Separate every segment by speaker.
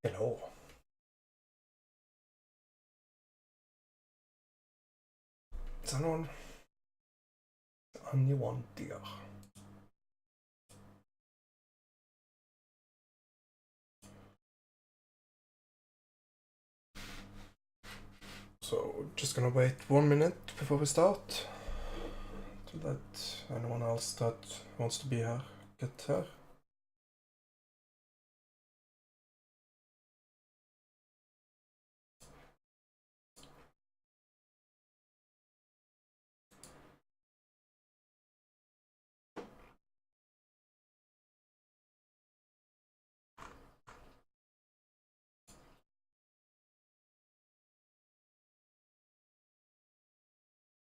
Speaker 1: Hello. Sanon anyone dear. So just gonna wait 1 minute before we start to let anyone else that wants to be here get here.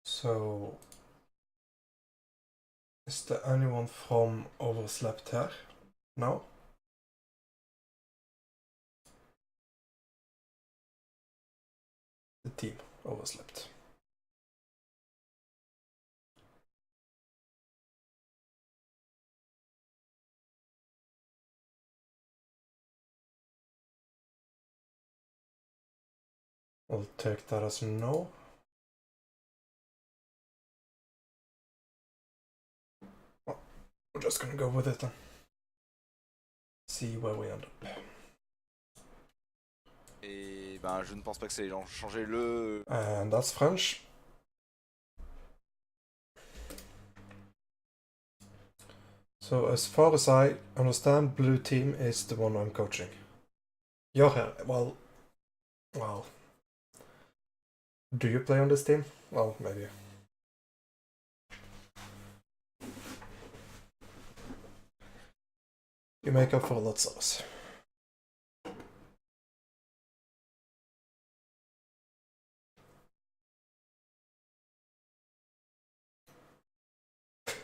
Speaker 1: So is there anyone from Overslept here? No? The team Overslept. I'll take that as a no. Well, we're just gonna go with it then. See where we end up.
Speaker 2: Et ben, je ne pense pas que c'est changer le.
Speaker 1: And that's French. So as far as I understand, blue team is the one I'm coaching. You're here. Well. Do you play on this team? Well, maybe. You make up for a lot sauce.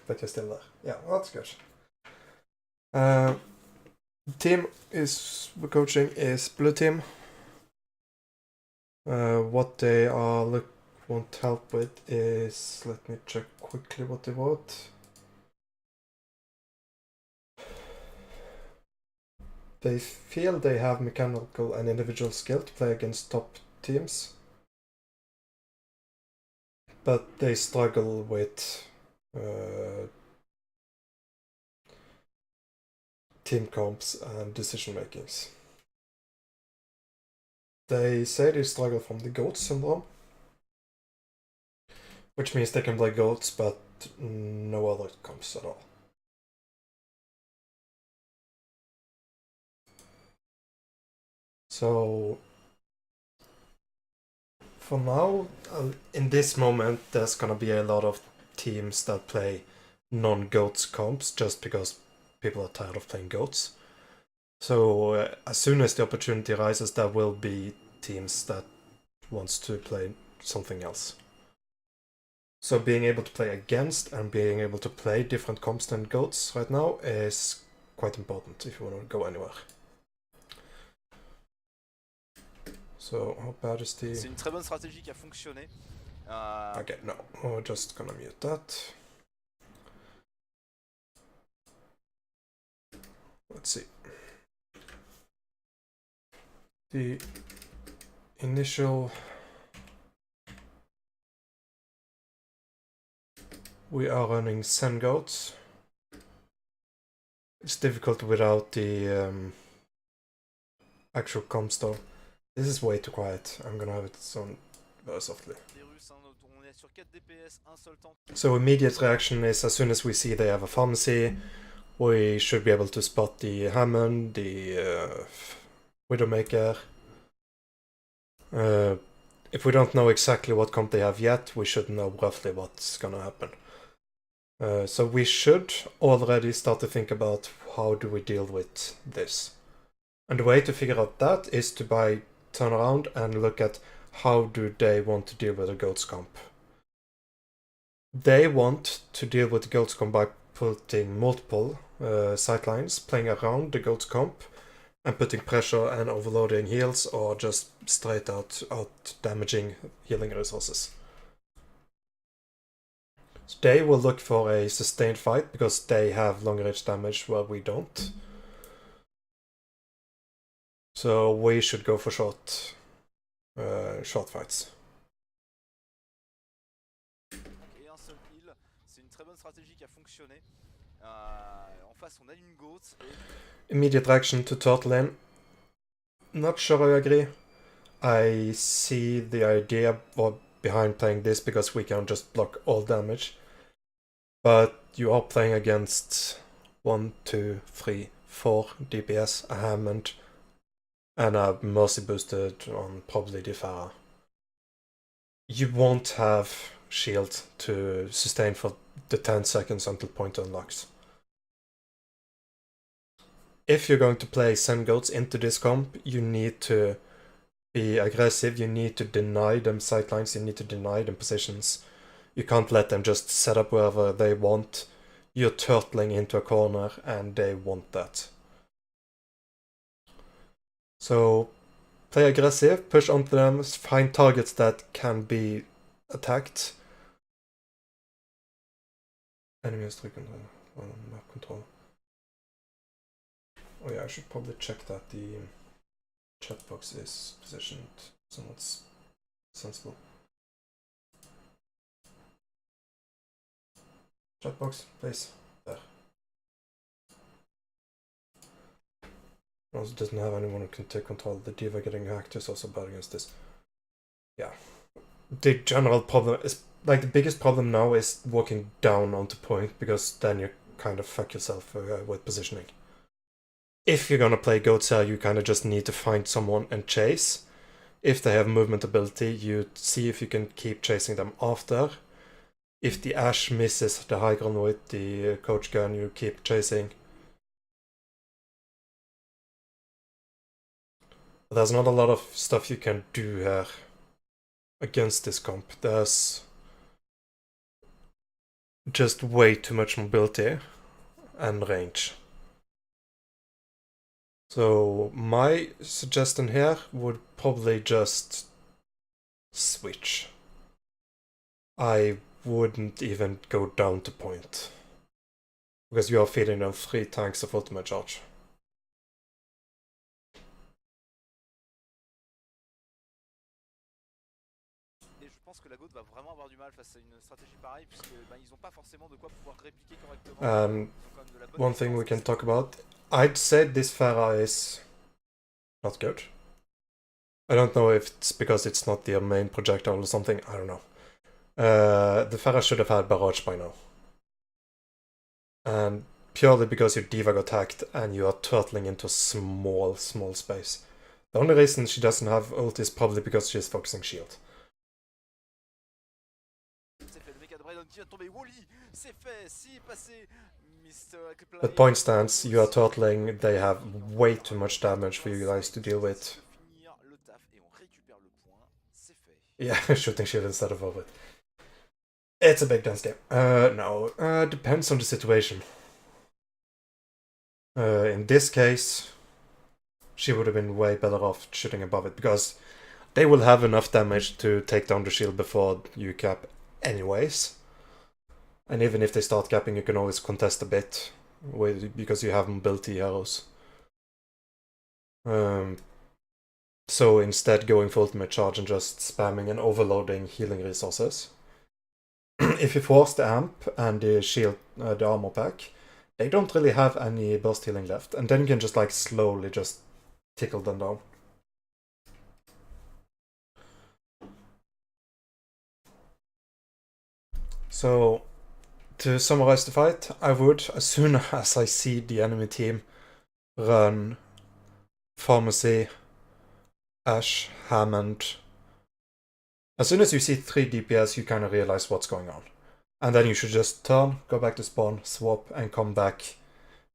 Speaker 1: But you're still there. Yeah, well, that's good. Team is we're coaching is blue team. What they want help with is, let me check quickly what they wrote. They feel they have mechanical and individual skill to play against top teams, but they struggle with team comps and decision makings. They say they struggle from the goat syndrome, which means they can play goats but no other comps at all. So for now, in this moment, there's gonna be a lot of teams that play non-goats comps just because people are tired of playing goats. So as soon as the opportunity arises, there will be teams that wants to play something else. So being able to play against and being able to play different comps than goats right now is quite important if you want to go anywhere. So how bad is the...
Speaker 2: C'est une très bonne stratégie qui a fonctionné.
Speaker 1: Okay, no, we're just gonna mute that. Let's see. The initial... We are running Sen goats. It's difficult without the actual comps though. This is way too quiet. I'm gonna have it on very softly. So immediate reaction is as soon as we see they have a pharmacy, we should be able to spot the Hammond, the Widowmaker. If we don't know exactly what comp they have yet, we should know roughly what's gonna happen. So we should already start to think about how do we deal with this. And the way to figure out that is to turn around and look at how do they want to deal with the goats comp. They want to deal with the goats comp by putting multiple sightlines, playing around the goats comp, and putting pressure and overloading heals, or just straight out damaging healing resources. So they will look for a sustained fight because they have long range damage where we don't. So we should go for short fights.
Speaker 2: Et un seul heal, c'est une très bonne stratégie qui a fonctionné. En face, on a une goat et...
Speaker 1: Immediate action to turtle in. Not sure I agree. I see the idea behind playing this because we can just block all damage. But you are playing against 1, 2, 3, 4 DPS, a Hammond, and a Mercy boosted on probably the Farah. You won't have shield to sustain for the 10 seconds until point unlocks. If you're going to play Send Goats into this comp, you need to be aggressive, you need to deny them sightlines, you need to deny them positions. You can't let them just set up wherever they want. You're turtling into a corner and they want that. So play aggressive, push onto them, find targets that can be attacked. Enemy has 3 control, map control. Oh yeah, I should probably check that the chat box is positioned somewhat sensible. Chat box, please. There. Also doesn't have anyone who can take control. The diva getting hacked is also bad against this. Yeah. The general problem is, like, the biggest problem now is walking down onto point, because then you kind of fuck yourself with positioning. If you're gonna play goats here, you kind of just need to find someone and chase. If they have movement ability, you see if you can keep chasing them after. If the Ash misses the high ground with the coach gun, you keep chasing. There's not a lot of stuff you can do here against this comp. There's just way too much mobility and range. So my suggestion here would probably just switch. I wouldn't even go down to point, because you are feeding them 3 tanks of ultimate charge.
Speaker 2: Et je pense que la goat va vraiment avoir du mal face à une stratégie pareille, puisque ils n'ont pas forcément de quoi pouvoir répliquer correctement. Ils ont quand même de la bonne
Speaker 1: One thing we
Speaker 2: distance,
Speaker 1: can talk about, I'd say this Farah is not good. I don't know if it's because it's not their main projectile or something, I don't know. The Farah should have had barrage by now. And purely because your diva got hacked and you are turtling into a small space. The only reason she doesn't have ult is probably because she's focusing shield.
Speaker 2: C'est fait, le méca de Brandon qui vient de tomber. Wally, c'est fait, si passé.
Speaker 1: At point stance, you are turtling, they have way too much damage for you guys to deal with. Yeah, shooting shield instead of over it. It's a big dance game. No, depends on the situation. In this case, she would have been way better off shooting above it, because they will have enough damage to take down the shield before you cap anyways. And even if they start capping, you can always contest a bit, because you have mobility arrows. So instead going for ultimate charge and just spamming and overloading healing resources. If you force the amp and the shield, the armor pack, they don't really have any burst healing left, and then you can just like slowly just tickle them down. So to summarize the fight, I would, as soon as I see the enemy team run Pharmacy, Ash, Hammond, as soon as you see 3 DPS, you kind of realize what's going on. And then you should just turn, go back to spawn, swap, and come back.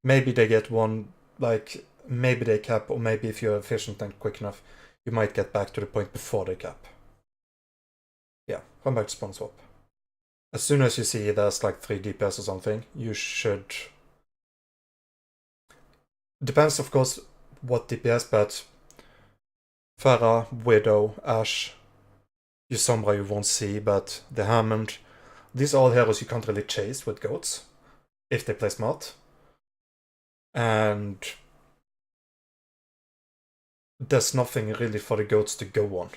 Speaker 1: Maybe they get one, like, maybe they cap, or maybe if you're efficient and quick enough, you might get back to the point before they cap. Yeah, come back to spawn, swap. As soon as you see there's like 3 DPS or something, you should... Depends, of course, what DPS, but Farah, Widow, Ash, your Sombra you won't see, but the Hammond, these are all heroes you can't really chase with goats, if they play smart. And there's nothing really for the goats to go on.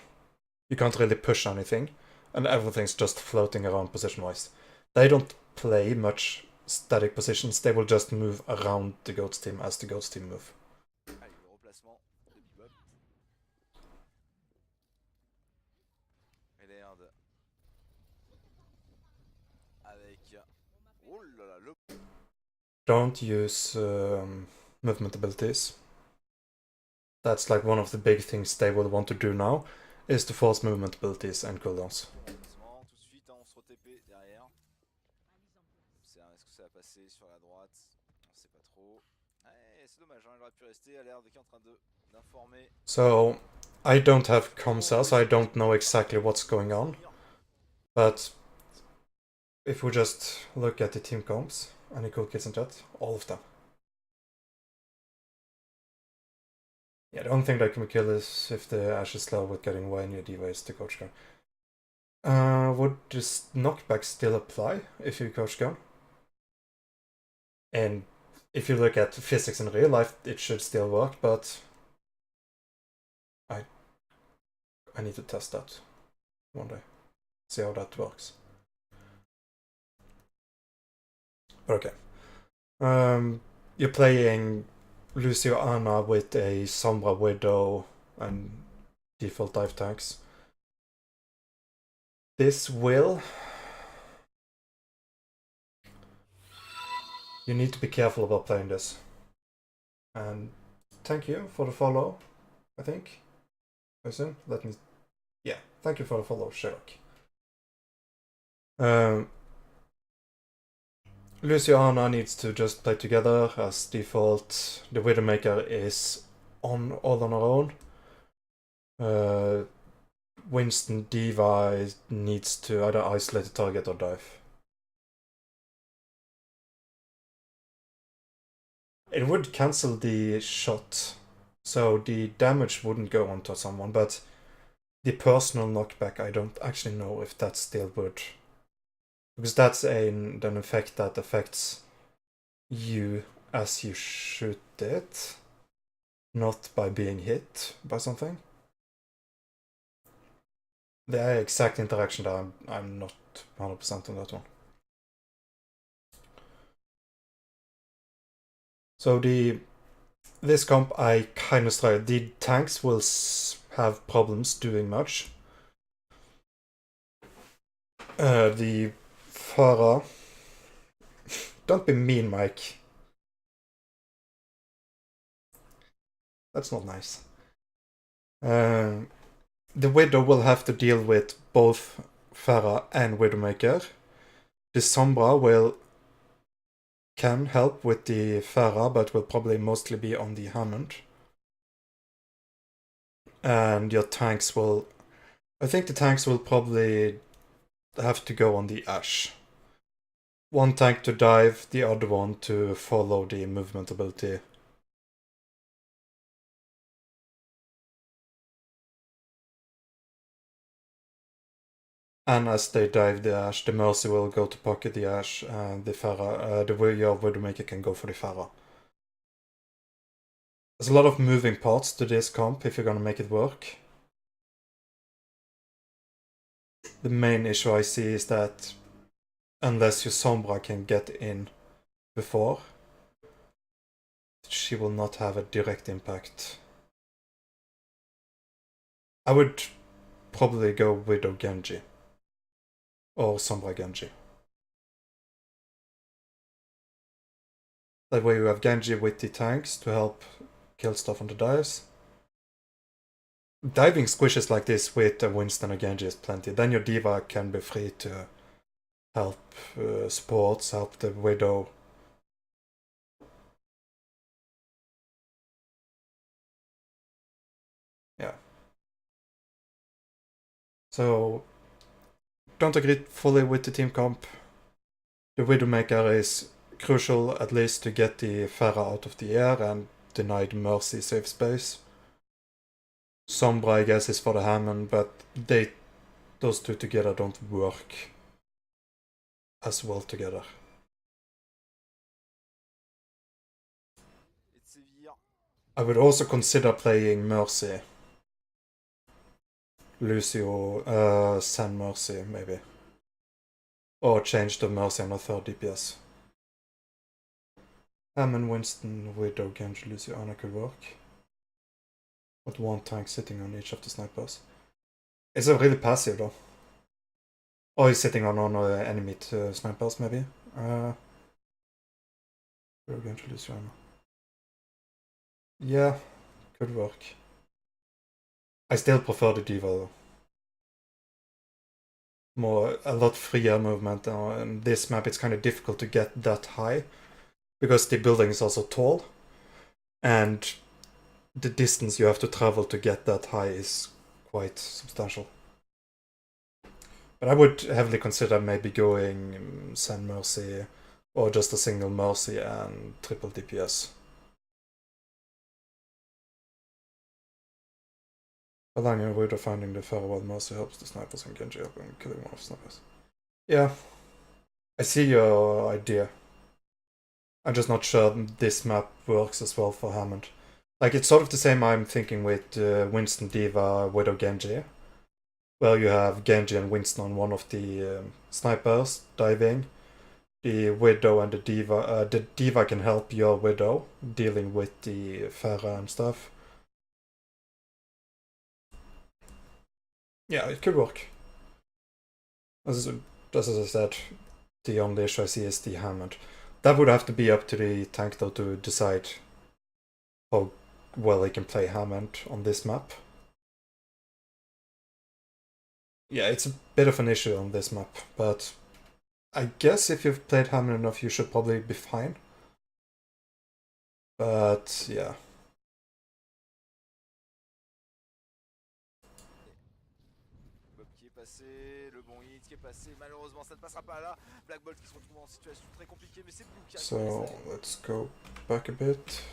Speaker 1: You can't really push anything, and everything's just floating around position-wise. They don't play much static positions, they will just move around the goats team as the goats team move.
Speaker 2: Allez, le replacement de Bebop. Et l'herde. Avec... Oh là là, le...
Speaker 1: Don't use movement abilities. That's like one of the big things they will want to do now, is to force movement abilities and cooldowns.
Speaker 2: Tout de suite, hein, on se re-TP derrière. Est-ce que ça va passer sur la droite? On sait pas trop. C'est dommage, hein, il aurait pu rester à l'herde qui est en train d'informer.
Speaker 1: So, I don't have comsa, so I don't know exactly what's going on. But if we just look at the team comps, any cool kids in chat? All of them. Yeah, the only thing that can be killed is if the Ash is slow with getting away and your D.Va is the coach gun. Would this knockback still apply if you coach gun? And if you look at physics in real life, it should still work, but I need to test that one day. See how that works. Okay. You're playing Lucio Ana with a Sombra Widow and default dive tanks. This will... You need to be careful about playing this. And thank you for the follow, I think. Listen, let me... Yeah, thank you for the follow, Sherlock. Luciana needs to just play together as default. The Widowmaker is all on her own. Winston D.Va needs to either isolate the target or dive. It would cancel the shot, so the damage wouldn't go onto someone, but the personal knockback, I don't actually know if that still would. Because that's an effect that affects you as you shoot it, not by being hit by something. The exact interaction there, I'm not 100% on that one. So this comp I kind of tried. The tanks will have problems doing much. The Farah... Don't be mean, Mike. That's not nice. The Widow will have to deal with both Farah and Widowmaker. The Sombra can help with the Farah, but will probably mostly be on the Hammond. And your tanks will... I think the tanks will probably have to go on the Ash. One tank to dive, the other one to follow the movement ability. And as they dive the Ash, the Mercy will go to pocket the Ash, and the Farah, your Widowmaker can go for the Farah. There's a lot of moving parts to this comp if you're gonna make it work. The main issue I see is that unless your Sombra can get in before, she will not have a direct impact. I would probably go Widow Genji. Or Sombra Genji. That way you have Genji with the tanks to help kill stuff on the dives. Diving squishes like this with Winston or Genji is plenty. Then your D.Va can be free to help supports, help the Widow. Yeah. So, don't agree fully with the team comp. The Widowmaker is crucial at least to get the Farah out of the air and deny the Mercy safe space. Sombra, I guess, is for the Hammond, but those two together don't work as well together. I would also consider playing Mercy. Lucio, Sand Mercy, maybe. Or change the Mercy on a third DPS. Hammond, Winston, Widow, Genji, Lucio, Ana could work. With one tank sitting on each of the snipers. Is it really passive though? Oh, he's sitting on enemy snipers, maybe? Widow, Genji, Lucio, Ana. Yeah, could work. I still prefer the Diva though. A lot freer movement. On this map it's kind of difficult to get that high because the building is also tall and the distance you have to travel to get that high is quite substantial. But I would heavily consider maybe going Sand Mercy or just a single Mercy and triple DPS. Allowing a way of finding the farewell Mercy helps the snipers and Genji up and killing one of the snipers. Yeah, I see your idea. I'm just not sure this map works as well for Hammond. Like, it's sort of the same I'm thinking with Winston, Diva, Widow, Genji. Where you have Genji and Winston on one of the snipers diving. The Widow and the Diva can help your Widow dealing with the Pharah and stuff. Yeah, it could work. As I said, the only issue I see is the Hammond. That would have to be up to the tank though to decide how well he can play Hammond on this map. Yeah, it's a bit of an issue on this map, but I guess if you've played Hammond enough, you should probably be fine. But yeah.
Speaker 2: Bob qui est passé, le bon hit qui est passé, malheureusement ça ne passera pas là. Black Bolt qui se retrouve en situation très compliquée, mais c'est Blue qui a
Speaker 1: So let's go back a bit.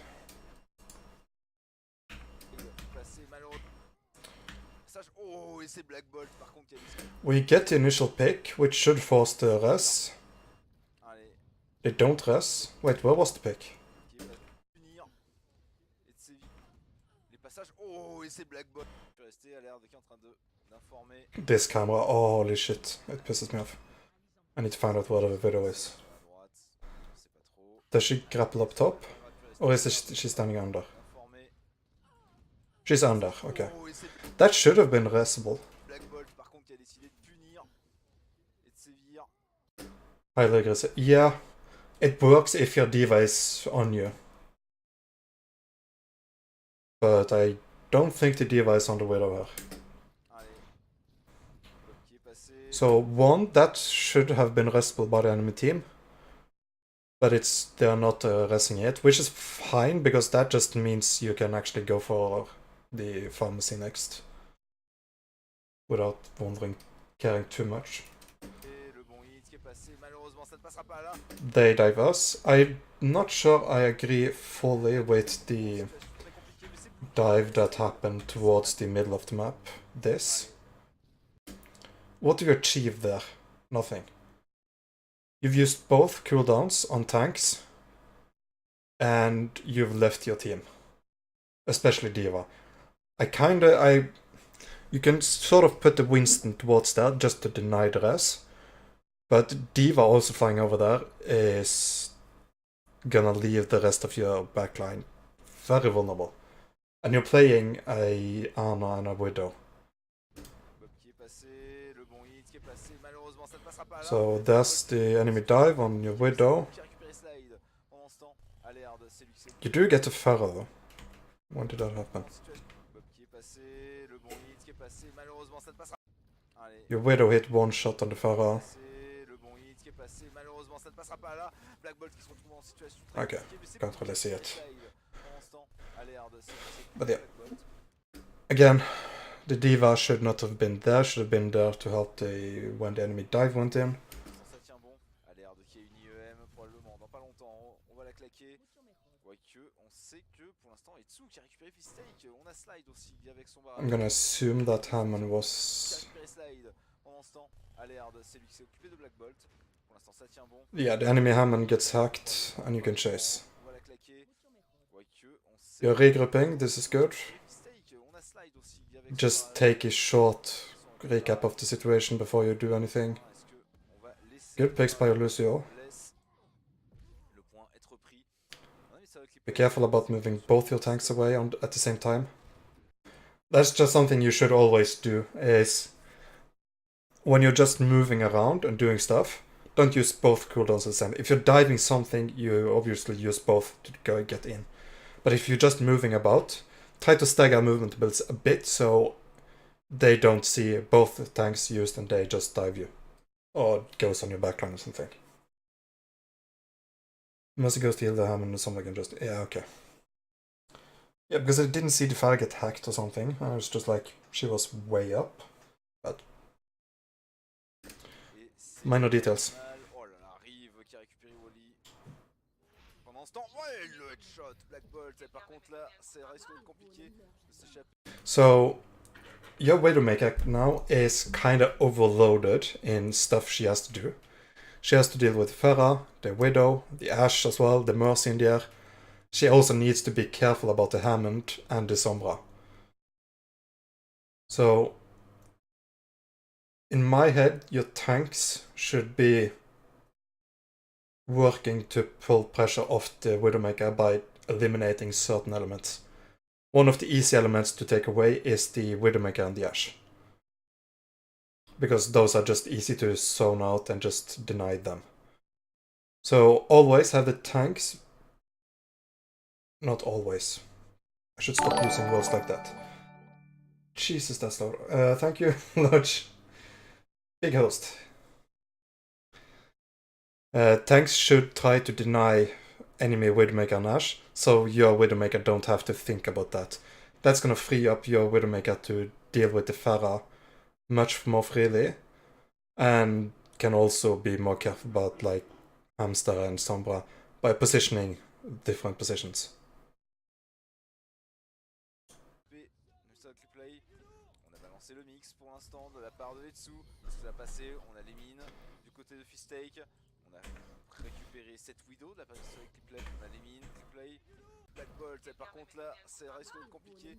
Speaker 2: Oh, et c'est Black Bolt par contre qui a dit.
Speaker 1: We get the initial pick, which should force the res.
Speaker 2: Allez.
Speaker 1: They don't res. Wait, where was the pick?
Speaker 2: Les passages. Oh, et c'est Black Bolt. Je vais rester à l'air de qui est en train d'informer.
Speaker 1: This camera, oh, holy shit, it pisses me off. I need to find out where the video is. Does she grapple up top? Or is she standing under? She's under, okay. That should have been resable. Highly aggressive. Yeah, it works if your Diva is on you. But I don't think the Diva is on the Widow here. So one, that should have been restable by the enemy team. But they're not resing it, which is fine, because that just means you can actually go for the pharmacy next. Without caring too much. They diverse. I'm not sure I agree fully with the dive that happened towards the middle of the map. This. What do you achieve there? Nothing. You've used both cooldowns on tanks, and you've left your team. Especially Diva. You can sort of put the Winston towards that, just to deny the res. But Diva also flying over there is gonna leave the rest of your backline very vulnerable. And you're playing a Ana and a Widow. So there's the enemy dive on your Widow. You do get a Pharah though. When did that happen? Your Widow hit one shot on the Pharah. Okay, can't really see it. But yeah. Again, the Diva should not have been there, should have been there to help when the enemy dive went in. I'm gonna assume that Hammond was... Yeah, the enemy Hammond gets hacked and you can chase. You're regrouping, this is good.
Speaker 2: On a slide aussi avec
Speaker 1: Just take a short recap of the situation before you do anything. Good picks by Lucio.
Speaker 2: Le point être pris.
Speaker 1: Be careful about moving both your tanks away at the same time. That's just something you should always do, is when you're just moving around and doing stuff, don't use both cooldowns at the same time. If you're diving something, you obviously use both to go get in. But if you're just moving about, try to stagger movement builds a bit so they don't see both the tanks used and they just dive you. Or goes on your backline or something. Must go steal the hammer and something and just... Yeah, okay. Yeah, because I didn't see the fire get hacked or something. I was just like, she was way up. But... minor details.
Speaker 2: Oh là là, Rive qui a récupéré Wally. Pendant ce temps, ouais, le headshot, Black Bolt. Par contre là, ça risque d'être compliqué de s'échapper.
Speaker 1: So, your Widowmaker now is kinda overloaded in stuff she has to do. She has to deal with Farah, the Widow, the Ash as well, the Mercy in there. She also needs to be careful about the Hammond and the Sombra. So, in my head, your tanks should be working to pull pressure off the Widowmaker by eliminating certain elements. One of the easy elements to take away is the Widowmaker and the Ash. Because those are just easy to zone out and just deny them. So always have the tanks... Not always. I should stop using words like that. Jesus, that's loud. Thank you, Lodge. Big host. Tanks should try to deny enemy Widowmaker and Ash, so your Widowmaker don't have to think about that. That's gonna free up your Widowmaker to deal with the Pharah much more freely, and can also be more careful about like Hamster and Sombra by positioning different positions.
Speaker 2: On a balancé le mix pour l'instant de la part de Letsu. Ce qui va passer, on a les mines du côté de Fistake. On a récupéré cette Widow de la part de Cliplay. On a les mines, Cliplay, Black Bolt. Par contre là, ça risque d'être compliqué.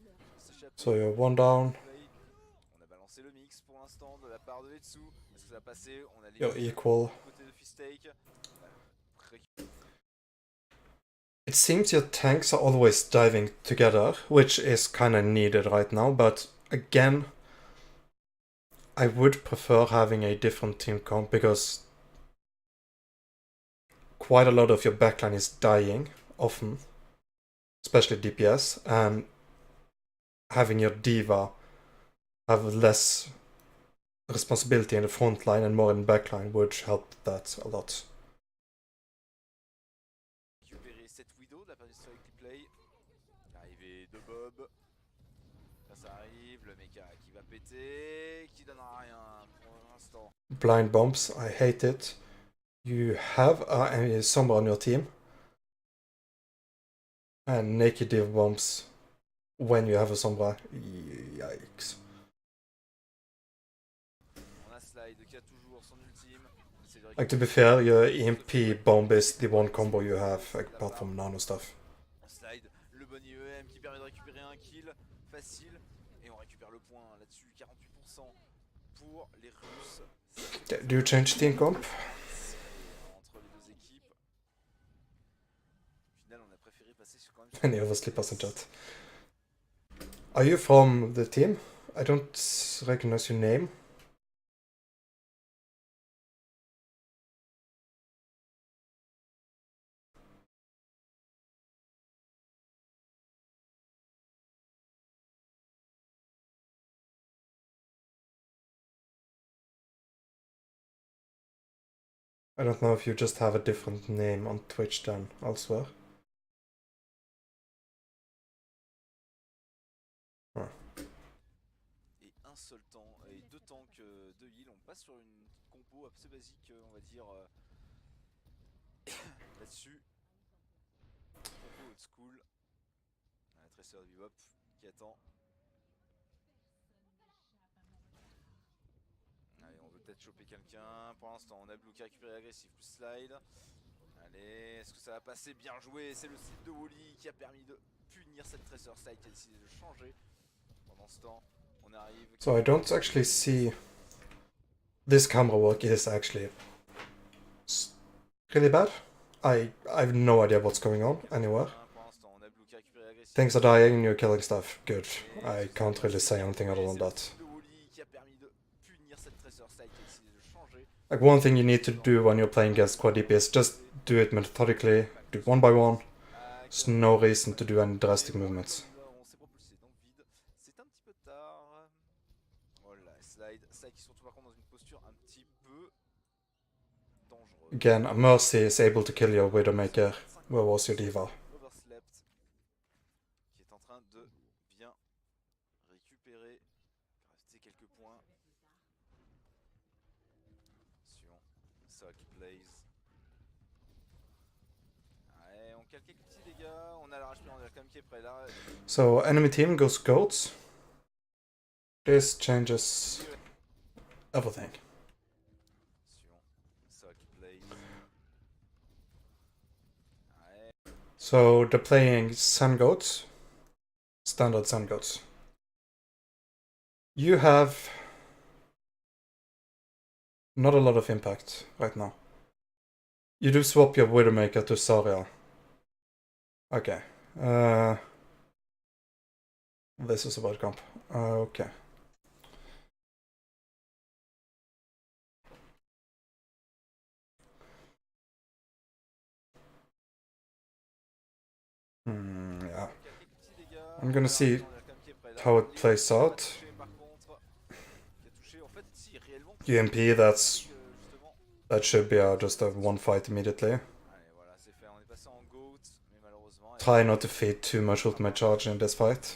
Speaker 1: So you're one down.
Speaker 2: On a balancé le mix pour l'instant de la part de Letsu. Ce qui va passer, on a les
Speaker 1: You're
Speaker 2: mines
Speaker 1: equal.
Speaker 2: du côté de Fistake.
Speaker 1: It seems your tanks are always diving together, which is kinda needed right now, but again, I would prefer having a different team comp because quite a lot of your backline is dying, often, especially DPS, and having your Diva have less responsibility in the front line and more in the backline would help that a lot.
Speaker 2: Cette Widow de la part du Cliplay. Arrivé de Bob. Là ça arrive, le mecha qui va péter, qui donnera rien pour l'instant.
Speaker 1: Blind bombs, I hate it. You have a Sombra on your team. And naked div bombs when you have a Sombra. Yikes.
Speaker 2: On a Slide qui a toujours son ultime.
Speaker 1: Like, to be fair, your EMP bomb is the one combo you have, apart from nano stuff.
Speaker 2: Slide, le bon IEM qui permet de récupérer un kill facile. Et on récupère le point là-dessus, 48% pour les Russes.
Speaker 1: Do you change team comp?
Speaker 2: Entre les deux équipes. Au final, on a préféré passer sur quand même.
Speaker 1: And he Overslept us in chat. Are you from the team? I don't recognize your name. I don't know if you just have a different name on Twitch than elsewhere.
Speaker 2: Et un seul temps, et deux tanks de heal. On passe sur une compo assez basique, on va dire, là-dessus. Compo old school. Un tresseur de bebop qui attend. Allez, on veut peut-être choper quelqu'un. Pour l'instant, on a Blue qui a récupéré l'agressif plus Slide. Allez, est-ce que ça va passer? Bien joué, c'est le site de Wally qui a permis de punir cette Tracer Side qui a décidé de changer. Pendant ce temps, on arrive...
Speaker 1: So I don't actually see... This camera work is actually really bad. I have no idea what's going on anywhere.
Speaker 2: Pour l'instant, on a Blue qui a récupéré l'agressivité.
Speaker 1: Things are dying and you're killing stuff. Good. I can't really say anything other than that. Like, one thing you need to do when you're playing against quad DP is just do it methodically, do one by one. There's no reason to do any drastic movements.
Speaker 2: C'est un petit peu tard. Voilà, slide qui se retrouve par contre dans une posture un petit peu dangereuse.
Speaker 1: Again, a Mercy is able to kill your Widowmaker. Where was your Diva?
Speaker 2: Overslept qui est en train de bien récupérer, rajouter quelques points. Attention, Sock plays. Ouais, on calque quelques petits dégâts, on a la rage pirate quand même qui est prêt là.
Speaker 1: So, enemy team goes goats. This changes everything. So they're playing Sun Goats. Standard Sun Goats. You have not a lot of impact right now. You do swap your Widowmaker to Zarya. Okay. This is a bad comp. Okay. Yeah. I'm gonna see how it plays out. UMP, that should be just a one fight immediately. Try not to feed too much ultimate charge in this fight.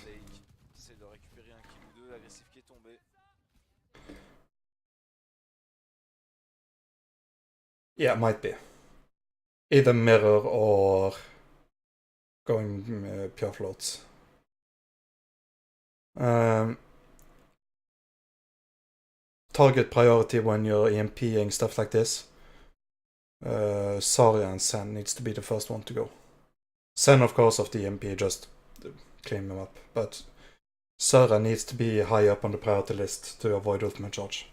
Speaker 1: Yeah, might be. Either mirror or going pure floats. Target priority when you're EMPing stuff like this. Zarya and Sen needs to be the first one to go. Sen, of course, of the EMP, just clean them up. But Zarya needs to be high up on the priority list to avoid ultimate charge.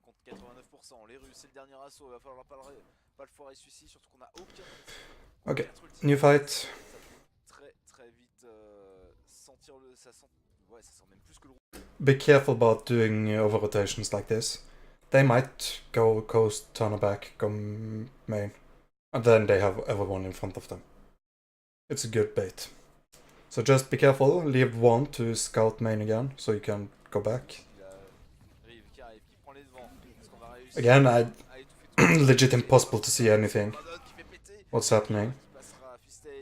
Speaker 2: Contre 89%, les Russes, c'est le dernier assaut, il va falloir pas le foirer celui-ci, surtout qu'on a aucun...
Speaker 1: Ok, new fight.
Speaker 2: Très vite sentir le... ça sent même plus que le...
Speaker 1: Be careful about doing over rotations like this. They might go coast, turn her back, go main, and then they have everyone in front of them. It's a good bait. So just be careful, leave one to scout main again, so you can go back. Again, legit impossible to see anything. What's happening?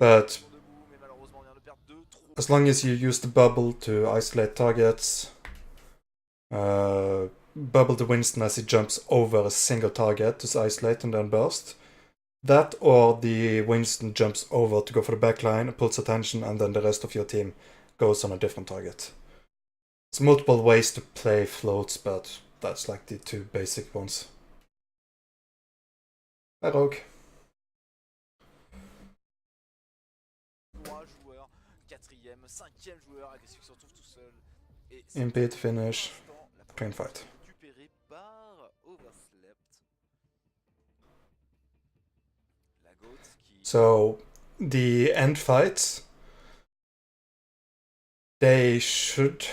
Speaker 1: But as long as you use the bubble to isolate targets, bubble the Winston as he jumps over a single target to isolate and then burst. That, or the Winston jumps over to go for the backline, pulls attention, and then the rest of your team goes on a different target. There's multiple ways to play floats, but that's like the two basic ones. Hi, Rogue. MP to finish. Clean fight. So, the end fights, they should,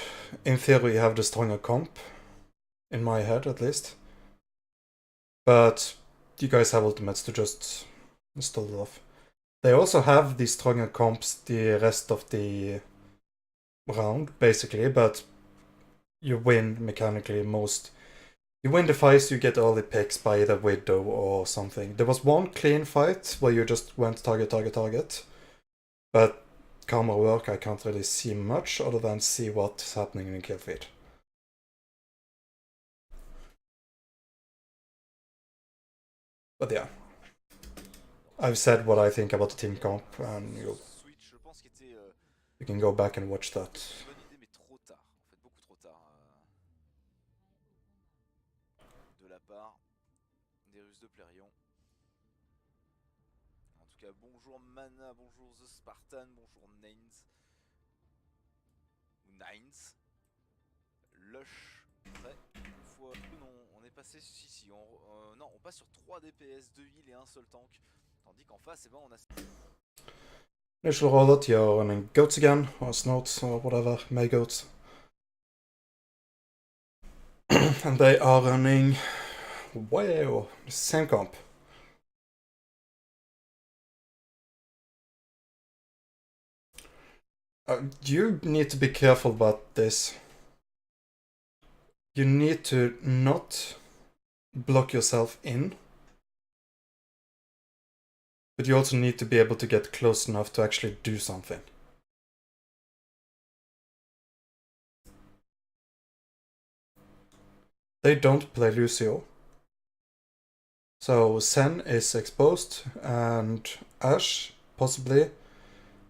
Speaker 1: in theory, have the stronger comp. In my head, at least. But you guys have ultimates to just stall it off. They also have the stronger comps the rest of the round, basically, but you win mechanically most. You win the fights, you get early picks by either Widow or something. There was one clean fight where you just went target, but camera work I can't really see much other than see what's happening in the kill feed. But yeah, I've said what I think about the team comp, and
Speaker 2: Switch, je pense, qui était
Speaker 1: you can go back and watch that.
Speaker 2: une bonne idée, mais trop tard. En fait, beaucoup trop tard. De la part des Russes de Plérion. En tout cas, bonjour Mana, bonjour The Spartan, bonjour Nains. Ou Nines. Lush. Très. Une fois. Non, on est passé ici. Non, on passe sur 3 DPS, 2 heal et un seul tank. Tandis qu'en face, eh ben, on a.
Speaker 1: Initial rollout, you're running goats again, or snots, or whatever, May goats. And they are running. Wow, same comp. You need to be careful about this. You need to not block yourself in, but you also need to be able to get close enough to actually do something. They don't play Lucio. So Sen is exposed, and Ash, possibly.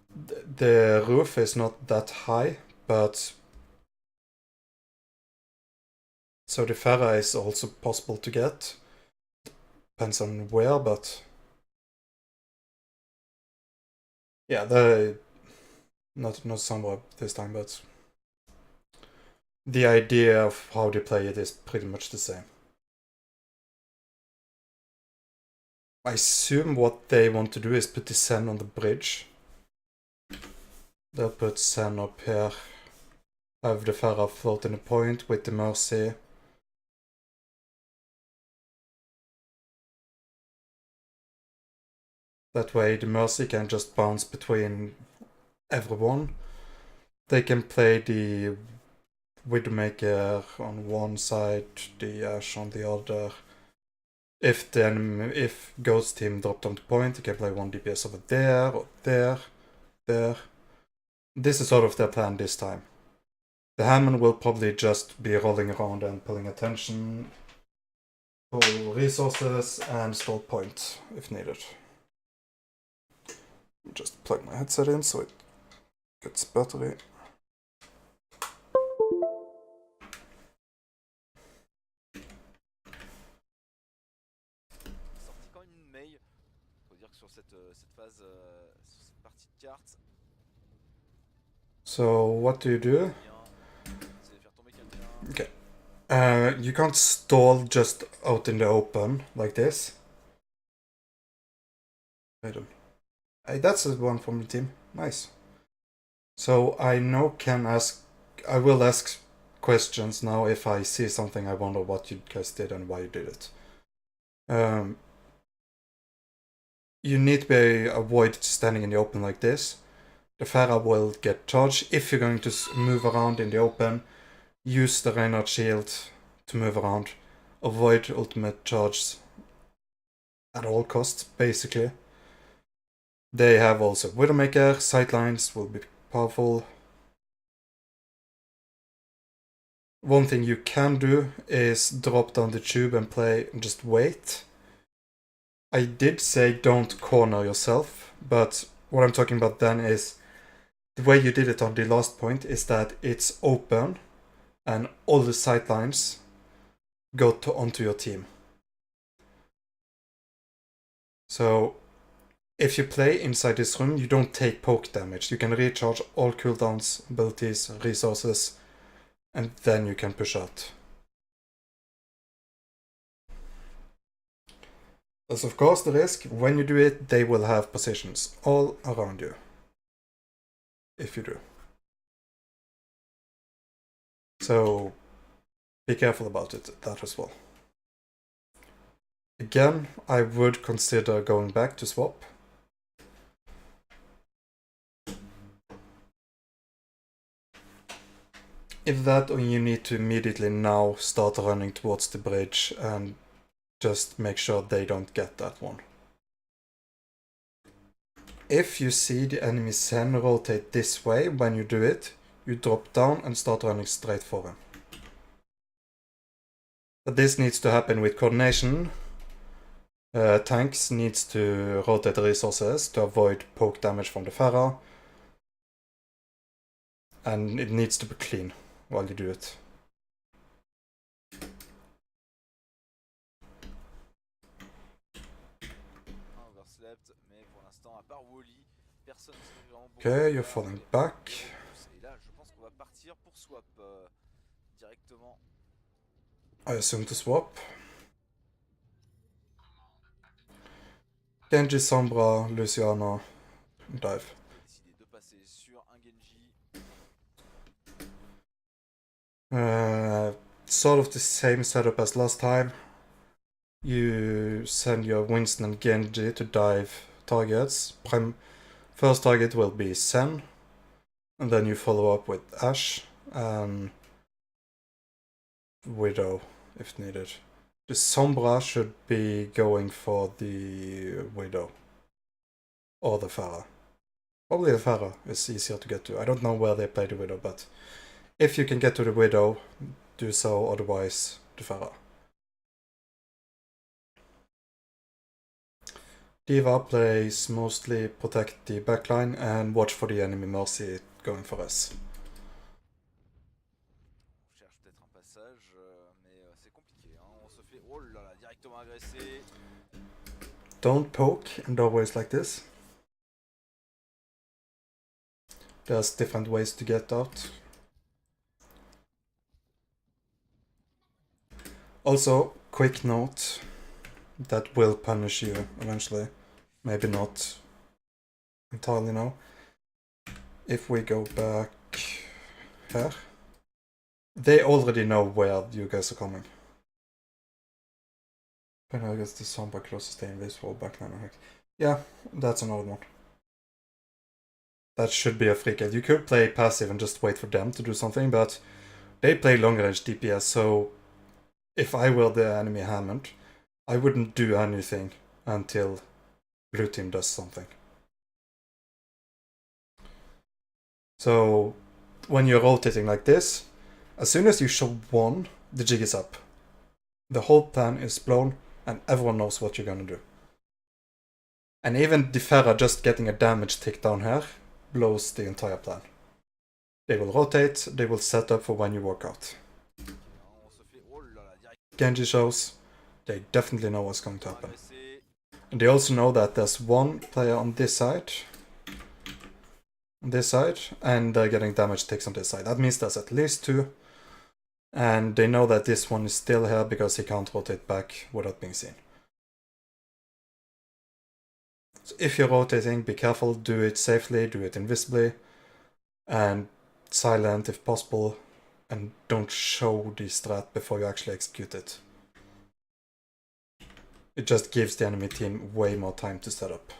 Speaker 1: The roof is not that high, but so the Pharah is also possible to get. Depends on where, but yeah, the not somewhere this time, but the idea of how they play it is pretty much the same. I assume what they want to do is put the Sen on the bridge. They'll put Sen up here, have the Pharah float in the point with the Mercy. That way the Mercy can just bounce between everyone. They can play the Widowmaker on one side, the Ash on the other. If Ghost Team dropped on the point, they can play one DPS over there, or there, there. This is sort of their plan this time. The Hammond will probably just be rolling around and pulling attention, pull resources, and stall point if needed. Just plug my headset in so it gets battery.
Speaker 2: Sorti quand même une mail. Faut dire que sur cette phase, sur cette partie de cartes.
Speaker 1: So what do you do?
Speaker 2: C'est faire tomber quelqu'un.
Speaker 1: Okay. You can't stall just out in the open like this. I don't. Hey, that's the one from the team. Nice. So I now can ask. I will ask questions now if I see something. I wonder what you guys did and why you did it. You need to avoid standing in the open like this. The Pharah will get charged. If you're going to move around in the open, use the Reinhardt shield to move around. Avoid ultimate charge at all costs, basically. They have also Widowmaker, sightlines will be powerful. One thing you can do is drop down the tube and play and just wait. I did say don't corner yourself, but what I'm talking about then is the way you did it on the last point is that it's open and all the sightlines go onto your team. So if you play inside this room, you don't take poke damage. You can recharge all cooldowns, abilities, resources, and then you can push out. That's of course the risk. When you do it, they will have positions all around you. If you do. So be careful about it, that as well. Again, I would consider going back to swap. If that, or you need to immediately now start running towards the bridge and just make sure they don't get that one. If you see the enemy Sen rotate this way when you do it, you drop down and start running straight for him. But this needs to happen with coordination. Tanks needs to rotate the resources to avoid poke damage from the Pharah. And it needs to be clean while you do it.
Speaker 2: Overslept, mais pour l'instant, à part Wally, personne ne s'est vraiment beaucoup.
Speaker 1: Okay, you're falling back.
Speaker 2: Et là, je pense qu'on va partir pour swap directement.
Speaker 1: I assume to swap. Genji, Sombra, Luciana, dive.
Speaker 2: On a décidé de passer sur un Genji.
Speaker 1: Sort of the same setup as last time. You send your Winston and Genji to dive targets. First target will be Sen, and then you follow up with Ashe and Widow if needed. The Sombra should be going for the Widow or the Pharah. Probably the Pharah is easier to get to. I don't know where they play the Widow, but if you can get to the Widow, do so, otherwise the Pharah. D.Va plays mostly protect the backline and watch for the enemy Mercy going for us.
Speaker 2: On cherche peut-être un passage, mais c'est compliqué. Hein. On se fait, oh là là, directement agressé.
Speaker 1: Don't poke in doorways like this. There's different ways to get out. Also, quick note, that will punish you eventually. Maybe not entirely now. If we go back here, they already know where you guys are coming. But I guess the Sombra could also stay invisible backline. Yeah, that's another one. That should be a free kill. You could play passive and just wait for them to do something, but they play long range DPS, so if I were the enemy Hammond, I wouldn't do anything until blue team does something. So when you're rotating like this, as soon as you show one, the jig is up. The whole plan is blown and everyone knows what you're gonna do. And even the Pharah just getting a damage tick down here blows the entire plan. They will rotate, they will set up for when you walk out. Genji shows, they definitely know what's going to happen. And they also know that there's one player on this side, and they're getting damage ticks on this side. That means there's at least two, and they know that this one is still here because he can't rotate back without being seen. So if you're rotating, be careful, do it safely, do it invisibly, and silent if possible, and don't show the strat before you actually execute it. It just gives the enemy team way more time to set up.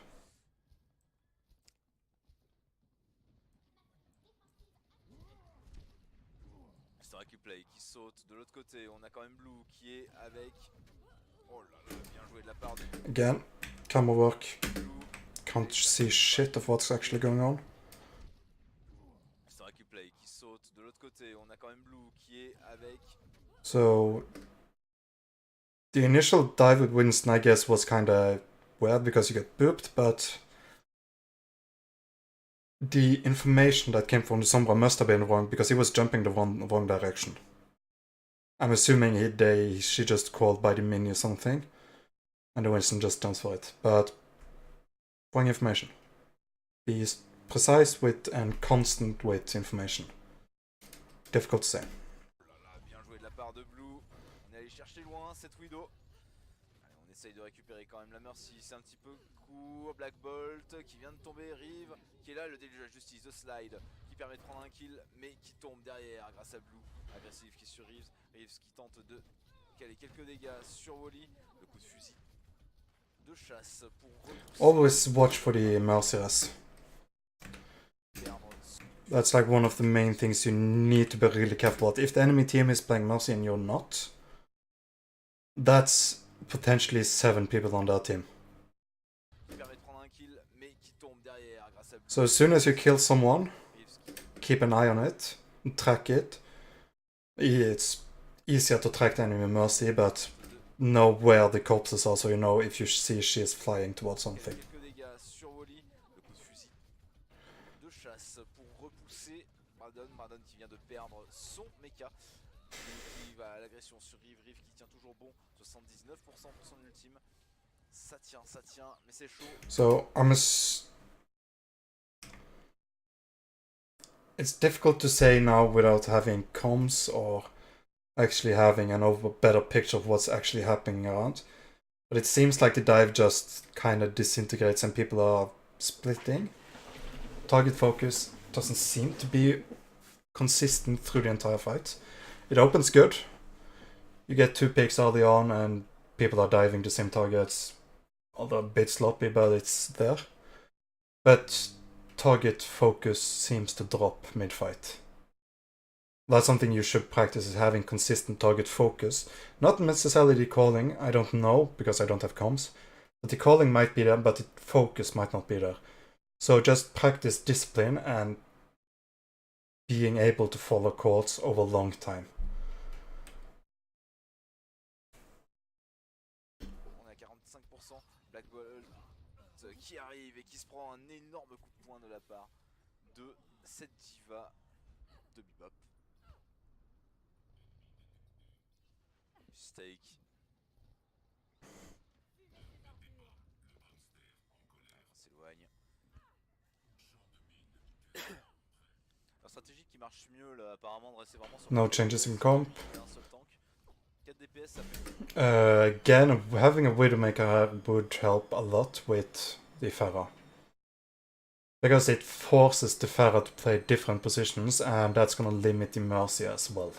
Speaker 2: Play qui saute de l'autre côté, on a quand même Blue qui est avec. Oh là là, bien joué de la part de.
Speaker 1: Again, camera work. Can't see shit of what's actually going on.
Speaker 2: Play qui saute de l'autre côté, on a quand même Blue qui est avec.
Speaker 1: So the initial dive with Winston, I guess, was kinda weird because you get booped, but the information that came from the Sombra must have been wrong because he was jumping the wrong direction. I'm assuming she just called by the mini or something, and the Winston just jumps for it. But wrong information. Be precise with and constant with information. Difficult to say.
Speaker 2: Bien joué de la part de Blue. On est allé chercher loin cette Widow. Allez, on essaye de récupérer quand même la Mercy. C'est un petit peu court. Black Bolt qui vient de tomber. Rive qui est là. Le déluge de la justice de slide qui permet de prendre un kill, mais qui tombe derrière grâce à Blue. Agressif qui est sur Reeves. Reeves qui tente de caler quelques dégâts sur Wally. Le coup de fusil de chasse pour repousser.
Speaker 1: Always watch for the Merciless. That's like one of the main things you need to be really careful about. If the enemy team is playing Mercy and you're not, that's potentially 7 people on that team. So as soon as you kill someone, keep an eye on it, track it. It's easier to track the enemy Mercy, but know where the corpses are, so you know if you see she is flying towards something.
Speaker 2: Quelques dégâts sur Wally. Le coup de fusil de chasse pour repousser Brandon. Brandon qui vient de perdre son mecha. Qui va à l'agression sur Rive. Rive qui tient toujours bon. 79% pour son ultime. Ça tient, mais c'est chaud.
Speaker 1: So it's difficult to say now without having comms or actually having better picture of what's actually happening around. But it seems like the dive just kind of disintegrates and people are splitting. Target focus doesn't seem to be consistent through the entire fight. It opens good. You get 2 picks early on and people are diving the same targets. Although a bit sloppy, but it's there. But target focus seems to drop mid-fight. That's something you should practice, is having consistent target focus. Not necessarily the calling, I don't know, because I don't have comms. But the calling might be there, but the focus might not be there. So just practice discipline and being able to follow calls over a long time.
Speaker 2: On est à 45%. Black Bolt qui arrive et qui se prend un énorme coup de poing de la part de cette diva de Bebop. Steak. On s'éloigne. La stratégie qui marche mieux là apparemment de rester vraiment sur
Speaker 1: No changes in comp.
Speaker 2: un seul tank. 4 DPS ça fait.
Speaker 1: Again, having a Widowmaker would help a lot with the Pharah. Because it forces the Pharah to play different positions, and that's gonna limit the Mercy as well.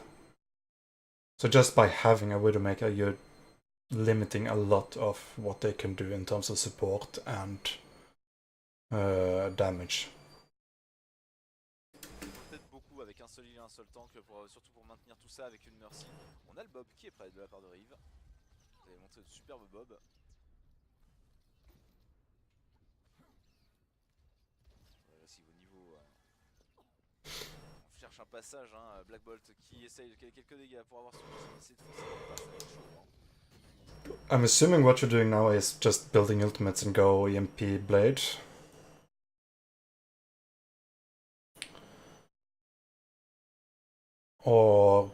Speaker 1: So just by having a Widowmaker, you're limiting a lot of what they can do in terms of support and damage.
Speaker 2: Peut-être beaucoup avec un seul heal et un seul tank, surtout pour maintenir tout ça avec une Mercy. On a le Bob qui est prêt de la part de Rive. Vous avez montré de superbe Bob. Si au niveau... on cherche un passage, hein, Black Bolt qui essaye de quelques dégâts pour avoir son essayer de forcer le pass, ça va être chaud. Hein.
Speaker 1: I'm assuming what you're doing now is just building ultimates and go EMP Blade. Or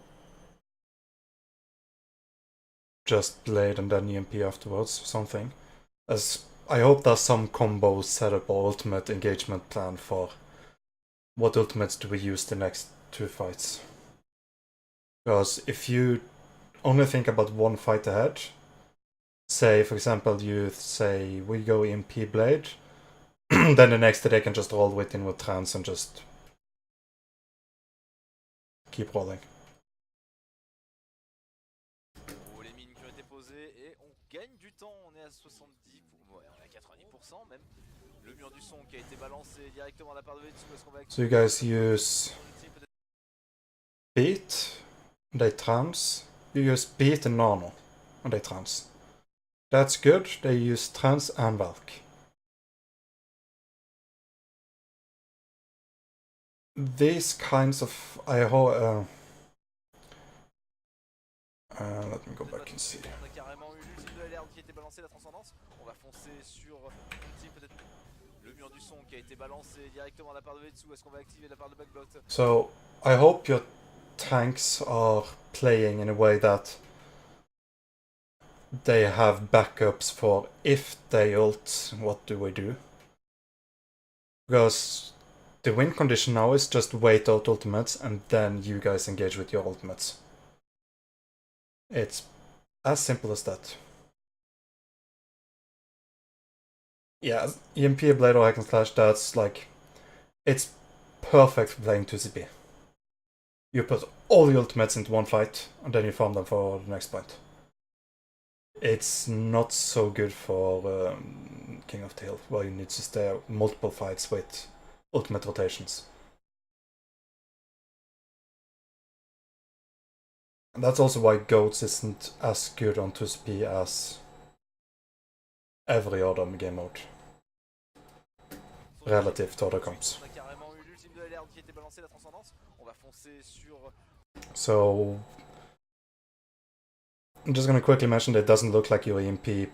Speaker 1: just Blade and then EMP afterwards, something. As I hope there's some combo setup or ultimate engagement plan for what ultimates do we use the next 2 fights. Because if you only think about one fight ahead, say for example you say we go EMP Blade, then the next day they can just roll within with trance and just keep rolling.
Speaker 2: Oh, les mines qui ont été posées et on gagne du temps, on est à 70, ouais, on est à 90% même. Le mur du son qui a été balancé directement à la part de Vetsu, est-ce qu'on va...
Speaker 1: So you guys use Beat, they trance. You use Beat and Nano, and they trance. That's good, they use trance and Valk. These kinds of... let me go back and see.
Speaker 2: On a carrément eu l'ultime de l'alerte qui a été balancé, la transcendance. On va foncer sur l'ultime peut-être. Le mur du son qui a été balancé directement à la part de Vetsu. Est-ce qu'on va activer la part de Backblot?
Speaker 1: So, I hope your tanks are playing in a way that they have backups for if they ult, what do we do? Because the win condition now is just wait out ultimates and then you guys engage with your ultimates. It's as simple as that. Yeah, EMP Blade or Hack and Slash, that's like... It's perfect for playing 2CP. You put all the ultimates into one fight, and then you farm them for the next point. It's not so good for King of the Hill, where you need to stay multiple fights with ultimate rotations. And that's also why Goats isn't as good on 2CP as every other game mode. Relative to other comps. So I'm just gonna quickly mention that it doesn't look like your EMP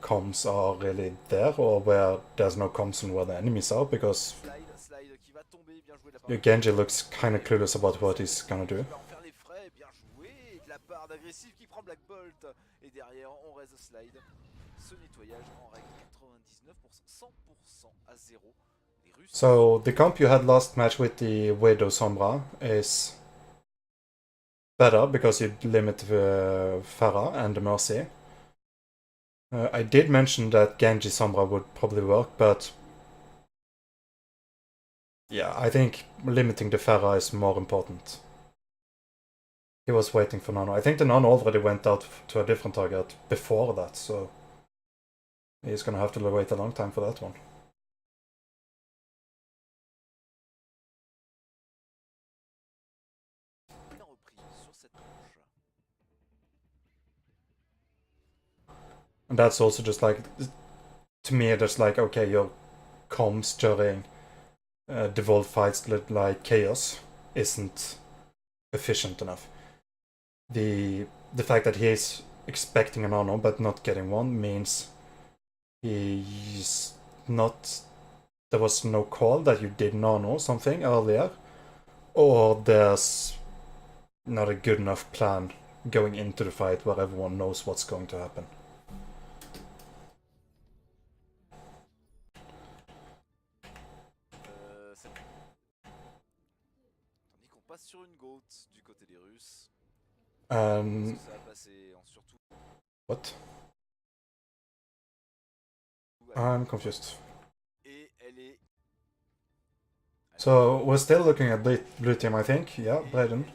Speaker 1: comms are really there, or where there's no comms and where the enemies are, because
Speaker 2: Slide qui va tomber, bien joué de la part
Speaker 1: your
Speaker 2: de
Speaker 1: Genji looks kind of clueless about what he's gonna do.
Speaker 2: Qui va en faire les frais, bien joué de la part d'Agressif qui prend Black Bolt. Et derrière, on reste Slide. Ce nettoyage en règle 99%, 100% à 0. Les Russes.
Speaker 1: So the comp you had last match with the Widow Sombra is better because you limit the Pharah and the Mercy. I did mention that Genji Sombra would probably work, but yeah, I think limiting the Pharah is more important. He was waiting for Nano. I think the Nano already went out to a different target before that, so he's gonna have to wait a long time for that one.
Speaker 2: Bien repris sur cette manche.
Speaker 1: And that's also just like, to me, that's like, okay, your comms during devolved fights like Chaos isn't efficient enough. The fact that he's expecting an honor but not getting one means he's not. There was no call that you did nano something earlier, or there's not a good enough plan going into the fight where everyone knows what's going to happen.
Speaker 2: Tandis qu'on passe sur une GOAT du côté des Russes.
Speaker 1: Ça
Speaker 2: va passer en surtout.
Speaker 1: What? I'm confused.
Speaker 2: Et elle est.
Speaker 1: So we're still looking at blue team, I think. Yeah, Braden.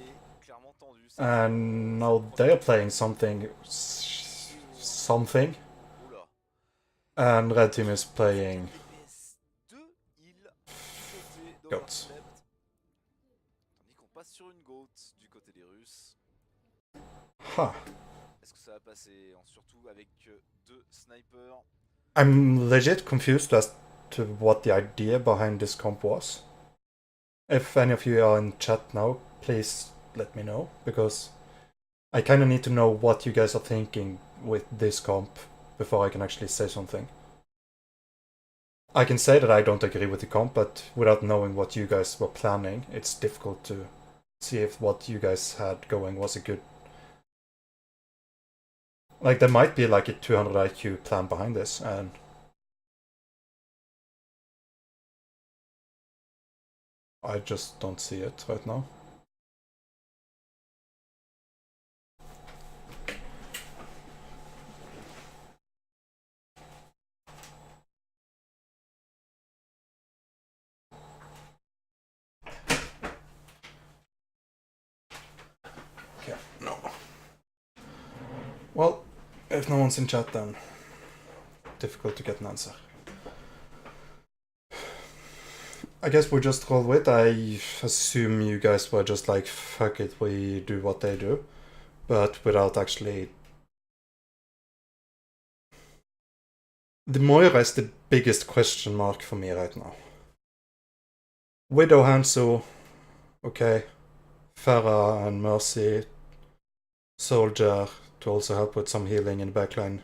Speaker 1: And now they're playing something. And red team is playing goats.
Speaker 2: Tandis qu'on passe sur une GOAT du côté des Russes.
Speaker 1: Huh.
Speaker 2: Est-ce que ça va passer en surtout avec deux snipers?
Speaker 1: I'm legit confused as to what the idea behind this comp was. If any of you are in chat now, please let me know, because I kind of need to know what you guys are thinking with this comp before I can actually say something. I can say that I don't agree with the comp, but without knowing what you guys were planning, it's difficult to see if what you guys had going was a good... Like, there might be like a 200 IQ plan behind this, and... I just don't see it right now. Okay, no. Well, if no one's in chat, then difficult to get an answer. I guess we'll just roll with. I assume you guys were just like, fuck it, we do what they do, but without actually... The Moira is the biggest question mark for me right now. Widow Hanzo, okay. Farah and Mercy. Soldier to also help with some healing in the backline.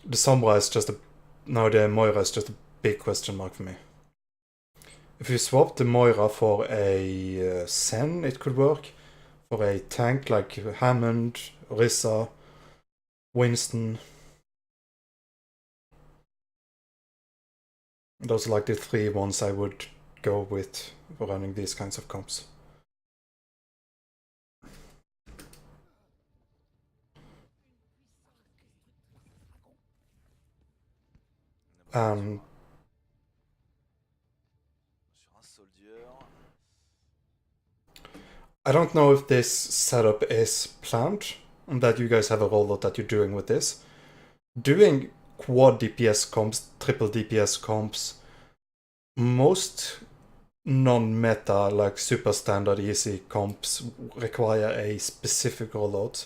Speaker 1: The Sombra is just a... No, the Moira is just a big question mark for me. If you swap the Moira for a Sen, it could work. For a tank like Hammond, Orisa, Winston. Those are like the three ones I would go with for running these kinds of comps. I don't know if this setup is planned, and that you guys have a rollout that you're doing with this. Doing quad DPS comps, triple DPS comps, most non-meta, like super standard easy comps require a specific rollout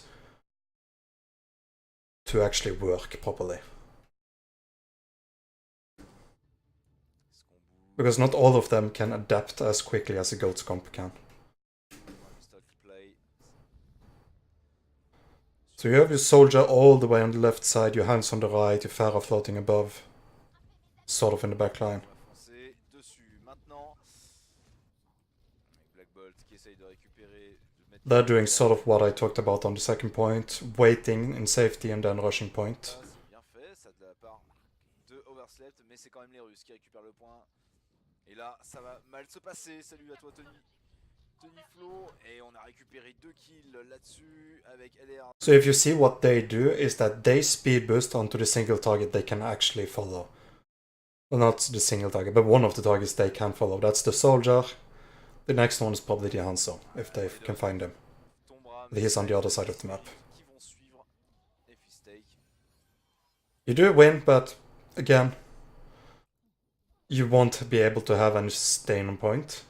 Speaker 1: to actually work properly. Because not all of them can adapt as quickly as a Goats comp can. So you have your soldier all the way on the left side, your hands on the right, your Pharah floating above, sort of in the back line.
Speaker 2: On va foncer dessus maintenant. Avec Black Bolt qui essaye de récupérer, de mettre
Speaker 1: They're
Speaker 2: quelques
Speaker 1: doing
Speaker 2: dégâts.
Speaker 1: sort of what I talked about on the second point, waiting in safety and then rushing point.
Speaker 2: Ça, c'est bien fait, ça de la part de Overslept, mais c'est quand même les Russes qui récupèrent le point. Et là, ça va mal se passer. Salut à toi, Tony. Tony Flo, et on a récupéré 2 kills là-dessus avec LR.
Speaker 1: So if you see what they do is that they speed boost onto the single target they can actually follow. Well, not the single target, but one of the targets they can follow. That's the soldier. The next one is probably the Hanzo, if they can find him. He's on the other side of the map.
Speaker 2: Qui vont suivre Steak.
Speaker 1: You do win, but again, you won't be able to have any sustain on point.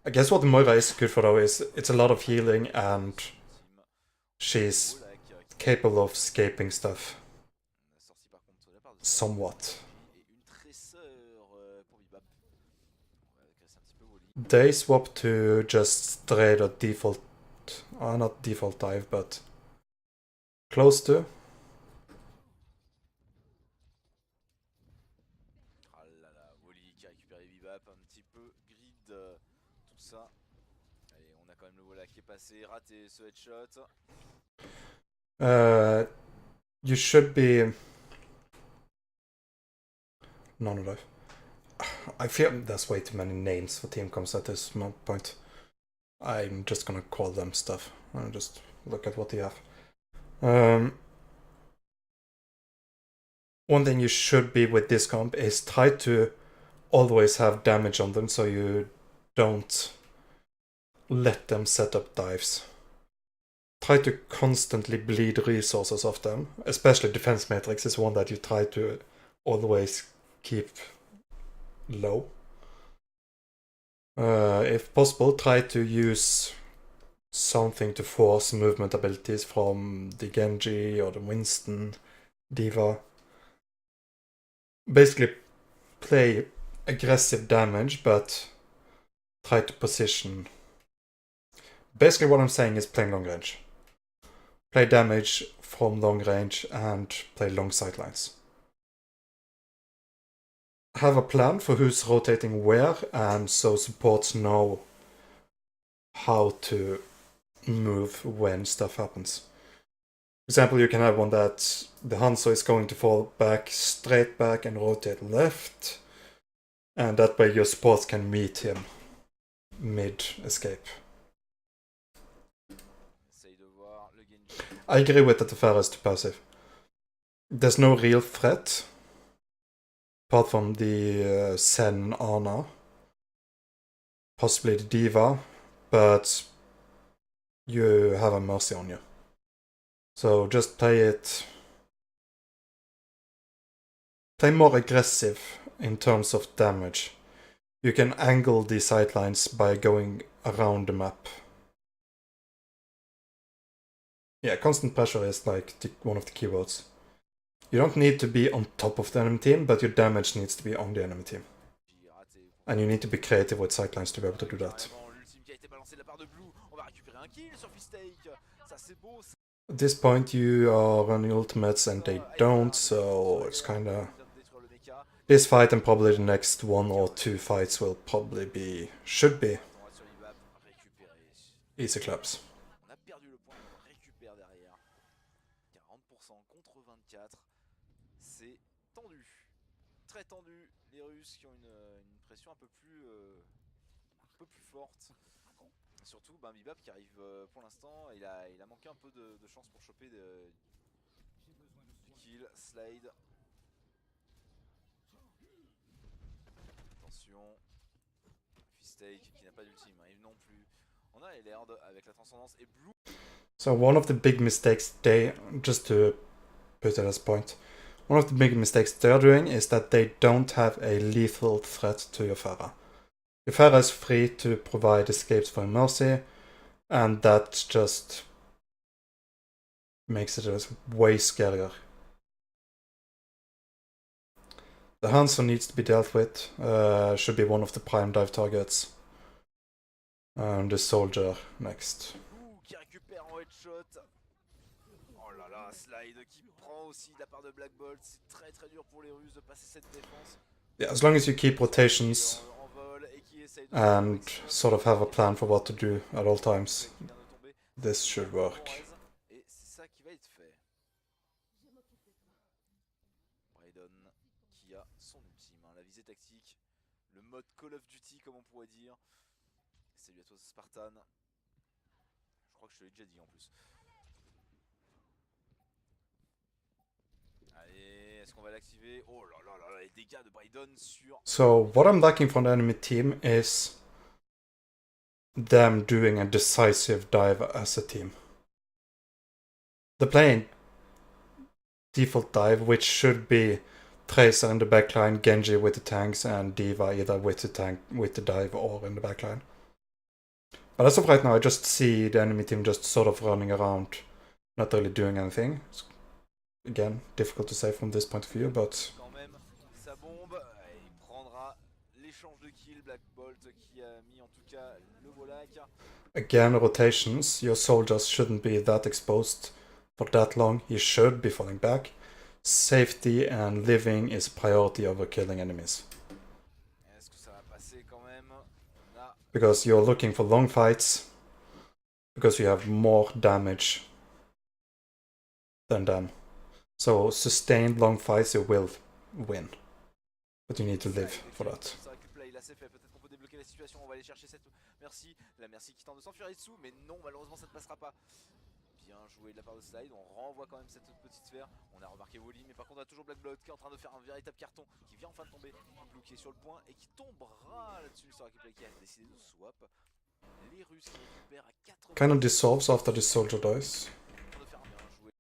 Speaker 1: I guess what the Moira is good for though is it's a lot of healing and she's capable of escaping stuff. Somewhat. They swap to just straight a default, not default dive, but close to.
Speaker 2: Ah là là, Wally qui a récupéré Bebop, un petit peu grid tout ça. Allez, on a quand même le Walla qui est passé, raté ce headshot.
Speaker 1: You should be. None of those. I feel there's way too many names for team comps at this point. I'm just gonna call them stuff. I'll just look at what they have. One thing you should be with this comp is try to always have damage on them so you don't let them set up dives. Try to constantly bleed resources off them, especially defense matrix is one that you try to always keep low. If possible, try to use something to force movement abilities from the Genji or the Winston Diva. Basically, play aggressive damage, but try to position. Basically, what I'm saying is playing long range. Play damage from long range and play long sightlines. Have a plan for who's rotating where, and so supports know how to move when stuff happens. For example, you can have one that the Hanzo is going to fall back, straight back, and rotate left, and that way your supports can meet him mid-escape. I agree with that the Pharah is too passive. There's no real threat, apart from the Sen Ana, possibly the Diva, but you have a Mercy on you. So just play more aggressive in terms of damage. You can angle the sightlines by going around the map. Yeah, constant pressure is like one of the keywords. You don't need to be on top of the enemy team, but your damage needs to be on the enemy team. And you need to be creative with sightlines to be able to do that. At this point you are running ultimates and they don't, so it's kinda... This fight and probably the next 1 or 2 fights will probably be... should be easy claps.
Speaker 2: C'est tendu, très tendu. Les Russes qui ont une pression un peu plus forte. Surtout Bebop qui arrive pour l'instant, il a manqué un peu de chance pour choper du kill, slide. Attention, Steak qui n'a pas d'ultime, arrive non plus. On a Elerd avec la transcendance et Blue.
Speaker 1: So one of the big mistakes just to put it as a point, one of the big mistakes they're doing is that they don't have a lethal threat to your Pharah. Your Pharah is free to provide escapes for Mercy, and that just makes it way scarier. The Hanzo needs to be dealt with. Should be one of the prime dive targets. And the soldier next.
Speaker 2: Ouh, qui récupère en headshot. Oh là là, slide qui prend aussi de la part de Black Bolt. C'est très très dur pour les Russes de passer cette défense.
Speaker 1: Yeah, as long as you keep rotations
Speaker 2: En vol et qui essaye de
Speaker 1: and sort of have a plan for what to do at all times, this should work.
Speaker 2: Et c'est ça qui va être fait. Brydon qui a son ultime, hein, la visée tactique, le mode Call of Duty comme on pourrait dire. Salut à toi Spartan. Je crois que je te l'ai déjà dit en plus. Allez, est-ce qu'on va l'activer? Oh là là là là, les dégâts de Brydon sur...
Speaker 1: So what I'm liking from the enemy team is them doing a decisive dive as a team. They're playing default dive, which should be Tracer in the backline, Genji with the tanks, and D.Va either with the tank, with the dive, or in the backline. But as of right now, I just see the enemy team just sort of running around, not really doing anything. It's, again, difficult to say from this point of view, but...
Speaker 2: Quand même, sa bombe, il prendra l'échange de kills, Black Bolt qui a mis en tout cas le Bolak.
Speaker 1: Again, rotations, your soldiers shouldn't be that exposed for that long. You should be falling back. Safety and living is a priority over killing enemies.
Speaker 2: Est-ce que ça va passer quand même?
Speaker 1: Because you're looking for long fights, because you have more damage than them. So sustained long fights you will win. But you need to live for that.
Speaker 2: Là c'est fait, peut-être qu'on peut débloquer la situation, on va aller chercher cette merci, la merci qui tente de s'enfuir dessous, mais non, malheureusement ça ne passera pas. Bien joué de la part de Slide, on renvoie quand même cette petite sphère, on a remarqué Wally, mais par contre on a toujours Black Blood qui est en train de faire un véritable carton, qui vient enfin de tomber, bloqué sur le point et qui tombera là-dessus sur Replay qui a décidé de swap. Les Russes qui récupèrent à 80.
Speaker 1: Kind of dissolves after the soldier dies.
Speaker 2: De faire bien joué.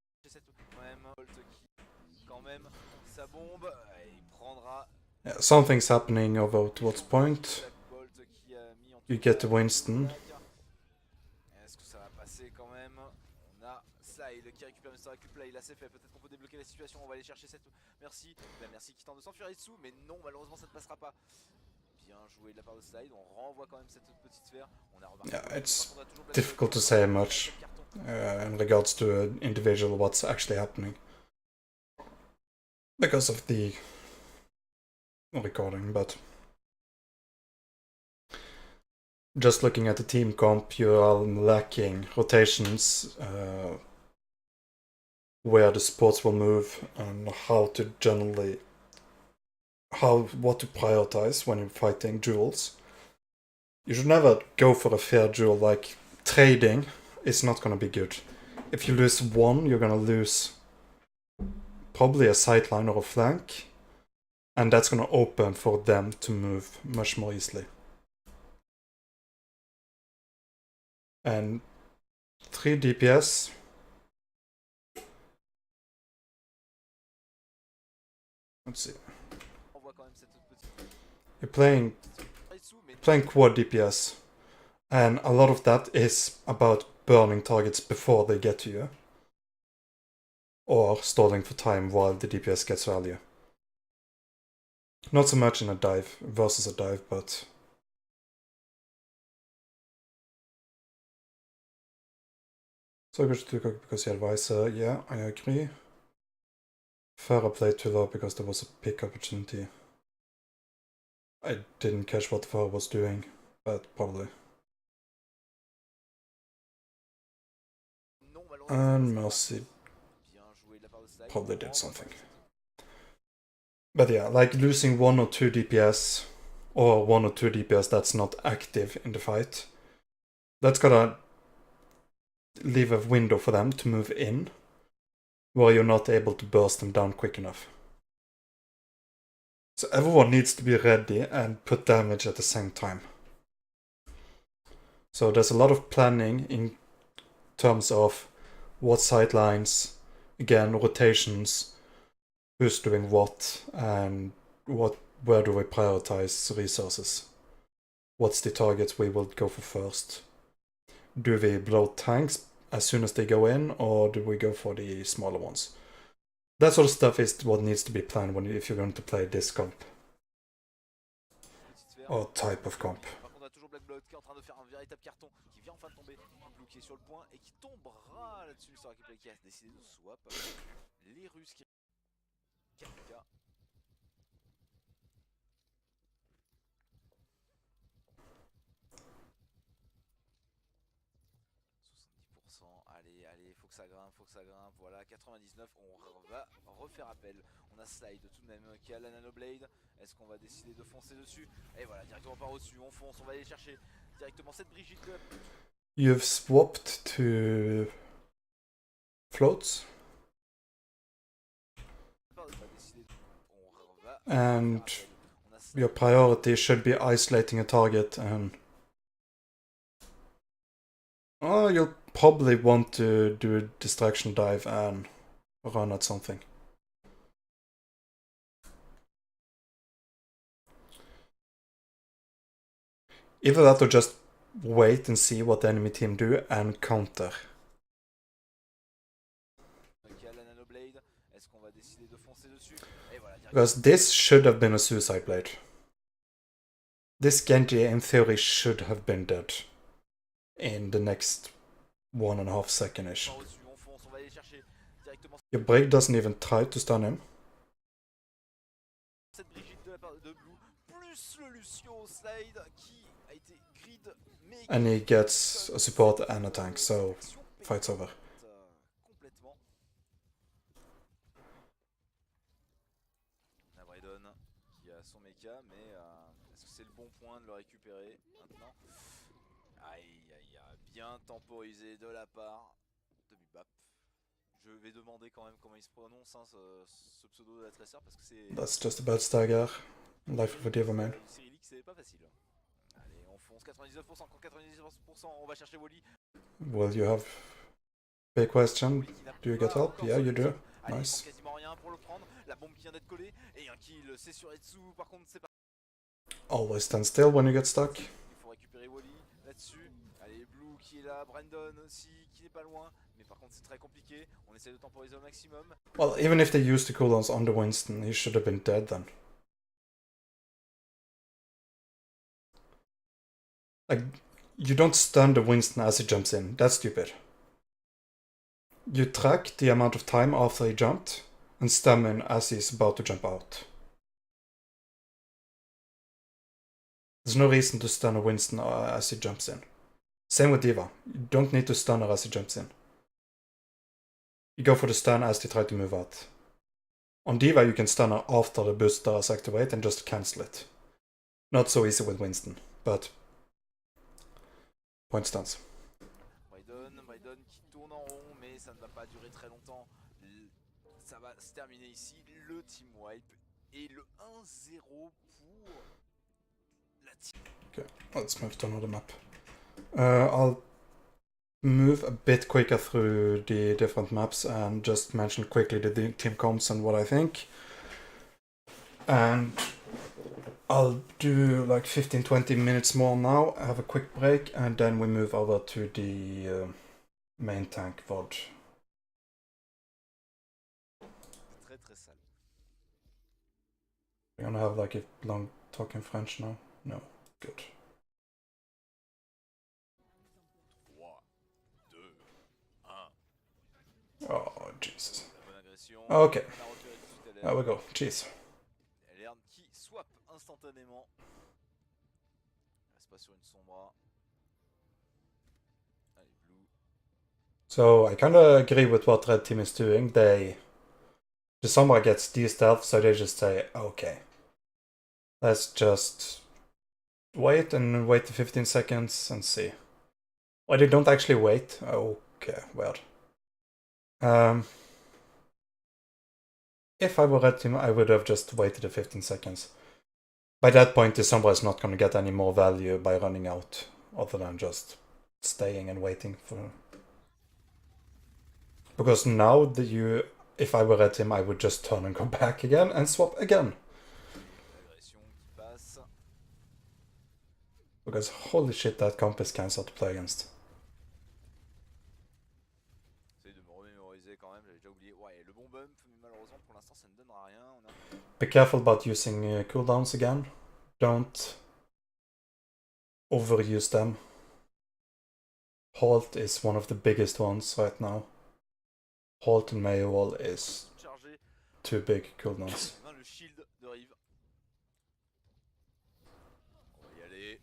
Speaker 2: Quand même, sa bombe, il prendra.
Speaker 1: Yeah, something's happening over towards point. You get the Winston.
Speaker 2: Est-ce que ça va passer quand même? On a Slide qui récupère Mr. Replay, là c'est fait, peut-être qu'on peut débloquer la situation, on va aller chercher cette merci, la merci qui tente de s'enfuir dessous, mais non, malheureusement ça ne passera pas. Bien joué de la part de Slide, on renvoie quand même cette petite sphère, on a remarqué.
Speaker 1: Yeah, it's difficult to say much in regards to individual what's actually happening. Because of the recording, but just looking at the team comp, you are lacking rotations, where the supports will move, and how to generally, what to prioritize when you're fighting duels. You should never go for a fair duel, like trading is not gonna be good. If you lose one, you're gonna lose probably a sideline or a flank, and that's gonna open for them to move much more easily. And 3 DPS. Let's see. You're playing quad DPS, and a lot of that is about burning targets before they get to you, or stalling for time while the DPS gets value. Not so much in a dive versus a dive, but so good to cook because you advise. Yeah, I agree. Farah played too low because there was a pick opportunity. I didn't catch what Farah was doing, but probably. And Mercy probably did something. But yeah, like losing 1 or 2 DPS, or 1 or 2 DPS that's not active in the fight, that's gonna leave a window for them to move in, where you're not able to burst them down quick enough. So everyone needs to be ready and put damage at the same time. So there's a lot of planning in terms of what sidelines, again, rotations, who's doing what, and where do we prioritize resources. What's the targets we will go for first? Do we blow tanks as soon as they go in, or do we go for the smaller ones? That sort of stuff is what needs to be planned if you're going to play this comp. Or type of comp.
Speaker 2: Par contre, on a toujours Black Blood qui est en train de faire un véritable carton, qui vient enfin de tomber, Blue qui est sur le point et qui tombera là-dessus. Sur qui a décidé de swap. Les Russes qui Kamika. 70%, allez, faut que ça grimpe, voilà, 99, on va refaire appel. On a Slide tout de même qui a la Nanoblade, est-ce qu'on va décider de foncer dessus? Et voilà, directement par au-dessus, on fonce, on va aller chercher directement cette Brigitte.
Speaker 1: You've swapped to floats. And your priority should be isolating a target, and oh, you'll probably want to do a distraction dive and run at something. Either that or just wait and see what the enemy team do and counter. Because this should have been a suicide blade. This Genji in theory should have been dead in the next 1.5 seconds-ish. Your break doesn't even try to stun him. And he gets a support and a tank, so fight's over.
Speaker 2: Son méca, mais est-ce que c'est le bon point de le récupérer maintenant? Aïe, bien temporisé de la part de Bibap. Je vais demander quand même comment il se prononce hein, ce pseudo de l'adversaire parce que c'est...
Speaker 1: That's just about stagger. Life of a Diva man.
Speaker 2: Cyrillique c'est pas facile. Allez, on fonce 99%, 99%, on va chercher Wally.
Speaker 1: Will you have... Big question. Do you get help? Yeah, you do. Nice.
Speaker 2: Quasiment rien pour le prendre. La bombe qui vient d'être collée et un kill, c'est sur Etsu. Par contre, c'est pas.
Speaker 1: Always stand still when you get stuck.
Speaker 2: Il faut récupérer Wally là-dessus. Allez, Blue qui est là, Brandon aussi qui n'est pas loin. Mais par contre, c'est très compliqué. On essaie de temporiser au maximum.
Speaker 1: Well, even if they used the cooldowns on the Winston, he should have been dead then. Like, you don't stun the Winston as he jumps in. That's stupid. You track the amount of time after he jumped and stun him as he's about to jump out. There's no reason to stun a Winston as he jumps in. Same with Diva. You don't need to stun her as he jumps in. You go for the stun as they try to move out. On Diva you can stun her after the booster is activated and just cancel it. Not so easy with Winston, but point stands.
Speaker 2: Maidon qui tourne en rond, mais ça ne va pas durer très longtemps. Ça va se terminer ici, le team wipe et le 1-0 pour la team.
Speaker 1: Okay, let's move to another map. I'll move a bit quicker through the different maps and just mention quickly the team comps and what I think. And I'll do like 15-20 minutes more now, have a quick break, and then we move over to the main tank VOD.
Speaker 2: Très sale.
Speaker 1: We're gonna have like a long talk in French now? No. Good.
Speaker 2: 3, 2, 1.
Speaker 1: Oh, Jesus.
Speaker 2: La bonne
Speaker 1: Okay. There we go. Jeez.
Speaker 2: L'herbe qui swap instantanément. Reste pas sur une sombra. Allez, Blue.
Speaker 1: So I kind of agree with what Red Team is doing. The Sombra gets de-stealth, so they just say, okay, let's just wait and wait the 15 seconds and see. Well, they don't actually wait. Okay, weird. If I were Red Team, I would have just waited the 15 seconds. By that point, the Sombra is not going to get any more value by running out, other than just staying and waiting for... Because now if I were Red Team, I would just turn and go back again and swap again. Because holy shit, that comp is cancelled to play against.
Speaker 2: bump, mais malheureusement pour l'instant ça ne donnera rien.
Speaker 1: Be careful about using cooldowns again. Don't overuse them. Halt is one of the biggest ones right now. Halt and Mayo Wall is too big cooldowns.
Speaker 2: Le shield de Rive. On va y aller.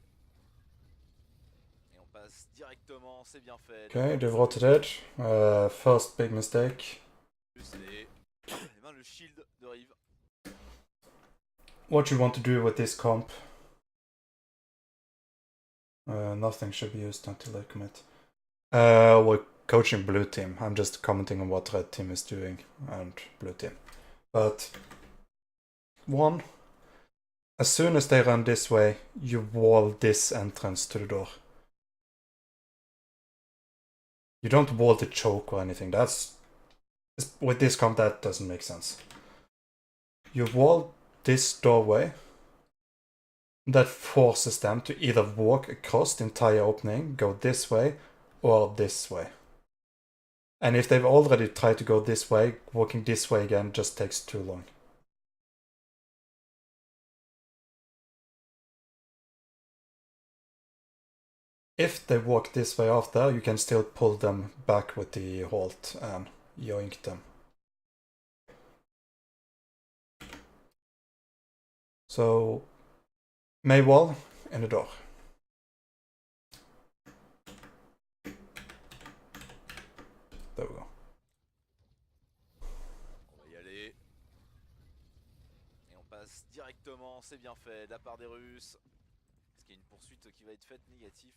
Speaker 2: Et on passe directement, c'est bien fait.
Speaker 1: Okay, they've rotated. First big mistake.
Speaker 2: Le shield de Rive.
Speaker 1: What you want to do with this comp? Nothing should be used until they commit. We're coaching blue team. I'm just commenting on what red team is doing and blue team. But one, as soon as they run this way, you wall this entrance to the door. You don't wall the choke or anything. That's with this comp that doesn't make sense. You wall this doorway. That forces them to either walk across the entire opening, go this way, or this way. And if they've already tried to go this way, walking this way again just takes too long. If they walk this way after, you can still pull them back with the halt and yoink them. So, Maywall in the door. There we go.
Speaker 2: On va y aller. Et on passe directement, c'est bien fait, de la part des Russes. Est-ce qu'il y a une poursuite qui va être faite négative?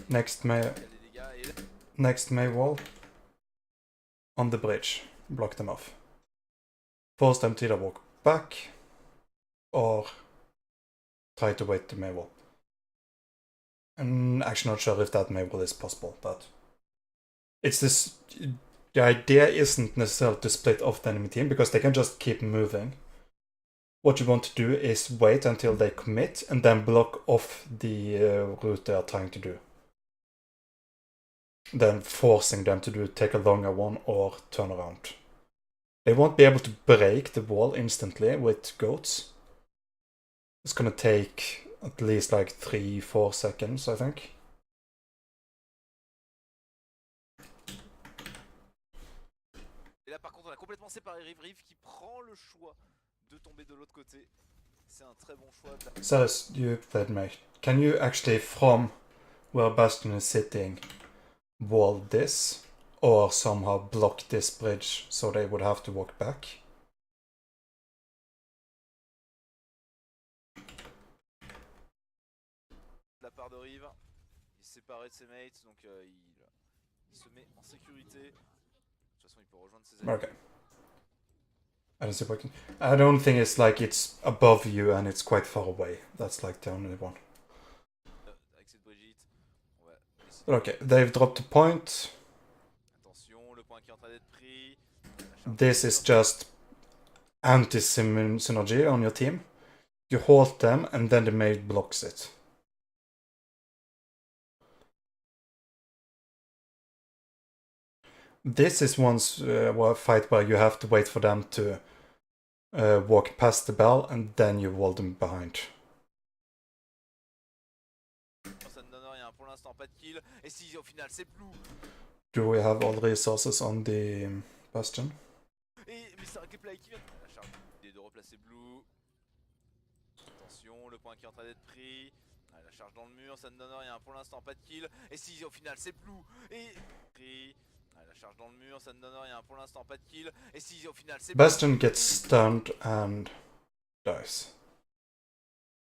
Speaker 1: Next Maywall on the bridge. Block them off. Force them to either walk back or try to wait the Maywall. I'm actually not sure if that Maywall is possible, but it's this. The idea isn't necessarily to split off the enemy team because they can just keep moving. What you want to do is wait until they commit and then block off the route they are trying to do. Then forcing them to take a longer one or turn around. They won't be able to break the wall instantly with goats. It's gonna take at least like 3-4 seconds, I think.
Speaker 2: Et là par contre on a complètement séparé Rive qui prend le choix de tomber de l'autre côté. C'est un très bon choix.
Speaker 1: Says you played mate. Can you actually from where Bastion is sitting wall this or somehow block this bridge so they would have to walk back?
Speaker 2: De la part de Rive, il s'est séparé de ses mates donc il se met en sécurité. De toute façon il peut rejoindre ses amis.
Speaker 1: Okay. I don't see what I don't think it's like it's above you and it's quite far away. That's like the only one.
Speaker 2: Avec cette Brigitte, on va essayer.
Speaker 1: Okay, they've dropped a point.
Speaker 2: Attention, le point qui est en train d'être pris.
Speaker 1: This is just anti-synergy on your team. You halt them and then the mate blocks it. This is one fight where you have to wait for them to walk past the bell and then you wall them behind.
Speaker 2: Ça ne donne rien pour l'instant, pas de kill. Et si au final c'est Blue.
Speaker 1: Do we have all the resources on the bastion?
Speaker 2: Et mais c'est un replay qui vient. La charge de replacer Blue. Attention, le point qui est en train d'être pris. La charge dans le mur, ça ne donne rien pour l'instant, pas de kill. Et si au final c'est Blue. Et pris. La charge dans le mur, ça ne donne rien pour l'instant, pas de kill. Et si au final c'est
Speaker 1: Bastion gets stunned and dies.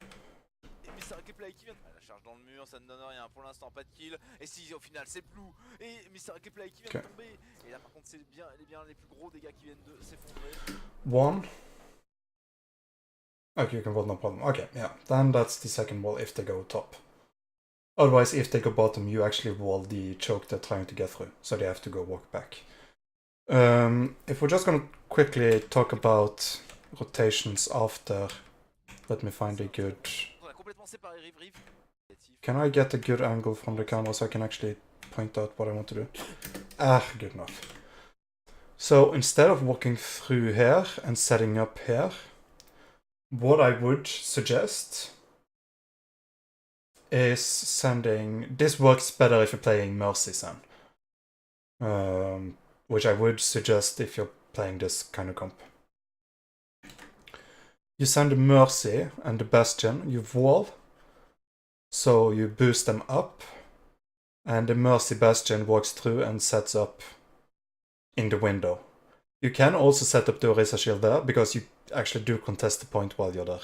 Speaker 2: Mais c'est un replay qui vient. La charge dans le mur, ça ne donne rien pour l'instant, pas de kill. Et si au final c'est Blue. Et mais c'est un replay qui vient de tomber. Et là par contre c'est bien les plus gros dégâts qui viennent de s'effondrer.
Speaker 1: One. Okay, you can wall, no problem. Okay, yeah. Then that's the second wall if they go top. Otherwise, if they go bottom, you actually wall the choke they're trying to get through. So they have to go walk back. If we're just gonna quickly talk about rotations after... Let me find a good... Can I get a good angle from the camera so I can actually point out what I want to do? Ah, good enough. So instead of walking through here and setting up here, what I would suggest is sending... This works better if you're playing Mercy Sun. Which I would suggest if you're playing this kind of comp. You send the Mercy and the Bastion, you wall, so you boost them up, and the Mercy Bastion walks through and sets up in the window. You can also set up the Orisa Shield there, because you actually do contest the point while you're there.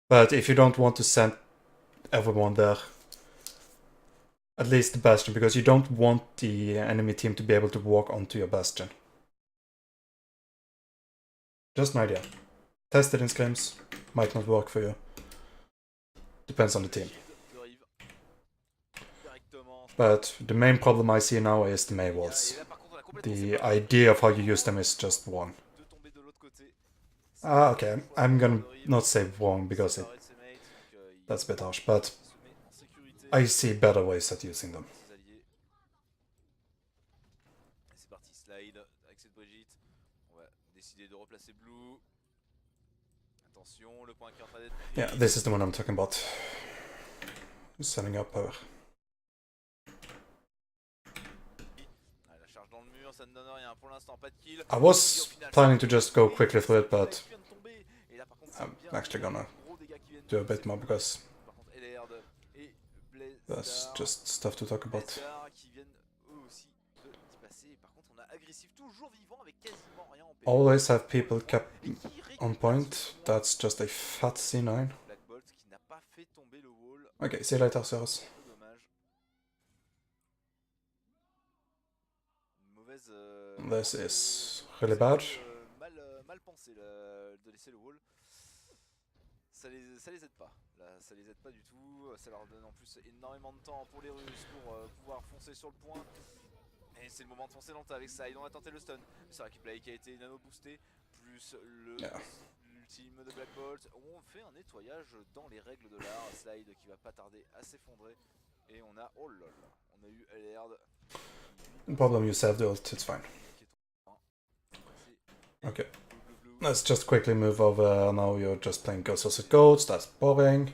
Speaker 1: But if you don't want to send everyone there, at least the Bastion, because you don't want the enemy team to be able to walk onto your Bastion. Just an idea. Test it in scrims. Might not work for you. Depends on the team. But the main problem I see now is the Mei walls. The idea of how you use them is just wrong. Okay, I'm gonna not say wrong because that's a bit harsh, but I see better ways at using them. Yeah, this is the one I'm talking about. Setting up power. I was planning to just go quickly through it, but I'm actually gonna do a bit more because there's just stuff to talk about. Always have people kept on point. That's just a fat C9. Okay, see you later, Ceros. This is really bad.
Speaker 2: Mal pensé de laisser le wall. Ça les aide pas. Là, ça les aide pas du tout. Ça leur donne en plus énormément de temps pour les Russes pour pouvoir foncer sur le point. Et c'est le moment de foncer dans le tas avec Side. On a tenté le stun. C'est vrai qu'il play qui a été nano boosté. Plus l'ultime de Black Bolt. On fait un nettoyage dans les règles de l'art. Slide qui va pas tarder à s'effondrer. Et on a, oh lol, on a eu Lerd.
Speaker 1: No problem, you saved the ult, it's fine. Okay. Let's just quickly move over. Now you're just playing Ghosts vs Goats, that's boring.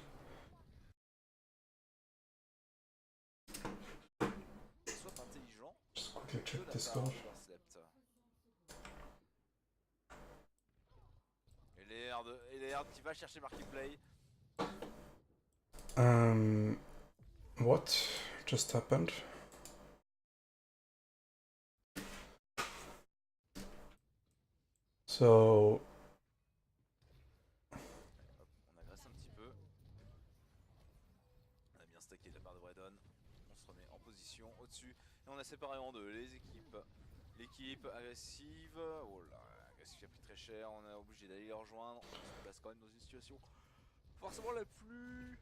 Speaker 1: Just quickly check this score.
Speaker 2: Lerd qui va chercher Markiplay.
Speaker 1: What just happened? So...
Speaker 2: On agresse un petit peu. On a bien stacké de la part de Bredon. On se remet en position au-dessus. Et on a séparé en deux les équipes. L'équipe agressive. Oh là, agressive qui a pris très cher. On est obligé d'aller les rejoindre. On se place quand même dans une situation forcément la plus...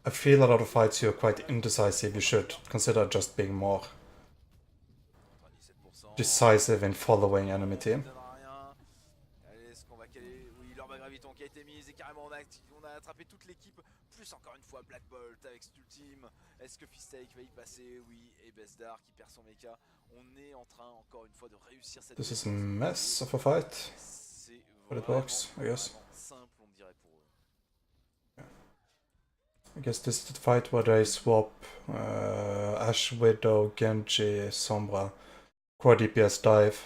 Speaker 1: I feel a lot of fights you're quite indecisive. You should consider just being more decisive in following enemy team.
Speaker 2: Oui, l'orbe graviton qui a été mise et carrément on a attrapé toute l'équipe, plus encore une fois Black Bolt avec cet ultime. Est-ce que Fistake va y passer? Oui, et Besdar qui perd son mecha. On est en train encore une fois de réussir cette...
Speaker 1: This is a mess of a fight, but it works, I guess.
Speaker 2: Simple, on dirait pour eux.
Speaker 1: I guess this is the fight where they swap Ash, Widow, Genji, Sombra, quad DPS dive.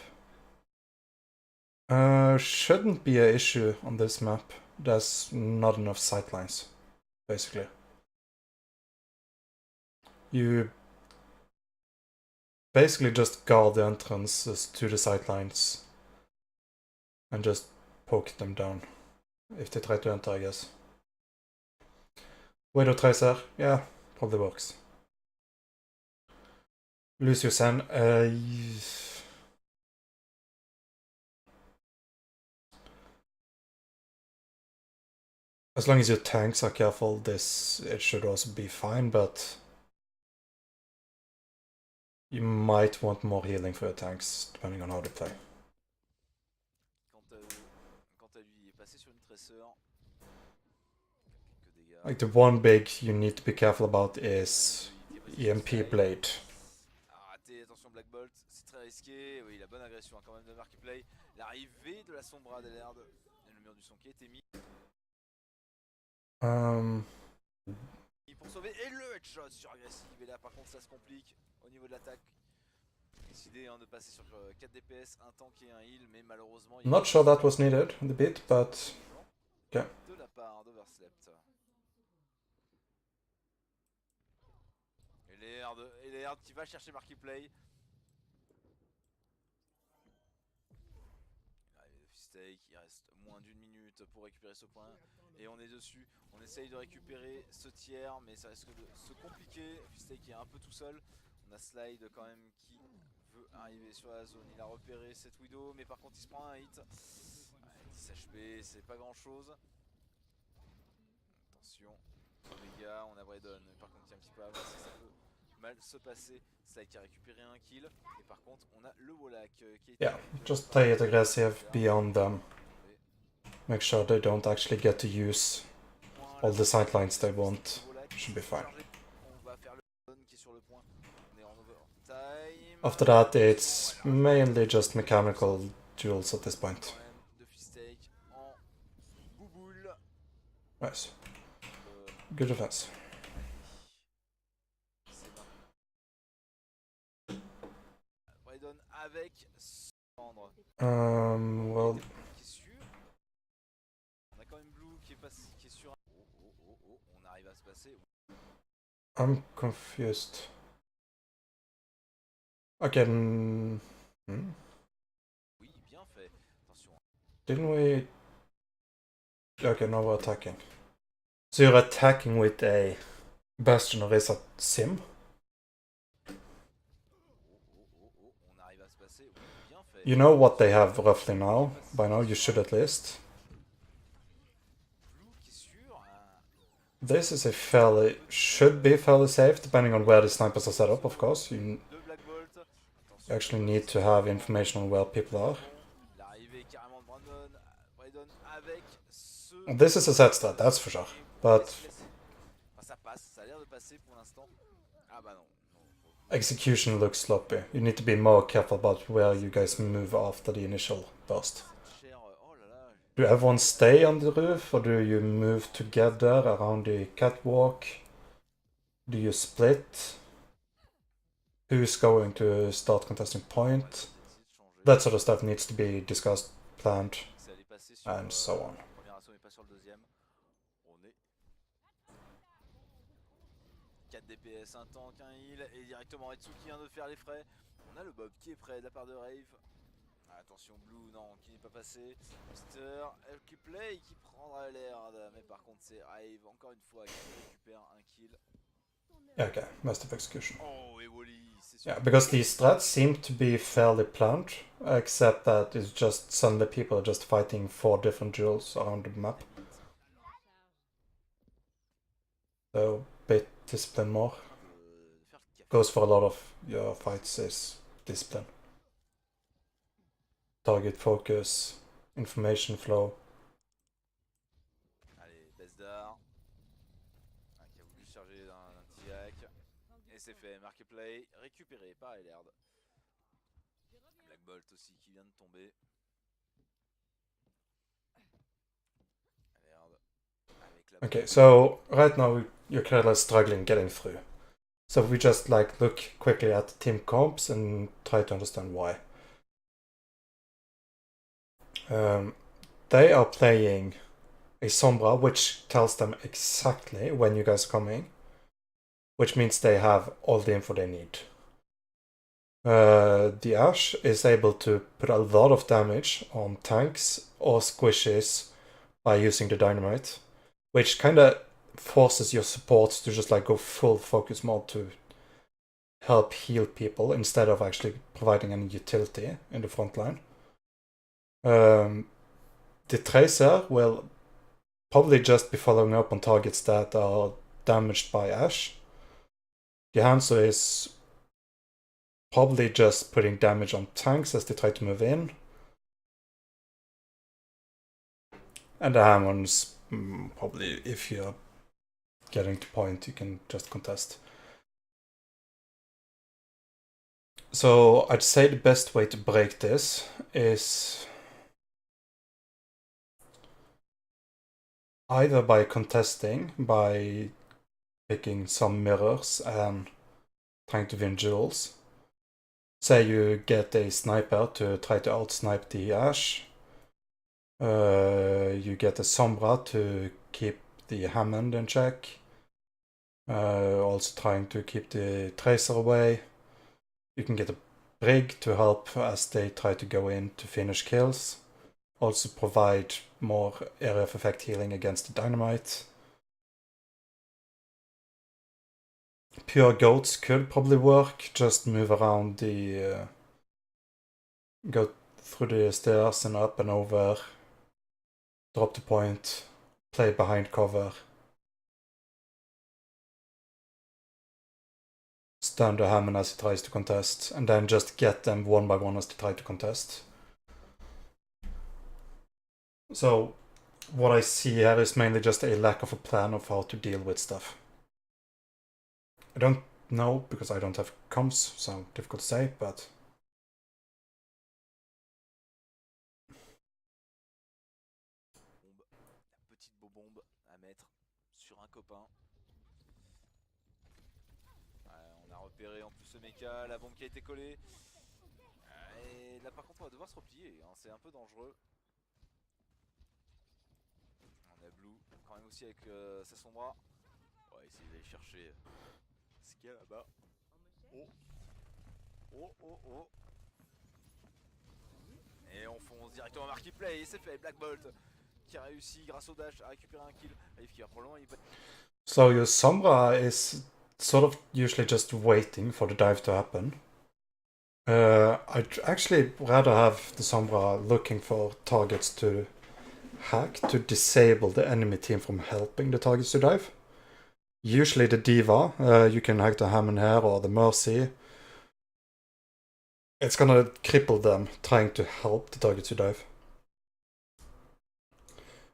Speaker 1: Shouldn't be an issue on this map. There's not enough sightlines, basically. You basically just guard the entrances to the sightlines and just poke them down if they try to enter, I guess. Widow Tracer, yeah, probably works. Lucio Sen, as long as your tanks are careful, it should also be fine, but you might want more healing for your tanks, depending on how they play. Like the one big you need to be careful about is EMP Blade.
Speaker 2: risqué. Oui, la bonne agression hein, quand même de Markiplay. L'arrivée de la Sombra d'Elerd. Le mur du son qui a été mis. Pour sauver. Et le headshot sur agressive. Et là, par contre, ça se complique au niveau de l'attaque. Décidé hein, de passer sur 4 DPS, un tank et un heal. Mais malheureusement, il
Speaker 1: Not sure that was needed in the bit, but okay.
Speaker 2: De la part d'Overslept. Et Laird qui va chercher Markiplay. Steak, il reste moins d'une minute pour récupérer ce point et on est dessus. On essaye de récupérer ce tiers mais ça risque de se compliquer. Steak est un peu tout seul. On a Slide quand même qui veut arriver sur la zone. Il a repéré cette Widow mais par contre il se prend un hit. 10 HP, c'est pas grand chose. Attention, Omega, on a Braydon. Mais par contre il y a un petit peu à voir si ça peut mal se passer. Slide qui a récupéré un kill. Et par contre on a le Wallach qui est...
Speaker 1: Yeah, just play it aggressive beyond them. Make sure they don't actually get to use all the sidelines they want. Should be fine. After that, it's mainly just mechanical duels at this point. Nice. Good defense. Well... I'm confused. Okay. Didn't we... Okay, now we're attacking. So you're attacking with a Bastion or is that Sim? You know what they have roughly now? By now you should at least. This is a fairly... should be fairly safe, depending on where the snipers are set up, of course. You actually need to have information on where people are. This is a set strat, that's for sure. But... execution looks sloppy. You need to be more careful about where you guys move after the initial burst. Do everyone stay on the roof, or do you move together around the catwalk? Do you split? Who's going to start contesting point? That sort of stuff needs to be discussed, planned, and so on.
Speaker 2: DPS, un tank, un heal, et directement Etsu qui vient de faire les frais. On a le Bob qui est prêt de la part de Rave. Attention Blue, non, qui n'est pas passé. Mister qui play, qui prendra l'air, mais par contre c'est Rave, encore une fois, qui récupère un kill.
Speaker 1: Okay, massive execution.
Speaker 2: Oh, et Wally, c'est sûr.
Speaker 1: Yeah, because these strats seem to be fairly planned, except that it's just suddenly people are just fighting 4 different duels around the map. So, bit discipline more. Goes for a lot of your fights is discipline. Target focus, information flow.
Speaker 2: Allez, Besdar. Qui a voulu charger d'un petit hack. Et c'est fait, Markiplay récupéré par Elerd. Black Bolt aussi qui vient de tomber.
Speaker 1: Okay, so right now you're kind of struggling getting through. So we just like look quickly at team comps and try to understand why. They are playing a Sombra, which tells them exactly when you guys are coming, which means they have all the info they need. The Ash is able to put a lot of damage on tanks or squishes by using the dynamite, which kind of forces your supports to just like go full focus mode to help heal people instead of actually providing any utility in the front line. The Tracer will probably just be following up on targets that are damaged by Ash. The Hanzo is probably just putting damage on tanks as they try to move in. And the Hammon's probably, if you're getting to point, you can just contest. So I'd say the best way to break this is either by contesting, by picking some mirrors and trying to win duels. Say you get a sniper to try to outsnipe the Ash. You get a Sombra to keep the Hammond in check. Also trying to keep the Tracer away. You can get a Brig to help as they try to go in to finish kills. Also provide more area of effect healing against the dynamite. Pure goats could probably work. Just move around the... go through the stairs and up and over. Drop the point. Play behind cover. Stun the Hammond as he tries to contest. And then just get them one by one as they try to contest. So what I see here is mainly just a lack of a plan of how to deal with stuff. I don't know because I don't have comms, so difficult to say, but...
Speaker 2: La petite bombe à mettre sur un copain. On a repéré en plus ce mecha, la bombe qui a été collée. Et là par contre on va devoir se replier, hein, c'est un peu dangereux. On a Blue quand même aussi avec sa sombra. On va essayer d'aller chercher ce qu'il y a là-bas. Oh. Oh oh oh. Et on fonce directement Marketplace, c'est fait, Black Bolt qui a réussi grâce au dash à récupérer un kill. Rive qui va probablement y...
Speaker 1: So your Sombra is sort of usually just waiting for the dive to happen. I'd actually rather have the Sombra looking for targets to hack to disable the enemy team from helping the targets to dive. Usually the Diva, you can hack the Hammond here or the Mercy. It's gonna cripple them trying to help the targets to dive.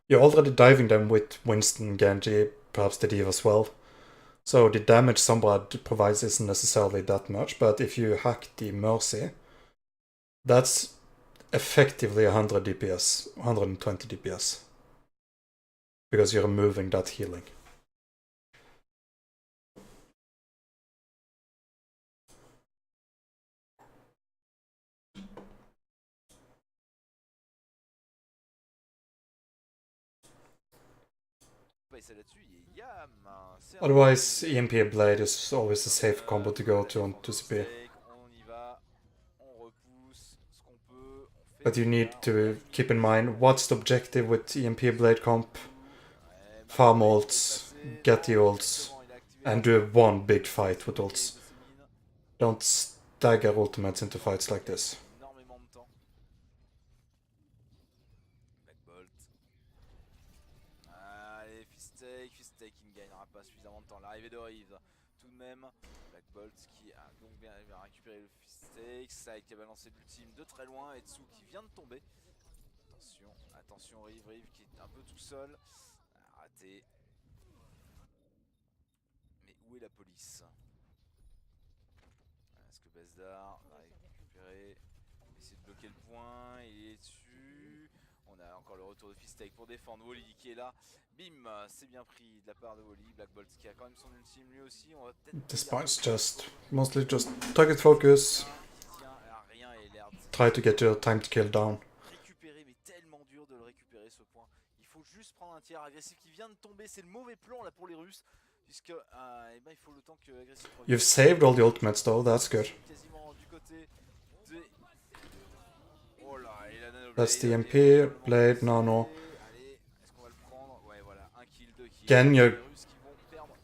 Speaker 1: You're already diving them with Winston, Genji, perhaps the Diva as well. So the damage Sombra provides isn't necessarily that much, but if you hack the Mercy, that's effectively 100 DPS, 120 DPS. Because you're removing that healing. Otherwise, EMP Blade is always a safe combo to go to on 2CP. But you need to keep in mind what's the objective with EMP Blade comp. Farm ults, get the ults, and do one big fight with ults. Don't stagger ultimates into fights like this.
Speaker 2: Fistake qui ne gagnera pas suffisamment de temps. L'arrivée de Rive, tout de même. Black Bolt qui a donc bien récupéré le Fistake. Sai qui a balancé l'ultime de très loin. Et Tsu qui vient de tomber. Attention, attention Rive qui est un peu tout seul. Raté. Mais où est la police? Est-ce que Bezdar va récupérer? Essayer de bloquer le point. Il est dessus. On a encore le retour de Fistake pour défendre. Wally qui est là. Bim, c'est bien pris de la part de Wally. Black Bolt qui a quand même son ultime lui aussi. On va peut-être.
Speaker 1: This part's just mostly just target focus. Try to get your time to kill down.
Speaker 2: Récupérer, mais tellement dur de le récupérer ce point. Il faut juste prendre un tiers agressif qui vient de tomber. C'est le mauvais plan là pour les Russes. Puisque eh ben, il faut le temps que agressif.
Speaker 1: You've saved all the ultimates though, that's good.
Speaker 2: Quasiment du côté de... Oh là, et la nano
Speaker 1: That's the MP, Blade, Nano.
Speaker 2: Again,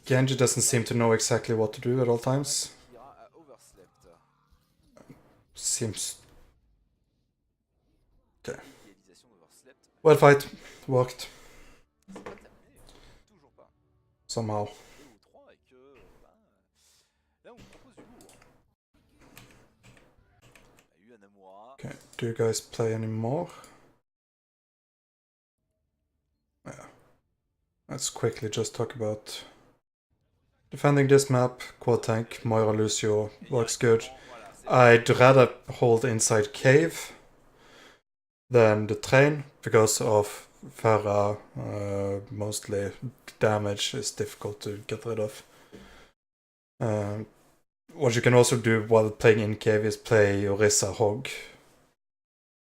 Speaker 1: Genji doesn't seem to know exactly what to do at all times. Seems... Okay. Well fight. Worked. Somehow. Okay, do you guys play anymore? Yeah. Let's quickly just talk about defending this map. Quad tank, Moira Lucio works good. I'd rather hold inside cave than the train because of Farah. Mostly damage is difficult to get rid of. What you can also do while playing in cave is play Orisa Hog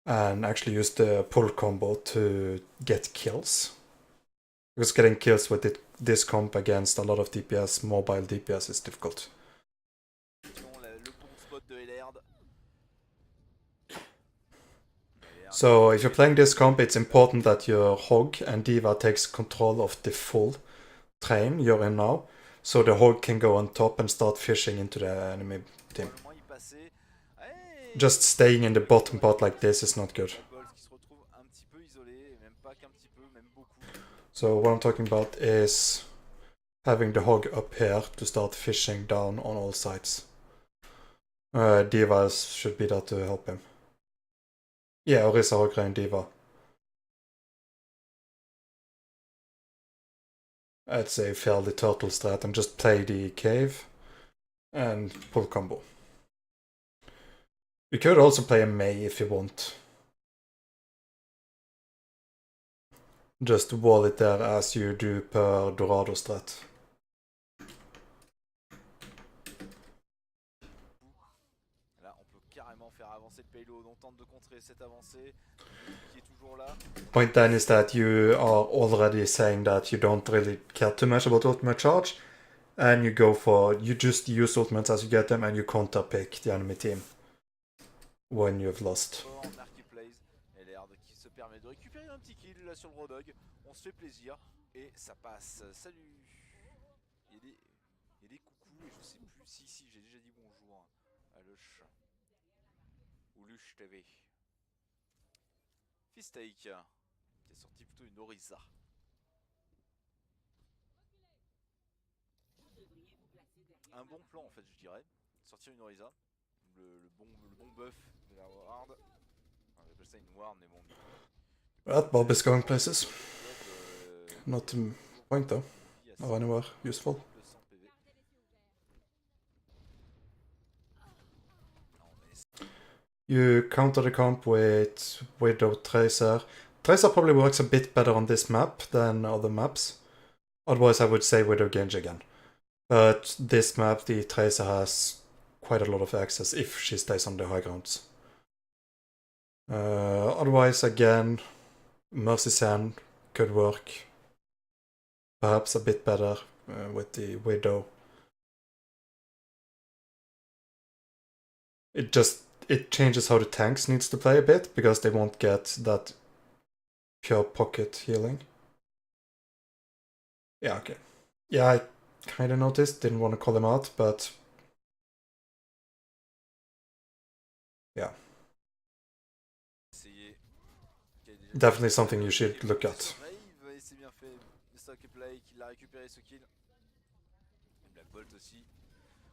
Speaker 1: and actually use the pull combo to get kills. Because getting kills with this comp against a lot of DPS, mobile DPS, is difficult. So if you're playing this comp, it's important that your Hog and Diva takes control of the full train you're in now. So the Hog can go on top and start fishing into the enemy team. Just staying in the bottom part like this is not good. So what I'm talking about is having the Hog up here to start fishing down on all sides. Diva should be there to help him. Yeah, Orisa, Hog, and Diva. I'd say fairly turtle strat and just play the cave and pull combo. You could also play a Mei if you want. Just wall it there as you do per Dorado strat.
Speaker 2: Là, on peut carrément faire avancer le payload. On tente de contrer cette avancée. Qui est toujours là.
Speaker 1: Point then is that you are already saying that you don't really care too much about ultimate charge, and you go for, you just use ultimates as you get them and you counter pick the enemy team when you've lost.
Speaker 2: L'herbe qui se permet de récupérer un petit kill là sur le Rodog. On se fait plaisir et ça passe. Salut. Il y a des coucous et je sais plus si j'ai déjà dit bonjour à Lush ou Lush TV. Fistake qui a sorti plutôt une Orisa. Un bon plan en fait je dirais. Sortir une Orisa. Le bon buff de la ward. Enfin, j'appelle ça une ward mais bon.
Speaker 1: That Bob is going places. Not to point though, or anywhere useful. You counter the comp with Widow Tracer. Tracer probably works a bit better on this map than other maps. Otherwise I would say Widow Genji again. But this map, the Tracer has quite a lot of access if she stays on the high grounds. Otherwise, again, Mercy Sand could work. Perhaps a bit better with the Widow. It changes how the tanks needs to play a bit, because they won't get that pure pocket healing. Yeah, okay. Yeah, I kinda noticed, didn't want to call him out, but yeah. Definitely something you should look at.
Speaker 2: C'est bien fait, le stock et play qui l'a récupéré ce kill. Black Bolt aussi.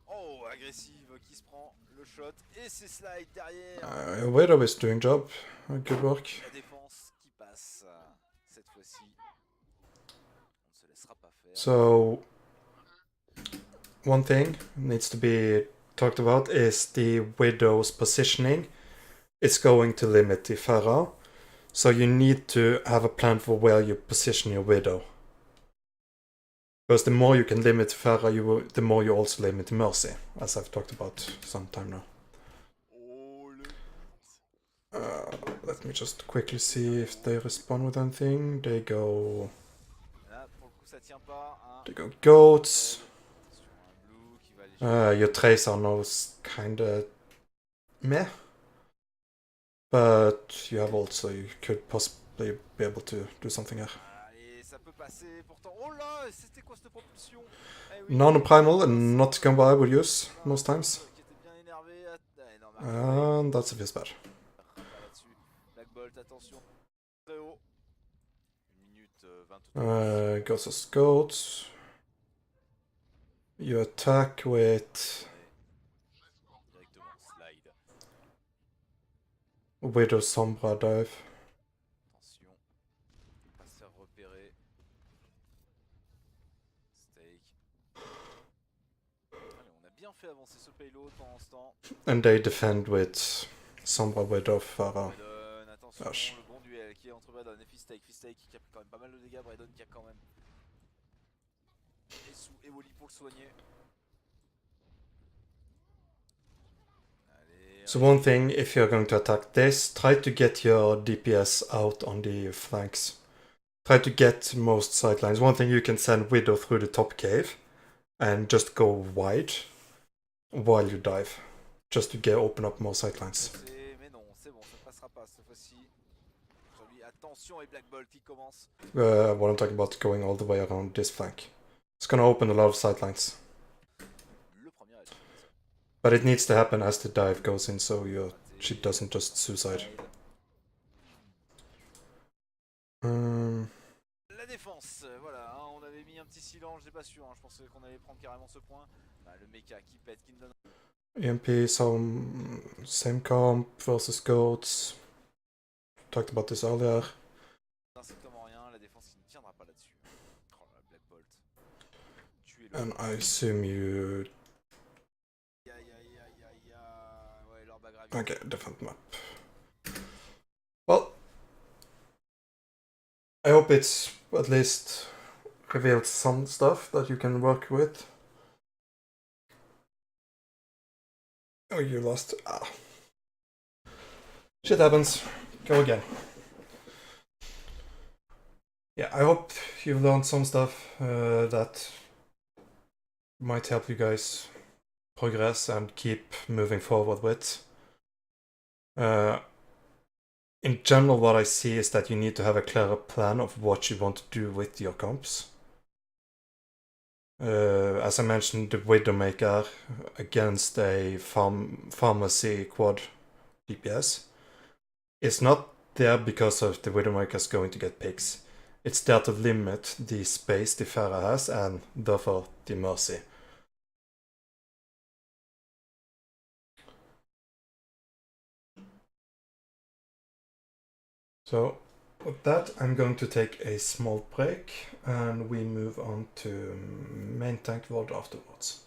Speaker 2: Oh, agressive qui se prend le shot et c'est slide derrière.
Speaker 1: Widow is doing job, good work.
Speaker 2: La défense qui passe cette fois-ci. On ne se laissera pas faire.
Speaker 1: So one thing needs to be talked about is the Widow's positioning. It's going to limit the Pharah. So you need to have a plan for where you position your Widow. Because the more you can limit Pharah, the more you also limit Mercy, as I've talked about some time now. Let me just quickly see if they respond with anything. They go goats. Your Tracer knows kinda meh. But you have also, you could possibly be able to do something here. Non-primal and not combo I would use most times. And that's a bit bad. Goes as goats. You attack with Widow Sombra dive.
Speaker 2: Attention, pas se faire repérer. Steak. Allez, on a bien fait fait avancer ce payload pendant ce temps.
Speaker 1: And they defend with Sombra Widow Farah.
Speaker 2: Braydon, attention,
Speaker 1: Gosh.
Speaker 2: le bon duel qui est entre Braydon et Fistake. Fistake qui a pris quand même pas mal de dégâts, Braydon qui a quand même Esu et Wally pour le soigner. Allez,
Speaker 1: So one thing, if you're going to attack this, try to get your DPS out on the flanks. Try to get most sidelines. One thing, you can send Widow through the top cave and just go wide while you dive. Just to open up more sidelines.
Speaker 2: mais non, c'est bon, ça ne passera pas cette fois-ci. Sur lui, attention et Black Bolt qui commence.
Speaker 1: What I'm talking about, going all the way around this flank. It's gonna open a lot of sidelines.
Speaker 2: Le premier est
Speaker 1: But it needs to happen as the dive goes in, so she doesn't just suicide.
Speaker 2: La défense, voilà, hein, on avait mis un petit silence, j'étais pas sûr, hein, je pensais qu'on allait prendre carrément ce point. Bah, le mecha qui pète, qui ne donne.
Speaker 1: EMP, same comp versus goats. Talked about this earlier.
Speaker 2: Strictement rien, la défense qui ne tiendra pas là-dessus. Oh là, Black Bolt. Tuez-le.
Speaker 1: And I assume you...
Speaker 2: Ouais, leur bagarre.
Speaker 1: Okay, different map. Well, I hope it's at least revealed some stuff that you can work with. Oh, you lost. Ah. Shit happens. Go again. Yeah, I hope you've learned some stuff that might help you guys progress and keep moving forward with. In general, what I see is that you need to have a clearer plan of what you want to do with your comps. As I mentioned, the Widowmaker against a pharmacy quad DPS is not there because of the Widowmaker's going to get picks. It's there to limit the space the Pharah has and therefore the Mercy. So with that, I'm going to take a small break and we move on to main tank world afterwards.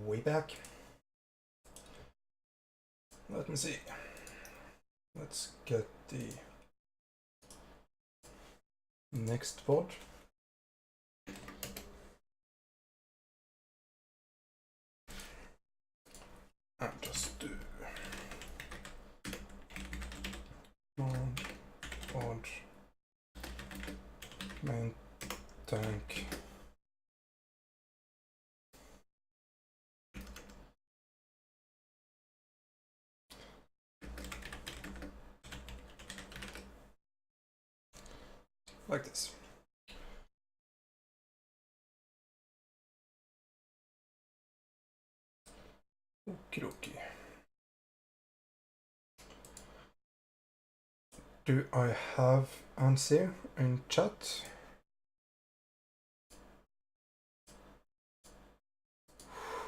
Speaker 1: way back. Let me see. Let's get the next board. And just do board, main tank. Like this. Okie dokie. Do I have Anzi in chat?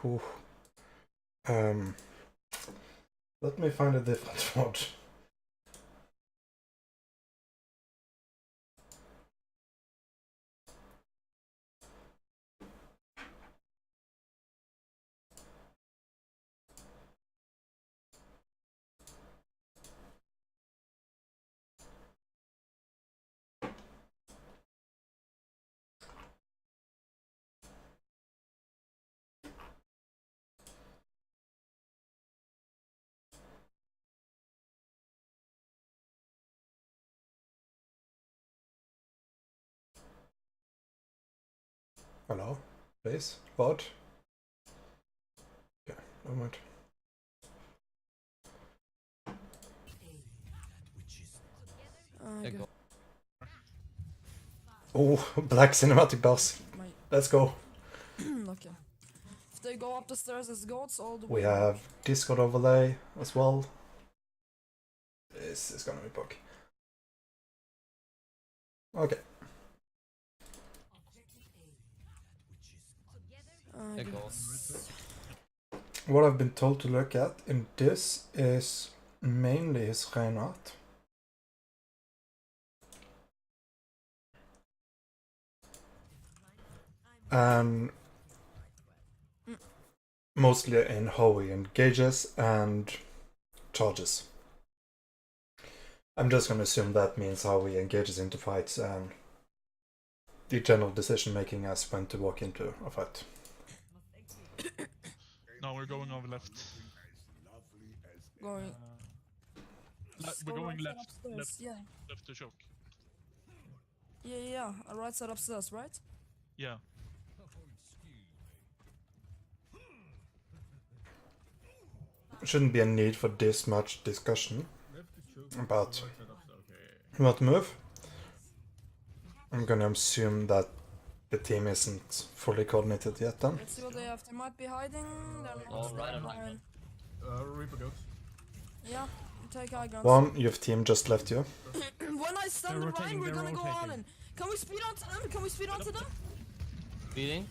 Speaker 1: Whew. Let me find a different one. Hello, please, bot. Yeah, never mind. Oh, black cinematic boss. Let's go.
Speaker 3: Okay. If they go up the stairs as goats all the
Speaker 1: We
Speaker 3: way.
Speaker 1: have Discord overlay as well. This is gonna be bug. Okay. What I've been told to look at in this is mainly his Reinhardt. And mostly in how he engages and charges. I'm just gonna assume that means how he engages into fights and the general decision making as when to walk into a fight.
Speaker 4: No, we're going over left.
Speaker 3: Going.
Speaker 4: We're
Speaker 3: Go
Speaker 4: going
Speaker 3: right side
Speaker 4: left.
Speaker 3: upstairs.
Speaker 4: Left.
Speaker 3: Yeah.
Speaker 4: Left to choke.
Speaker 3: Yeah. A right side upstairs, right?
Speaker 4: Yeah.
Speaker 1: Shouldn't be a need for this much discussion about what move. I'm gonna assume that the team isn't fully coordinated yet then.
Speaker 3: Let's see what they have. They might be hiding. They're not
Speaker 5: right,
Speaker 3: behind.
Speaker 5: Reaper goats.
Speaker 3: Yeah, take high ground.
Speaker 1: One, your team just left you.
Speaker 3: When I stun the Rhine, we're gonna go all in. Can we speed onto them? Can we speed onto them?
Speaker 5: Speeding.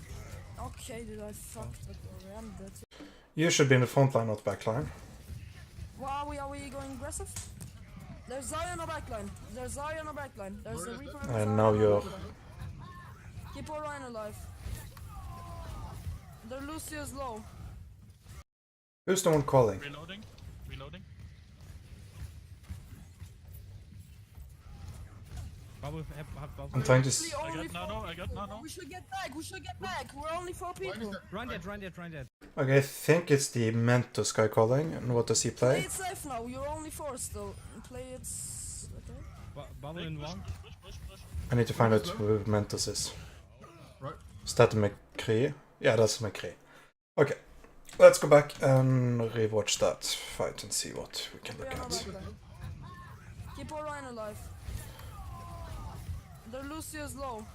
Speaker 3: Okay, did I fuck that already? I'm dead.
Speaker 1: You should be in the front line, not back line.
Speaker 3: Wow, are we going aggressive? There's Zarya on our backline. There's Zarya on our backline. There's a Reaper and
Speaker 1: And
Speaker 3: Zarya
Speaker 1: now
Speaker 3: on our
Speaker 1: you're...
Speaker 3: backline. Keep Orion alive. Their Lucio's low.
Speaker 1: Who's the one calling?
Speaker 4: Reloading. Reloading.
Speaker 1: I'm trying to...
Speaker 4: I got nano. I got nano.
Speaker 3: We should get back. We should get back. We're only 4 people.
Speaker 5: Run dead.
Speaker 1: Okay, I think it's the Mentos guy calling. And what does he
Speaker 3: Play
Speaker 1: play?
Speaker 3: it safe now. You're only 4 still. Play it. Okay.
Speaker 5: Bubble in one.
Speaker 4: Push.
Speaker 1: I need to find out who Mentos is.
Speaker 5: Right.
Speaker 1: Is that a McCree? Yeah, that's a McCree. Okay, let's go back and rewatch that fight and see what we can look
Speaker 3: We're on our
Speaker 1: at.
Speaker 3: backline. Keep Orion alive. Their Lucio's low.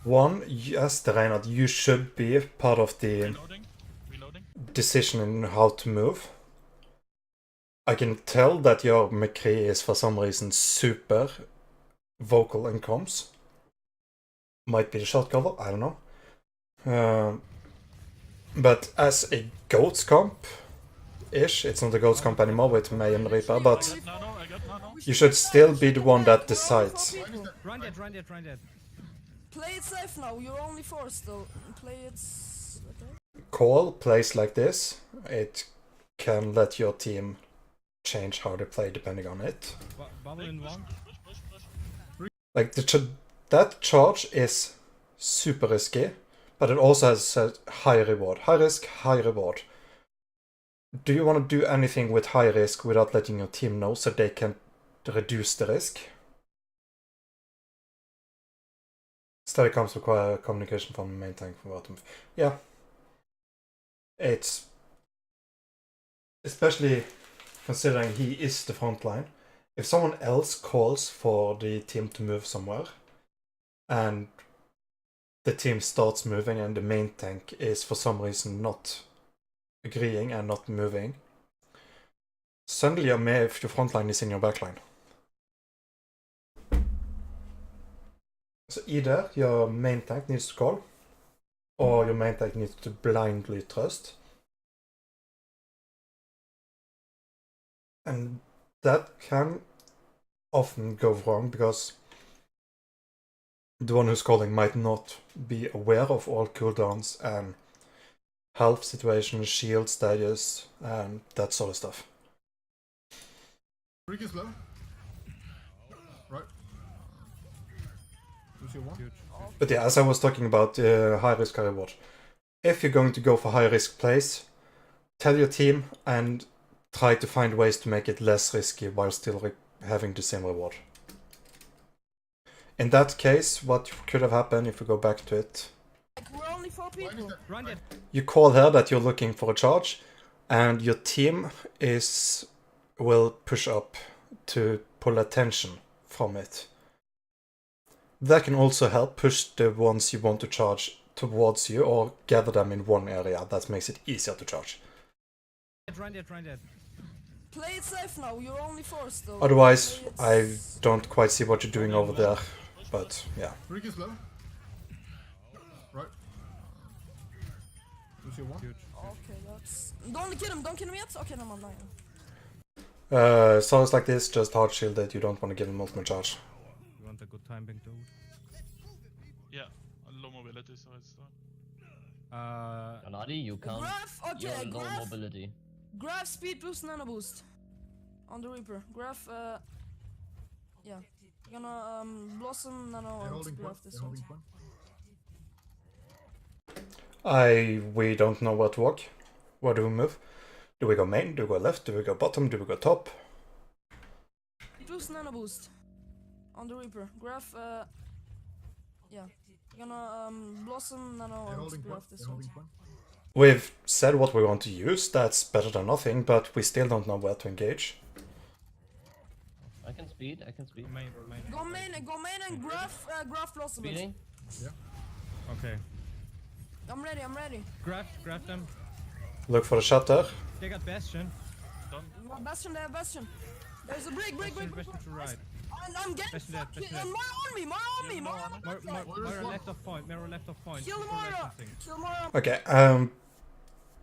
Speaker 1: One, yes, the Reinhardt, you should be part of the
Speaker 4: Reloading.
Speaker 1: decision in how to move. I can tell that your McCree is for some reason super vocal in comms. Might be the shot cover, I don't know. But as a Goats comp-ish, it's not a Goats comp anymore with May and Reaper, but
Speaker 4: I got nano.
Speaker 1: you should still be the one that decides.
Speaker 5: Run dead.
Speaker 3: Play it safe now. You're only 4 still. Play it. Okay.
Speaker 1: call plays like this, it can let your team change how they play depending on it.
Speaker 5: Bubble in one.
Speaker 1: Like that charge is super risky, but it also has a high reward. High risk, high reward. Do you want to do anything with high risk without letting your team know so they can reduce the risk? Study comps require communication from the main tank from bottom. Yeah. It's especially considering he is the front line. If someone else calls for the team to move somewhere and the team starts moving and the main tank is for some reason not agreeing and not moving, suddenly you're mad if your front line is in your backline. So either your main tank needs to call, or your main tank needs to blindly trust. And that can often go wrong because the one who's calling might not be aware of all cooldowns and health situations, shield status, and that sort of stuff.
Speaker 5: Freak is low. Right. Who's your one? Huge.
Speaker 1: But yeah, as I was talking about high risk, high reward. If you're going to go for high risk plays, tell your team and try to find ways to make it less risky while still having the same reward. In that case, what could have happened if we go back to it?
Speaker 3: Like, we're only 4 people.
Speaker 5: Run it.
Speaker 1: You call her that you're looking for a charge, and your team will push up to pull attention from it. That can also help push the ones you want to charge towards you or gather them in one area. That makes it easier to charge.
Speaker 5: Run it.
Speaker 3: Play it safe now, you're only 4 still.
Speaker 1: Otherwise,
Speaker 3: Play
Speaker 1: I don't quite see what you're doing over there, but yeah.
Speaker 5: Freak is low. Right. Who's your one? Huge.
Speaker 3: Okay, that's... Don't kill him yet? Okay, no, I'm not.
Speaker 1: Songs like this, just hard shielded, you don't want to give him ultimate charge.
Speaker 5: You want a good timing, dude?
Speaker 4: Yeah, low mobility, so it's
Speaker 6: Anadi, you can't.
Speaker 3: Graph,
Speaker 6: You're
Speaker 3: okay,
Speaker 6: low
Speaker 3: graph.
Speaker 6: mobility.
Speaker 3: Graph speed boost, nano boost. On the Reaper. Graph, yeah. Gonna, blossom, nano,
Speaker 5: They're
Speaker 3: and
Speaker 5: holding
Speaker 3: spear
Speaker 5: point.
Speaker 3: off this
Speaker 5: They're
Speaker 3: one.
Speaker 5: holding point.
Speaker 1: We don't know where to walk. Where do we move? Do we go main? Do we go left? Do we go bottom? Do we go top?
Speaker 3: Boost, nano boost. On the Reaper. Graph, yeah. Gonna, blossom, nano,
Speaker 5: They're
Speaker 3: and
Speaker 5: holding
Speaker 3: spear
Speaker 5: point.
Speaker 3: off this
Speaker 5: They're
Speaker 3: one.
Speaker 5: holding point.
Speaker 1: We've said what we want to use, that's better than nothing, but we still don't know where to engage.
Speaker 6: I can speed.
Speaker 5: Main.
Speaker 3: Go main and graph, graph blossom. it.
Speaker 6: Speeding.
Speaker 5: Okay.
Speaker 3: I'm ready.
Speaker 5: Grab them.
Speaker 1: Look for the shutter.
Speaker 5: They got Bastion.
Speaker 3: Bastion there, Bastion. There's a break.
Speaker 5: Bastion to right.
Speaker 3: I'm getting
Speaker 5: Bastion dead,
Speaker 3: fucked.
Speaker 5: Bastion dead.
Speaker 3: More on me.
Speaker 5: Mirror left of point.
Speaker 3: Kill
Speaker 5: Control
Speaker 3: Mara.
Speaker 5: everything.
Speaker 3: Kill Mara.
Speaker 1: Okay,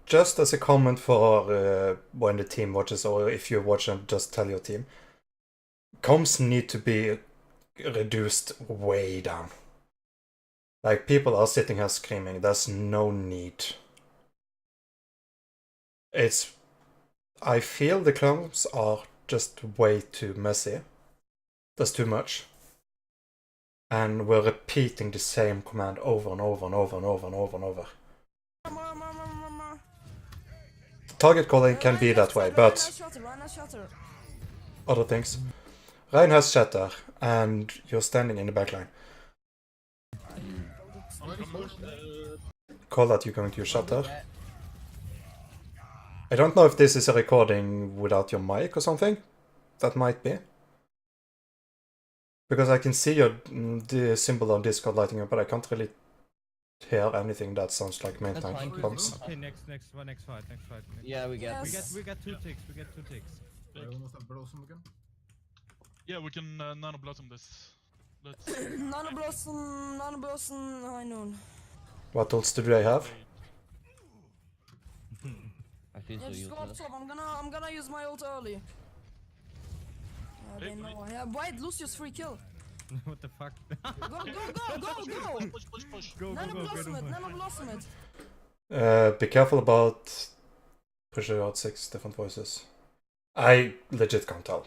Speaker 1: just as a comment for when the team watches, or if you watch and just tell your team, comms need to be reduced way down. Like, people are sitting here screaming, there's no need. I feel the comms are just way too messy. There's too much. And we're repeating the same command over and over.
Speaker 3: More.
Speaker 1: Target calling can be that way, but
Speaker 3: Ryan has shutter.
Speaker 1: other things. Ryan has shatter, and you're standing in the backline. Call that you're going to use shatter. I don't know if this is a recording without your mic or something. That might be. Because I can see the symbol on Discord lighting up, but I can't really hear anything that sounds like main
Speaker 6: That's
Speaker 1: tank
Speaker 6: fine.
Speaker 1: comms.
Speaker 5: Okay, next fight.
Speaker 6: Yeah, we get.
Speaker 3: Yes.
Speaker 5: We got 2 ticks. I almost have Blossom again.
Speaker 4: yeah, we can nano blossom this. Let's
Speaker 3: Nano blossom, high noon.
Speaker 1: What tools do they have?
Speaker 6: I feel
Speaker 3: Yeah,
Speaker 6: so
Speaker 3: just go up
Speaker 6: useless.
Speaker 3: top. I'm gonna use my ult early. They know. Yeah, wait, Lucius free kill.
Speaker 5: What the fuck?
Speaker 3: Go.
Speaker 4: push.
Speaker 5: Go.
Speaker 3: Nano blossom it.
Speaker 1: Be careful about pushing out 6 different voices. I legit can't tell.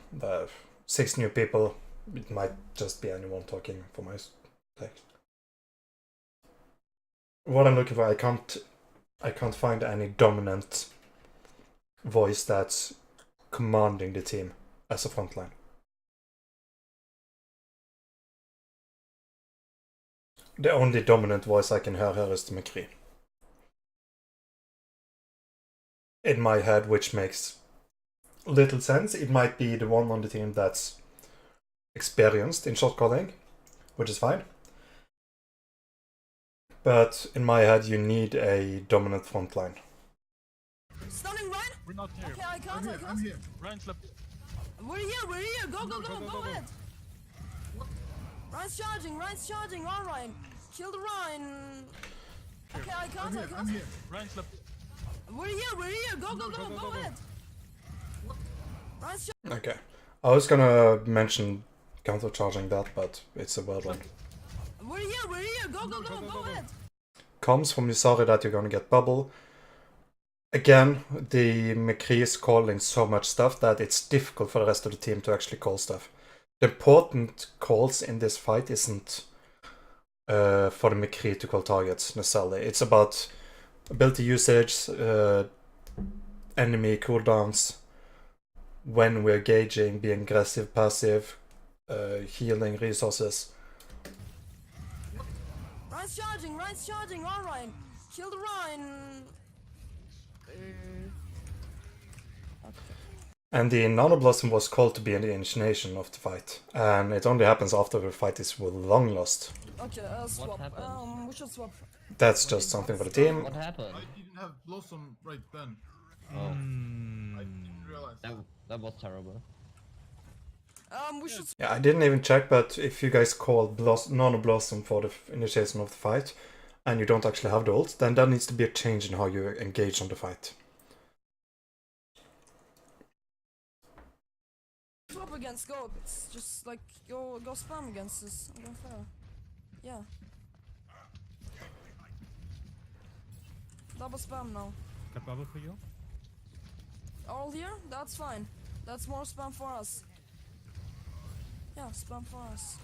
Speaker 1: 6 new people. It might just be anyone talking for my sake. What I'm looking for, I can't find any dominant voice that's commanding the team as a frontline. The only dominant voice I can hear here is the McCree. In my head, which makes little sense. It might be the one on the team that's experienced in shot calling, which is fine. But in my head, you need a dominant frontline.
Speaker 3: Stunning Ryan.
Speaker 4: We're not here.
Speaker 3: Okay, I can't.
Speaker 4: Ryan slept.
Speaker 3: We're here. Go ahead. Ryan's charging. Run, Ryan. Kill the Ryan. Okay, I can't.
Speaker 4: Ryan slept.
Speaker 3: We're here. Go ahead. Ryan's charging.
Speaker 1: Okay. I was gonna mention countercharging that, but it's a weird one.
Speaker 3: We're here. Go ahead.
Speaker 1: Comes from Misari that you're gonna get bubble. Again, the McCree is calling so much stuff that it's difficult for the rest of the team to actually call stuff. The important calls in this fight isn't for the McCree to call targets necessarily. It's about ability usage, enemy cooldowns, when we're gauging, being aggressive, passive, healing resources.
Speaker 3: Ryan's charging. Run, Ryan. Kill the Ryan.
Speaker 1: And the Nano Blossom was called to be in the initiation of the fight, and it only happens after the fight is long lost.
Speaker 3: Okay, swap.
Speaker 6: happened?
Speaker 3: We should swap.
Speaker 1: That's just something for the team.
Speaker 6: What happened?
Speaker 5: I didn't have Blossom right then.
Speaker 6: Oh,
Speaker 5: I didn't realize.
Speaker 6: that was terrible.
Speaker 3: We should.
Speaker 1: Yeah, I didn't even check, but if you guys call Nano Blossom for the initiation of the fight, and you don't actually have the ult, then there needs to be a change in how you engage on the fight.
Speaker 3: Swap against go. It's just like go spam against this. Go fair. Yeah. Double spam now.
Speaker 5: Got bubble for you?
Speaker 3: All here? That's fine. That's more spam for us. Yeah, spam for us.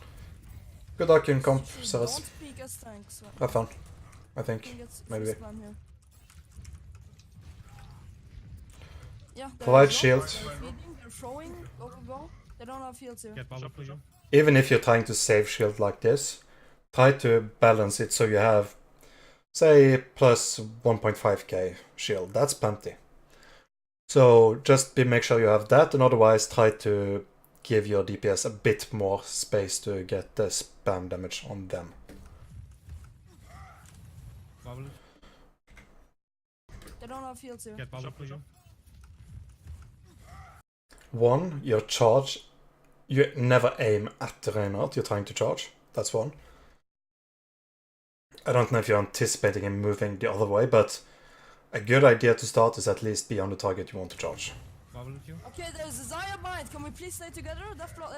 Speaker 1: Good luck in comp,
Speaker 3: Don't
Speaker 1: Ceres.
Speaker 3: peek as tanks.
Speaker 1: Have fun, I
Speaker 3: We
Speaker 1: think.
Speaker 3: can get
Speaker 1: Maybe.
Speaker 3: spam here. Yeah, they're
Speaker 1: Provide
Speaker 3: low,
Speaker 1: shield.
Speaker 3: They're feeding, they're throwing, go. They don't have fields here.
Speaker 5: Get bubble for you?
Speaker 1: Even if you're trying to save shield like this, try to balance it so you have, say, plus 1.5k shield. That's plenty. So just make sure you have that, and otherwise try to give your DPS a bit more space to get the spam damage on them.
Speaker 5: Bubble.
Speaker 3: They don't have fields here.
Speaker 5: Get bubble for you?
Speaker 1: One, your charge. You never aim at the Reinhardt you're trying to charge. That's one. I don't know if you're anticipating him moving the other way, but a good idea to start is at least be on the target you want to charge.
Speaker 5: Bubble with you?
Speaker 3: Okay, there's a Zaya bind. Can we please stay together? Death ball.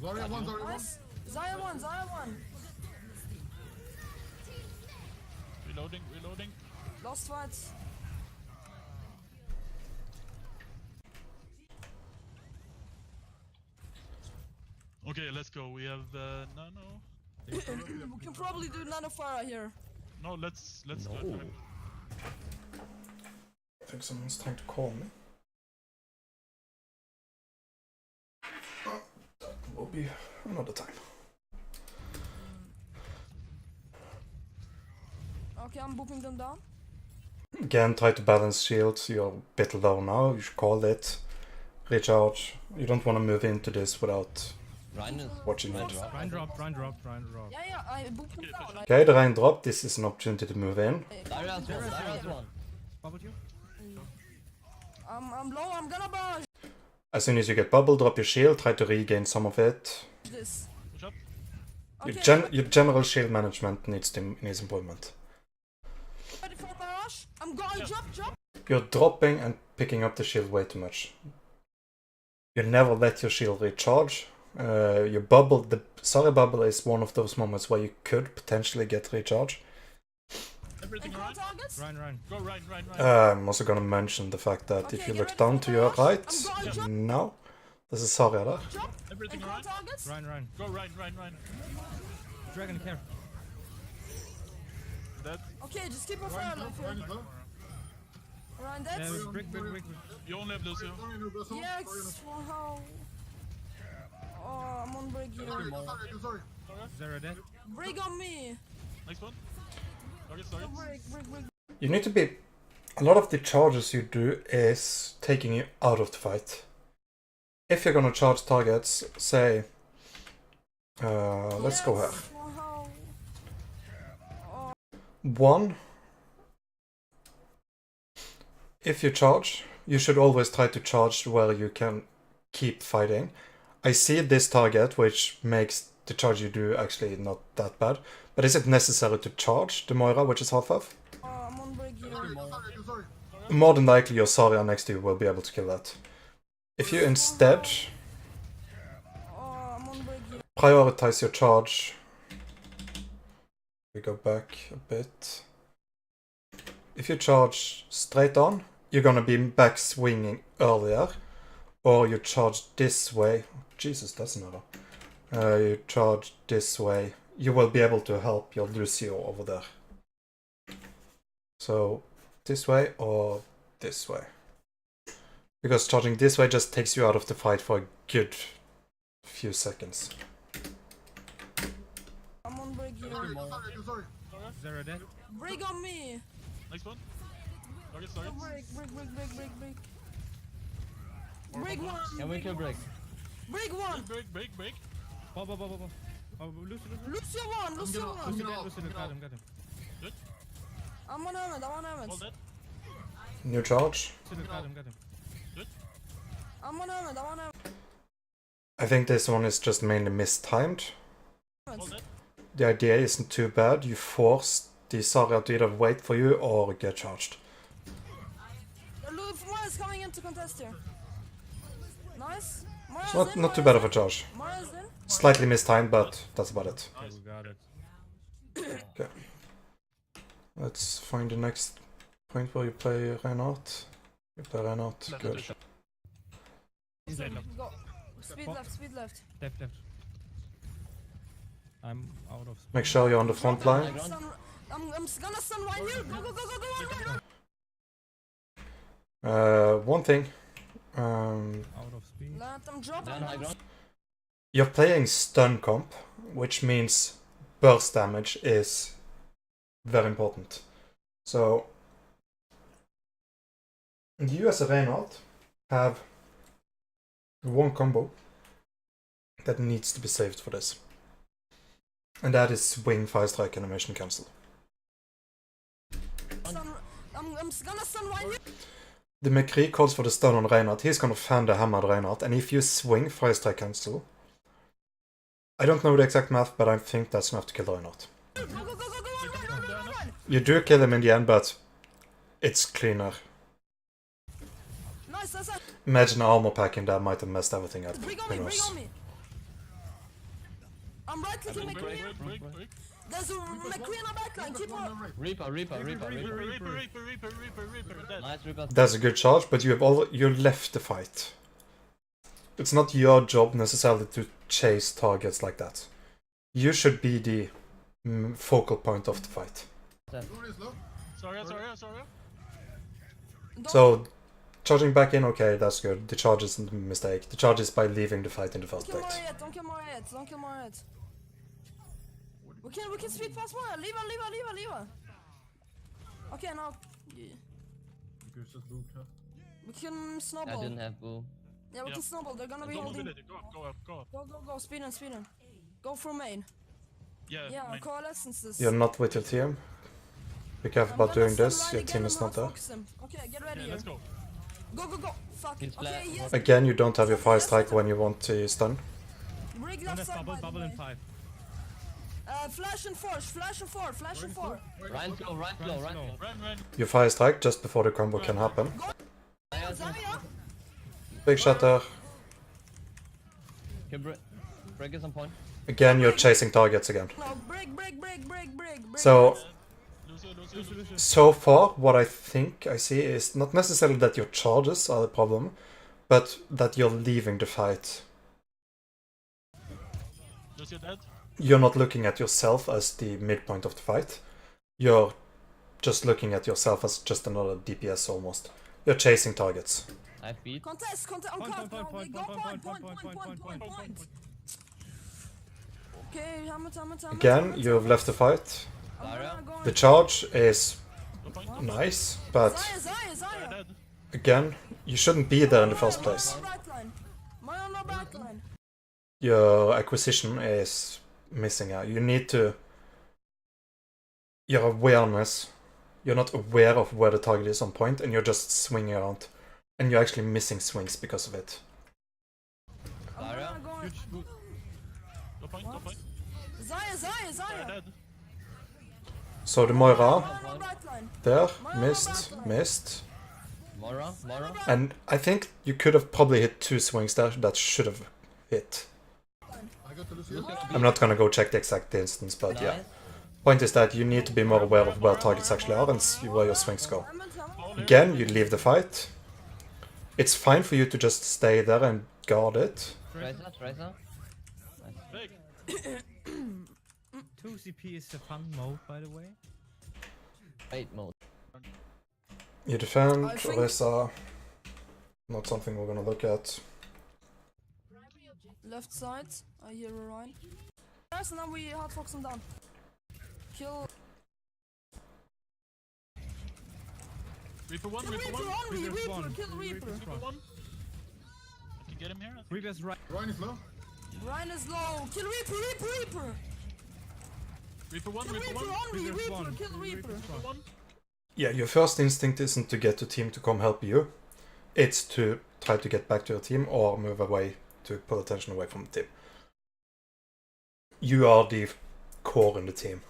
Speaker 5: Zarya 1,
Speaker 3: Nice. Zaya 1.
Speaker 4: Reloading.
Speaker 3: Lost fight.
Speaker 4: Okay, let's go. We have Nano.
Speaker 3: We can probably do Nanofara here.
Speaker 4: No, let's
Speaker 6: No.
Speaker 4: go.
Speaker 1: I think someone's trying to call me. Oh, that will be another time.
Speaker 3: Okay, I'm booping them down.
Speaker 1: Again, try to balance shields. You're a bit low now. You should call it. Recharge. You don't want to move into this without
Speaker 6: Ryan is
Speaker 1: watching it.
Speaker 5: Ryan drop.
Speaker 3: Yeah, I booped them down.
Speaker 1: Okay, the Rhine drop. This is an opportunity to move in.
Speaker 6: Zarya's one.
Speaker 5: Bubble with you?
Speaker 3: I'm low, I'm gonna barrage
Speaker 1: As soon as you get bubble, drop your shield. Try to regain some of it.
Speaker 3: this.
Speaker 4: Push up.
Speaker 3: Okay,
Speaker 1: Your general shield management needs improvement.
Speaker 3: ready for barrage? I'm going, drop.
Speaker 1: You're dropping and picking up the shield way too much. You never let your shield recharge. Your bubble, the Sorry bubble is one of those moments where you could potentially get recharge.
Speaker 4: Everything
Speaker 3: And
Speaker 4: right?
Speaker 3: targets?
Speaker 5: Ryan, Ryan.
Speaker 4: Go right.
Speaker 1: I'm also gonna mention the fact that if
Speaker 3: Okay,
Speaker 1: you
Speaker 3: get
Speaker 1: look
Speaker 3: ready
Speaker 1: down
Speaker 3: for
Speaker 1: to
Speaker 3: the
Speaker 1: your
Speaker 3: rush.
Speaker 1: right,
Speaker 3: I'm going jump.
Speaker 1: now, this is Saria there.
Speaker 3: Jump.
Speaker 4: Everything
Speaker 3: And
Speaker 4: right?
Speaker 3: targets?
Speaker 5: Ryan, Ryan.
Speaker 4: Go right.
Speaker 5: Dragon care.
Speaker 4: Dead.
Speaker 3: Okay, just keep a fire alive here. Ryan,
Speaker 5: Yeah,
Speaker 3: that's...
Speaker 5: brick.
Speaker 4: You only have Lucio.
Speaker 3: Yes, wow. Oh, I'm on break here.
Speaker 5: Zero dead.
Speaker 3: Break on me.
Speaker 4: Next one. Target.
Speaker 3: Break.
Speaker 1: You need to be... A lot of the charges you do is taking you out of the fight. If you're gonna charge targets, say... let's go here.
Speaker 3: Wow.
Speaker 1: 1. If you charge, you should always try to charge where you can keep fighting. I see this target, which makes the charge you do actually not that bad. But is it necessary to charge the Moira, which is half health?
Speaker 3: I'm on break here.
Speaker 1: More than likely your Saria next to you will be able to kill that. If you instead
Speaker 3: I'm on break here.
Speaker 1: prioritize your charge, we go back a bit. If you charge straight on, you're gonna be back swinging earlier, or you charge this way. Jesus, that's another. You charge this way, you will be able to help your Lucio over there. So this way or this way. Because charging this way just takes you out of the fight for a good few seconds.
Speaker 3: I'm on break here.
Speaker 5: Zero dead.
Speaker 3: Break on me.
Speaker 4: Next one. Target.
Speaker 3: Break. Break one.
Speaker 6: Can we kill break?
Speaker 3: Break one.
Speaker 4: Break.
Speaker 5: Ball. Oh, Lucy.
Speaker 3: Lucio one.
Speaker 5: Lucy dead. Got him.
Speaker 3: I'm on helmet.
Speaker 4: All dead.
Speaker 1: New charge.
Speaker 5: Got him.
Speaker 3: I'm on helmet.
Speaker 1: I think this one is just mainly mistimed.
Speaker 4: All dead.
Speaker 1: The idea isn't too bad. You force the Saria to either wait for you or get charged.
Speaker 3: Moira's coming in to contest here. Nice.
Speaker 1: It's not too bad of a charge.
Speaker 3: Moira's in.
Speaker 1: Slightly mistimed, but that's about it.
Speaker 5: Okay, we got it.
Speaker 1: Okay. Let's find the next point where you play Reinhardt. You play Reinhardt. Good.
Speaker 5: He's dead.
Speaker 3: Go. Speed left.
Speaker 5: Left. I'm out of speed.
Speaker 1: Make sure you're on the front line.
Speaker 3: I'm gonna stun right here. Go.
Speaker 1: One thing.
Speaker 5: Out of speed.
Speaker 3: Let them drop.
Speaker 6: Down high ground.
Speaker 1: You're playing stun comp, which means burst damage is very important. So, you as a Reinhardt have one combo that needs to be saved for this. And that is swing, fire strike, animation cancel.
Speaker 3: I'm gonna stun right here.
Speaker 1: The McCree calls for the stun on Reinhardt. He's gonna fan the hammer at Reinhardt, and if you swing, fire strike cancel. I don't know the exact math, but I think that's enough to kill Reinhardt.
Speaker 3: Go. Run.
Speaker 1: You do kill him in the end, but it's cleaner.
Speaker 3: Nice.
Speaker 1: Imagine armor packing that might have messed everything up.
Speaker 3: Bring
Speaker 1: Who
Speaker 3: on
Speaker 1: knows?
Speaker 3: me. I'm right clicking McCree.
Speaker 4: Break.
Speaker 3: There's a McCree in our backline. Keep on.
Speaker 6: Reaper.
Speaker 4: Dead.
Speaker 6: Nice Reaper.
Speaker 1: That's a good charge, but you left the fight. It's not your job necessarily to chase targets like that. You should be the focal point of the fight.
Speaker 4: Sorry.
Speaker 1: So, charging back in, okay, that's good. The charge isn't a mistake. The charge is by leaving the fight in the first
Speaker 3: Don't
Speaker 1: place.
Speaker 3: kill Moira yet. We can speed past Moira. Leave her. Okay, now. Yeah. We can
Speaker 6: I
Speaker 3: snowball.
Speaker 6: didn't have boo.
Speaker 3: Yeah, we can snowball. They're gonna be holding.
Speaker 4: Go up.
Speaker 3: Go. Speed in. Go for main. Yeah,
Speaker 4: main.
Speaker 3: coalescences.
Speaker 1: You're not with your team. Be careful about doing this. Your team is not there.
Speaker 3: Okay, get ready
Speaker 4: Yeah,
Speaker 3: here.
Speaker 4: let's go.
Speaker 3: Go. Fuck.
Speaker 6: He's
Speaker 3: Okay,
Speaker 6: flat.
Speaker 3: yes.
Speaker 1: Again, you don't have your fire strike when you want to stun.
Speaker 3: Break
Speaker 5: On
Speaker 3: left
Speaker 5: that
Speaker 3: side. by the
Speaker 5: bubble
Speaker 3: way.
Speaker 5: in 5.
Speaker 3: Flash and four.
Speaker 6: Ryan slow.
Speaker 4: Run.
Speaker 1: You fire strike just before the combo can happen.
Speaker 3: Zarya.
Speaker 1: Big shatter.
Speaker 6: Okay, break is on point.
Speaker 1: Again, you're chasing targets again.
Speaker 3: No, break.
Speaker 1: So,
Speaker 4: Lucio
Speaker 1: So far, what I think I see is not necessarily that your charges are the problem, but that you're leaving the fight.
Speaker 4: Just you're dead.
Speaker 1: You're not looking at yourself as the midpoint of the fight. You're just looking at yourself as just another DPS almost. You're chasing targets.
Speaker 6: I beat.
Speaker 3: Contest, contest,
Speaker 5: Point,
Speaker 3: point,
Speaker 5: point, point,
Speaker 3: go
Speaker 5: point,
Speaker 3: point. Okay, hammer.
Speaker 1: Again, you've left the fight.
Speaker 6: Zarya.
Speaker 1: The charge is
Speaker 4: No point.
Speaker 1: nice, but
Speaker 3: Zarya.
Speaker 4: Dead.
Speaker 1: again, you shouldn't be there in the first place.
Speaker 3: My on the back line.
Speaker 1: Your acquisition is missing out. You need to... Your awareness... You're not aware of where the target is on point, and you're just swinging around. And you're actually missing swings because of it.
Speaker 6: Zarya.
Speaker 4: No point. No point.
Speaker 3: Zarya.
Speaker 4: Dead.
Speaker 1: So the Moira,
Speaker 3: On the back line.
Speaker 1: there, missed.
Speaker 6: Mora.
Speaker 1: And I think you could have probably hit 2 swings there that should have hit. I'm not gonna go check the exact distance, but yeah.
Speaker 6: Nice.
Speaker 1: Point is that you need to be more aware of where targets actually are and see where your swings go. Again, you leave the fight. It's fine for you to just stay there and guard it.
Speaker 6: Tracer.
Speaker 4: Big.
Speaker 5: 2 CP is the fun mode, by the way.
Speaker 6: Wait mode.
Speaker 1: You defend,
Speaker 3: I think-
Speaker 1: Orisa. Not something we're gonna look at.
Speaker 3: Left side, I hear Orion. Yes, and then we hard fox him down. Kill.
Speaker 4: Reaper one.
Speaker 3: Kill
Speaker 4: Reaper
Speaker 3: Reaper
Speaker 4: one.
Speaker 3: only,
Speaker 5: Reaper's
Speaker 3: Reaper,
Speaker 5: one.
Speaker 3: kill Reaper.
Speaker 4: Reaper one. I can get him here. I think.
Speaker 5: Reaper's right.
Speaker 7: Ryan is low.
Speaker 3: Ryan is low. Kill Reaper.
Speaker 4: Reaper one.
Speaker 3: Kill
Speaker 4: Reaper
Speaker 3: Reaper
Speaker 4: one.
Speaker 3: only,
Speaker 5: Reaper's
Speaker 3: Reaper,
Speaker 5: one.
Speaker 3: kill Reaper.
Speaker 5: Reaper's one.
Speaker 4: One.
Speaker 1: Yeah, your first instinct isn't to get the team to come help you. It's to try to get back to your team or move away to pull attention away from the team. You are the core in the team.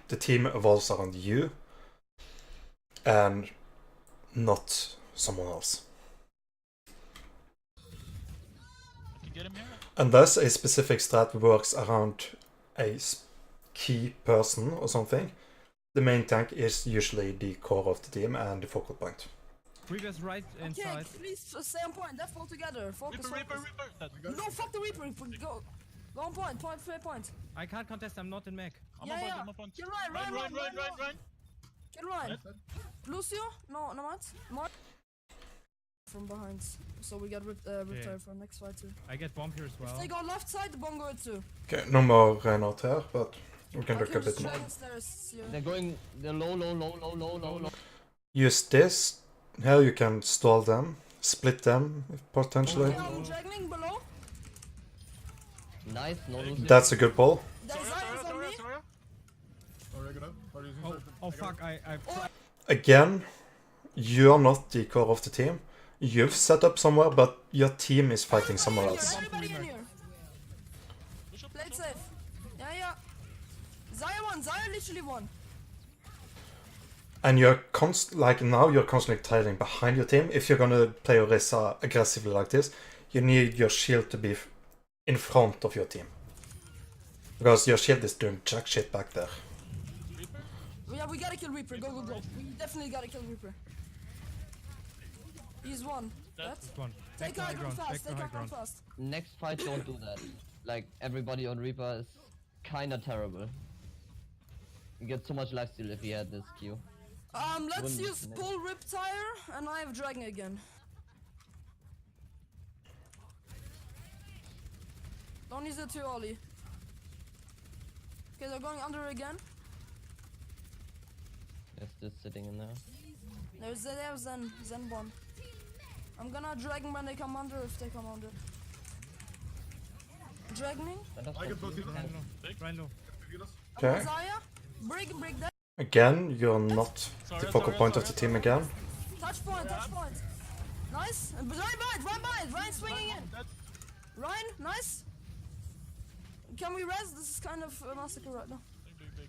Speaker 1: The team evolves around you and not someone else.
Speaker 4: I can get him here.
Speaker 1: Unless a specific strat works around a key person or something, the main tank is usually the core of the team and the focal point.
Speaker 5: Reaper's right
Speaker 3: Okay,
Speaker 5: inside.
Speaker 3: please stay on point. Let's fall together. Focus.
Speaker 4: Reaper. Dead.
Speaker 3: No, fuck the Reaper. Go on point. Point.
Speaker 5: I can't contest, I'm not in mech.
Speaker 4: I'm
Speaker 3: Yeah,
Speaker 4: on point.
Speaker 3: yeah.
Speaker 4: I'm on point.
Speaker 3: Kill Ryan.
Speaker 4: Ryan.
Speaker 3: Kill Ryan. Lucio? No, Matt. From behind. So we get riptide for next fight too.
Speaker 5: I get bomb here as
Speaker 3: If
Speaker 5: well.
Speaker 3: they go left side, the bomb go too.
Speaker 1: Okay, no more Reinhardt here, but we can
Speaker 3: I
Speaker 1: look a
Speaker 3: can
Speaker 1: bit
Speaker 3: just
Speaker 1: more.
Speaker 3: try stairs here.
Speaker 6: They're low.
Speaker 1: Use this. Here you can stall them, split them potentially.
Speaker 3: Okay, I'm dragging below.
Speaker 6: Nice, no losing.
Speaker 1: That's a good pull.
Speaker 3: There's Zion's on me.
Speaker 7: Alright, good up. Are you using
Speaker 5: Oh,
Speaker 7: something?
Speaker 5: oh fuck, I
Speaker 1: Again, you're not the core of the team. You've set up somewhere, but your team is fighting somewhere else.
Speaker 3: Everybody in here. Play it safe. Yeah. Zaya literally won.
Speaker 1: And you're now you're constantly trailing behind your team. If you're gonna play Orisa aggressively like this, you need your shield to be in front of your team. Because your shield is doing jack shit back there.
Speaker 3: Yeah, we gotta kill Reaper. Go. We definitely gotta kill Reaper. He's one. That?
Speaker 5: one.
Speaker 3: Take high ground fast. Take high ground fast.
Speaker 6: Next fight, don't do that. Like, everybody on Reaper is kinda terrible. You get so much lifesteal if he had this Q.
Speaker 3: Let's
Speaker 6: Wouldn't-
Speaker 3: use pull Riptire, and I have Dragon again. Don't use it too early. Okay, they're going under again.
Speaker 6: They're still sitting in there.
Speaker 3: There's Zen one. I'm gonna Dragon when they come under, if they come under. Dragoning.
Speaker 7: I can both heal us.
Speaker 5: Ryan low.
Speaker 7: Heal us.
Speaker 1: Okay.
Speaker 3: Zaya. Break that.
Speaker 1: Again, you're not the focal point of the team again.
Speaker 3: Touch point. Nice. And Ryan swinging in. Ryan, nice. Can we res? This is kind of a massacre right now.
Speaker 4: Big.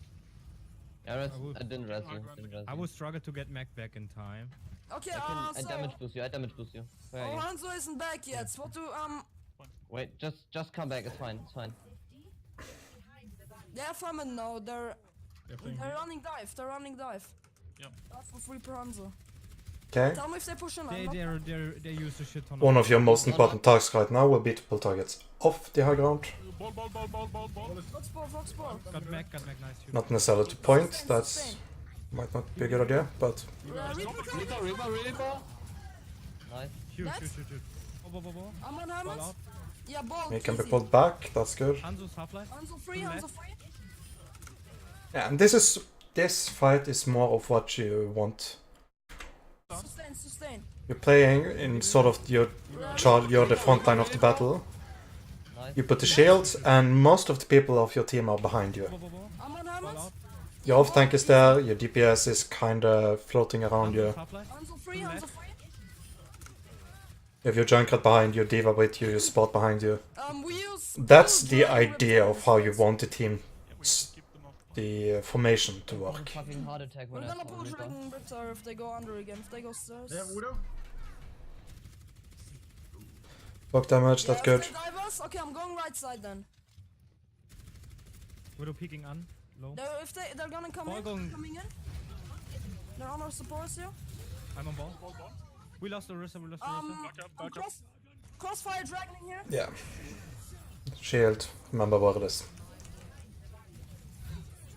Speaker 6: Yeah,
Speaker 5: I would-
Speaker 6: I didn't res you.
Speaker 5: I will struggle to get mech back in time.
Speaker 3: Okay,
Speaker 6: I
Speaker 3: so...
Speaker 6: damage boost you. Where are
Speaker 3: Oh,
Speaker 6: you?
Speaker 3: Hanzo isn't back yet. What do,
Speaker 6: Wait, just come back. It's fine.
Speaker 3: they're farming now. They're...
Speaker 7: Yeah, playing
Speaker 3: They're
Speaker 7: B.
Speaker 3: running dive. They're running dive.
Speaker 4: Yeah.
Speaker 3: Dive for free per Hanzo.
Speaker 1: Okay.
Speaker 3: Tell me if they push in.
Speaker 5: They use a shit ton
Speaker 1: One of your most
Speaker 6: No, no.
Speaker 1: important tasks right now will be to pull targets off the high ground.
Speaker 4: Ball.
Speaker 3: Fox ball, Fox ball.
Speaker 5: Got Mac, nice. Shoot.
Speaker 1: Not necessarily to point,
Speaker 3: Sustain,
Speaker 1: that's
Speaker 3: sustain.
Speaker 1: might not be a good idea, but
Speaker 3: Reaper coming.
Speaker 6: Reaper. Nice.
Speaker 5: Shoot.
Speaker 3: Nice.
Speaker 5: Ball.
Speaker 3: I'm on
Speaker 5: Ball
Speaker 3: Hammond.
Speaker 5: out.
Speaker 3: Yeah, ball.
Speaker 1: he can be
Speaker 3: easy.
Speaker 1: pulled back, that's good.
Speaker 5: Hanzo's half-life.
Speaker 3: Hanzo free,
Speaker 5: Left.
Speaker 3: Hanzo free.
Speaker 1: Yeah, and this fight is more of what you want.
Speaker 3: Sustain.
Speaker 1: You're playing in sort of you're the front line of the battle.
Speaker 6: Nice.
Speaker 1: You put the shields, and most of the people of your team are behind you.
Speaker 5: Ball.
Speaker 3: I'm on
Speaker 5: Ball
Speaker 3: Hammond.
Speaker 5: out.
Speaker 1: Your off tank is there, your DPS is kinda floating around you.
Speaker 5: Hanzo's half-life.
Speaker 3: Hanzo free,
Speaker 5: Left.
Speaker 3: Hanzo free.
Speaker 1: You have your Junkrat behind you, Diva with you, your spot behind you.
Speaker 3: We use.
Speaker 1: That's
Speaker 3: we
Speaker 1: the
Speaker 3: use Dragon
Speaker 1: idea of how you
Speaker 3: Reptiles.
Speaker 1: want the team,
Speaker 4: Yeah, we can keep them off.
Speaker 1: the formation to
Speaker 6: One
Speaker 1: work.
Speaker 6: fucking heart attack
Speaker 3: We're
Speaker 6: when I
Speaker 3: gonna
Speaker 6: saw
Speaker 3: pull
Speaker 6: Reaper.
Speaker 3: Dragon Reptile if they go under again. If they go stairs.
Speaker 7: They have Widow.
Speaker 1: Block damage, that's
Speaker 3: Yeah,
Speaker 1: good.
Speaker 3: if they dive us, okay, I'm going right side then.
Speaker 5: Widow peeking on. Low.
Speaker 3: They're gonna come
Speaker 5: Ball
Speaker 3: in.
Speaker 5: going-
Speaker 3: Coming in. They're on our supports here.
Speaker 5: I'm on ball. We lost the Orisa.
Speaker 4: Back up.
Speaker 3: Crossfire Dragon in here.
Speaker 1: Yeah. Shield, remember what it is.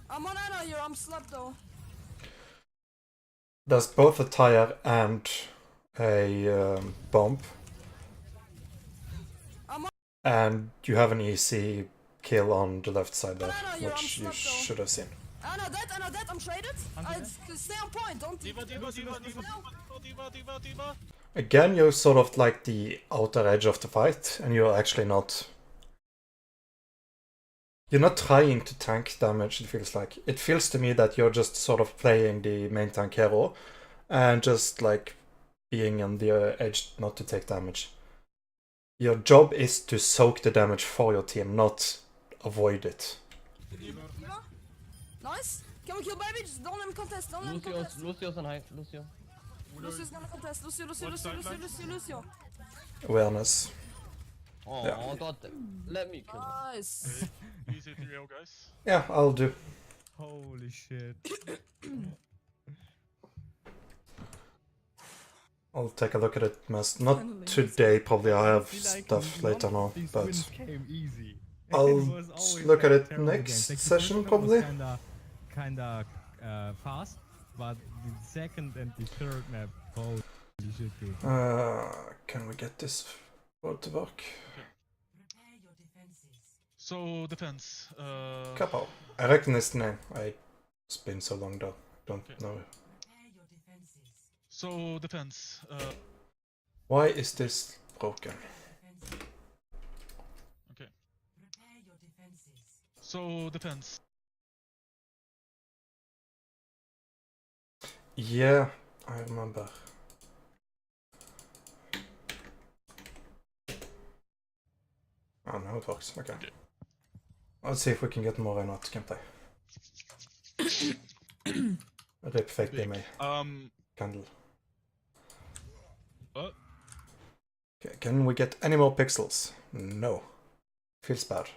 Speaker 3: I'm on Anna here. I'm slept though.
Speaker 1: There's both a tire and a bomb.
Speaker 3: I'm on.
Speaker 1: And you have an easy kill on the left side there,
Speaker 3: Banana, you're
Speaker 1: which you
Speaker 3: on slap, though.
Speaker 1: should have seen.
Speaker 3: Anna dead. I'm traded. Stay on point. Don't.
Speaker 4: Diva.
Speaker 1: Again, you're sort of like the outer edge of the fight, and you're actually not... You're not trying to tank damage, it feels like. It feels to me that you're just sort of playing the main tank hero, and just like being on the edge not to take damage. Your job is to soak the damage for your team, not avoid it.
Speaker 3: Diva. Nice. Can we kill baby? Just don't let him contest. Don't let him contest.
Speaker 6: Lucio's on high. Lucio.
Speaker 3: Lucio's gonna contest. Lucio.
Speaker 1: Awareness.
Speaker 6: Oh,
Speaker 1: Yeah.
Speaker 6: god. Let me kill him.
Speaker 3: Nice.
Speaker 4: Easy 3-0, guys.
Speaker 1: Yeah, I'll do.
Speaker 5: Holy shit.
Speaker 1: I'll take a look at it, not
Speaker 3: Finally.
Speaker 1: today, probably I have
Speaker 5: Feel like
Speaker 1: stuff
Speaker 5: none
Speaker 1: later
Speaker 5: of
Speaker 1: on,
Speaker 5: these
Speaker 1: but
Speaker 5: wins came easy.
Speaker 1: I'll
Speaker 5: It was always
Speaker 1: look at
Speaker 5: like
Speaker 1: it
Speaker 5: terrible
Speaker 1: next
Speaker 5: games. Like, the
Speaker 1: session,
Speaker 5: first one was
Speaker 1: probably.
Speaker 5: Kinda fast, but the second and the third map, holy shit, dude.
Speaker 1: Can we get this to work?
Speaker 4: So defense.
Speaker 1: Kapow. I reckon it's the name. It's been so long though. Don't
Speaker 4: Okay.
Speaker 1: know.
Speaker 4: So defense.
Speaker 1: Why is this broken?
Speaker 4: Okay. So defense.
Speaker 1: Yeah, I remember. Oh, now it works. Okay.
Speaker 4: Okay.
Speaker 1: Let's see if we can get more or not gameplay. Rip fake
Speaker 4: Big.
Speaker 1: BMA. Candle.
Speaker 4: What?
Speaker 1: Okay, can we get any more pixels? No. Feels bad.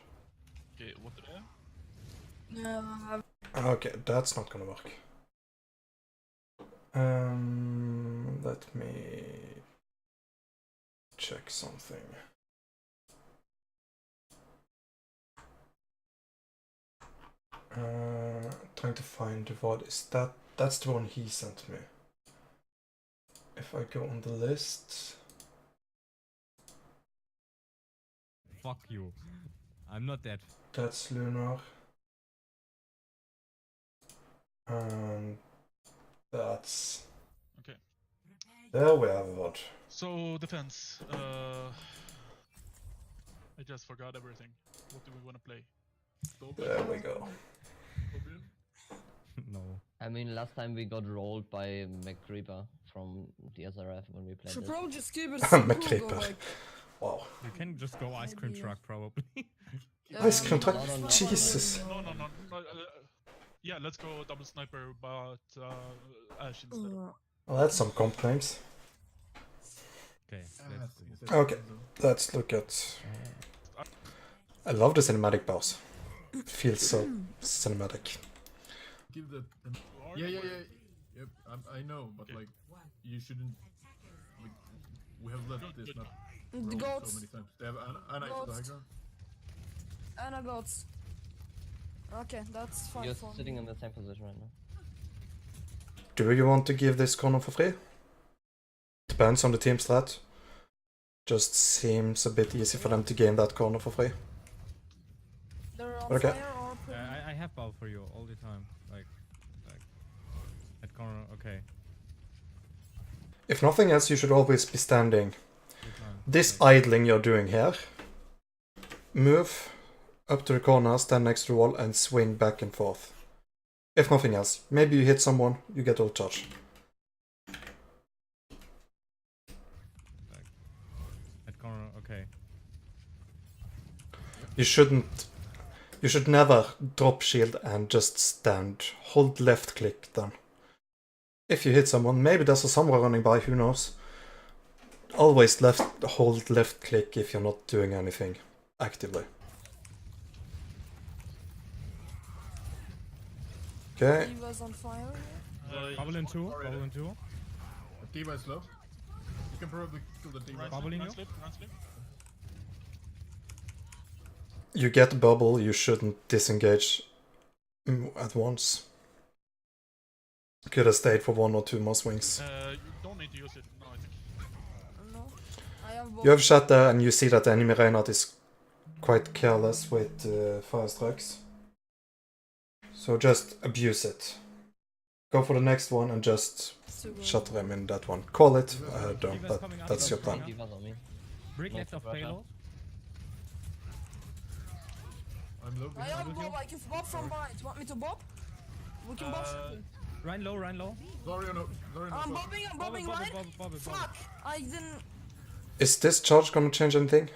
Speaker 4: Okay, what the hell?
Speaker 3: Yeah.
Speaker 1: Okay, that's not gonna work. Let me check something. Trying to find what is that. That's the one he sent me. If I go on the list,
Speaker 5: Fuck you. I'm not dead.
Speaker 1: that's Lunar. And that's...
Speaker 4: Okay.
Speaker 1: There we have it.
Speaker 4: So defense. I just forgot everything. What do we want to play?
Speaker 1: There we go.
Speaker 5: No.
Speaker 6: I mean, last time we got rolled by McCreeper from the SRF when we played
Speaker 3: Should
Speaker 6: this.
Speaker 3: probably just keep it simple.
Speaker 1: McCreeper.
Speaker 3: Go like,
Speaker 1: Wow.
Speaker 5: You can just go ice cream
Speaker 3: Maybe.
Speaker 5: truck, probably.
Speaker 1: Ice cream truck.
Speaker 6: No, no, no.
Speaker 1: Jesus.
Speaker 4: No. Yeah, let's go double sniper, but Ash instead.
Speaker 1: Well, that's some complaints.
Speaker 5: Okay, let's do this.
Speaker 1: Okay, let's look at... I love the cinematic boss. It feels so cinematic.
Speaker 7: Give the.
Speaker 4: Or
Speaker 7: Yeah,
Speaker 4: you
Speaker 7: yeah,
Speaker 4: were-
Speaker 7: yeah. Yep, I know, but
Speaker 4: Okay.
Speaker 7: like, you shouldn't. Like, we have left
Speaker 4: Good,
Speaker 7: this
Speaker 4: good.
Speaker 7: map
Speaker 3: The
Speaker 7: rolled
Speaker 3: goats.
Speaker 7: so many times. They have Anna to the
Speaker 3: Goats.
Speaker 7: high ground.
Speaker 3: And I got. Okay, that's fine
Speaker 6: You're
Speaker 3: for
Speaker 6: sitting
Speaker 3: me.
Speaker 6: in the same position right now.
Speaker 1: Do you want to give this corner for free? Depends on the team strat. Just seems a bit easy for them to gain that corner for free.
Speaker 3: They're on
Speaker 1: Okay.
Speaker 3: fire or
Speaker 5: I have ball for you all the time. Like at corner. Okay.
Speaker 1: If nothing else, you should always be standing.
Speaker 5: Good time.
Speaker 1: This
Speaker 5: Like,
Speaker 1: idling you're doing here, move up to the corner, stand next to the wall, and swing back and forth. If nothing else, maybe you hit someone, you get out charge.
Speaker 5: at corner. Okay.
Speaker 1: You should never drop shield and just stand. Hold left click then. If you hit someone, maybe there's a samurai running by, who knows. Always hold left click if you're not doing anything actively. Okay,
Speaker 3: he was on fire.
Speaker 5: Bubble in two. Bubble in two.
Speaker 7: The D.Va is low. You can probably kill the D.Va.
Speaker 4: Run
Speaker 5: Bubbling
Speaker 4: slip,
Speaker 5: you?
Speaker 4: run slip.
Speaker 1: you get bubble, you shouldn't disengage at once. Could have stayed for 1 or 2 more swings.
Speaker 4: You don't need to use it now, I think.
Speaker 3: No. I have both.
Speaker 1: You have shot there and you see that the enemy Reinhardt is quite careless with fire strikes. So just abuse it. Go for the next one and just
Speaker 3: Too good.
Speaker 1: shatter him in that one. Call it, don't,
Speaker 5: D.Va's
Speaker 1: but
Speaker 5: coming up.
Speaker 1: that's your plan.
Speaker 6: D.Va's on me.
Speaker 5: Brick
Speaker 6: No
Speaker 5: left of
Speaker 6: pressure.
Speaker 5: payload.
Speaker 7: I'm low.
Speaker 3: I have bob. I can bob from behind. Want me to bob? We can bob.
Speaker 5: Run low. Run low.
Speaker 7: Zarya no. Zarya no.
Speaker 3: I'm
Speaker 7: stop.
Speaker 3: bobbing. I'm
Speaker 5: Bob
Speaker 3: bobbing
Speaker 5: it, bob
Speaker 3: right.
Speaker 5: it, bob it, bob it, bob
Speaker 3: Fuck! I didn't.
Speaker 1: Is this charge gonna change anything?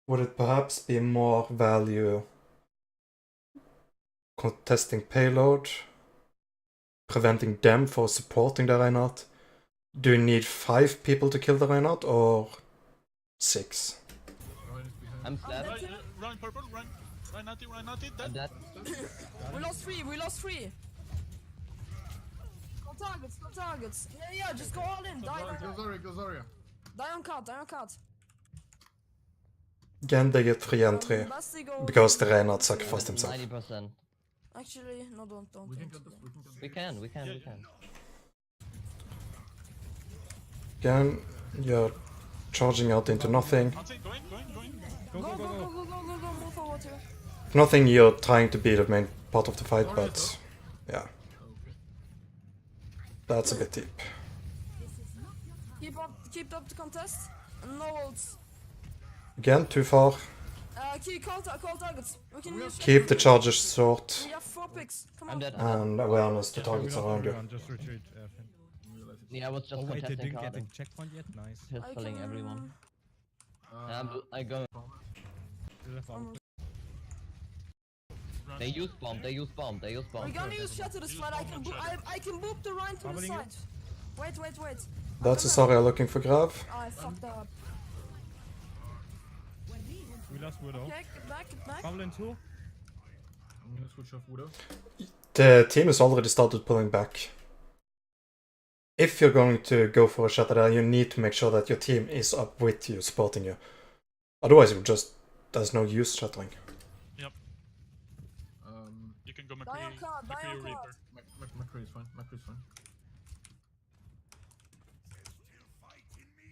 Speaker 1: Would it perhaps be more value contesting payload? Preventing them for supporting the Reinhardt? Do you need 5 people to kill the Reinhardt or 6?
Speaker 7: Ryan is behind.
Speaker 6: I'm slapped.
Speaker 3: That's it.
Speaker 4: Run purple, run naughty,
Speaker 6: I'm
Speaker 4: dead.
Speaker 6: dead.
Speaker 3: We lost 3. We lost 3. No targets. No targets. Yeah. Just go all in. Die.
Speaker 7: Go Zarya, go Zarya.
Speaker 3: Die on cut. Die on cut.
Speaker 1: Again, they get free entry
Speaker 3: Basti go.
Speaker 1: because the Reinhardt sacrificed himself.
Speaker 6: 90%.
Speaker 3: Actually, no, don't.
Speaker 7: We can cut this. We can cut this.
Speaker 6: We can, we can,
Speaker 4: Yeah,
Speaker 6: we can.
Speaker 1: Again, you're charging out into nothing.
Speaker 4: Anzi, going.
Speaker 5: Go,
Speaker 3: Go,
Speaker 5: go,
Speaker 3: go,
Speaker 5: go,
Speaker 3: go,
Speaker 5: go.
Speaker 3: go. Move forward here.
Speaker 1: Nothing you're trying to be the main part of the fight, but yeah,
Speaker 7: Okay.
Speaker 1: that's a bit deep.
Speaker 3: Keep up the contest. No ults.
Speaker 1: Again, too far.
Speaker 3: Call targets. We can use.
Speaker 1: Keep the charges short
Speaker 3: We have 4 picks. Come
Speaker 6: I'm
Speaker 3: on.
Speaker 6: dead.
Speaker 1: and awareness to
Speaker 5: We
Speaker 1: targets
Speaker 5: lost
Speaker 1: around you.
Speaker 5: everyone, just retreat.
Speaker 6: Yeah, I was just
Speaker 5: Oh wait, they
Speaker 6: contesting
Speaker 5: didn't
Speaker 6: card
Speaker 5: get a
Speaker 6: and
Speaker 5: checkpoint yet. Nice.
Speaker 6: pistoling everyone.
Speaker 7: Uh,
Speaker 6: I go.
Speaker 5: They left all-
Speaker 6: They use bomb, they use bomb, they use bomb.
Speaker 3: We're gonna use shatter this fight. I can boop the Rhine to the
Speaker 5: Bubbling
Speaker 3: side. Wait.
Speaker 1: That's a Zarya looking for Grav.
Speaker 3: I fucked up.
Speaker 5: We lost Widow.
Speaker 3: Okay, get back.
Speaker 5: Bubble in two.
Speaker 7: I'm gonna switch off Widow.
Speaker 1: The team has already started pulling back. If you're going to go for a shatter there, you need to make sure that your team is up with you, supporting you. Otherwise, there's no use shattering.
Speaker 4: You can go
Speaker 3: Die on card, die
Speaker 4: McCree
Speaker 3: on
Speaker 4: or Reaper.
Speaker 3: card.
Speaker 7: McCree is fine. McCree is fine.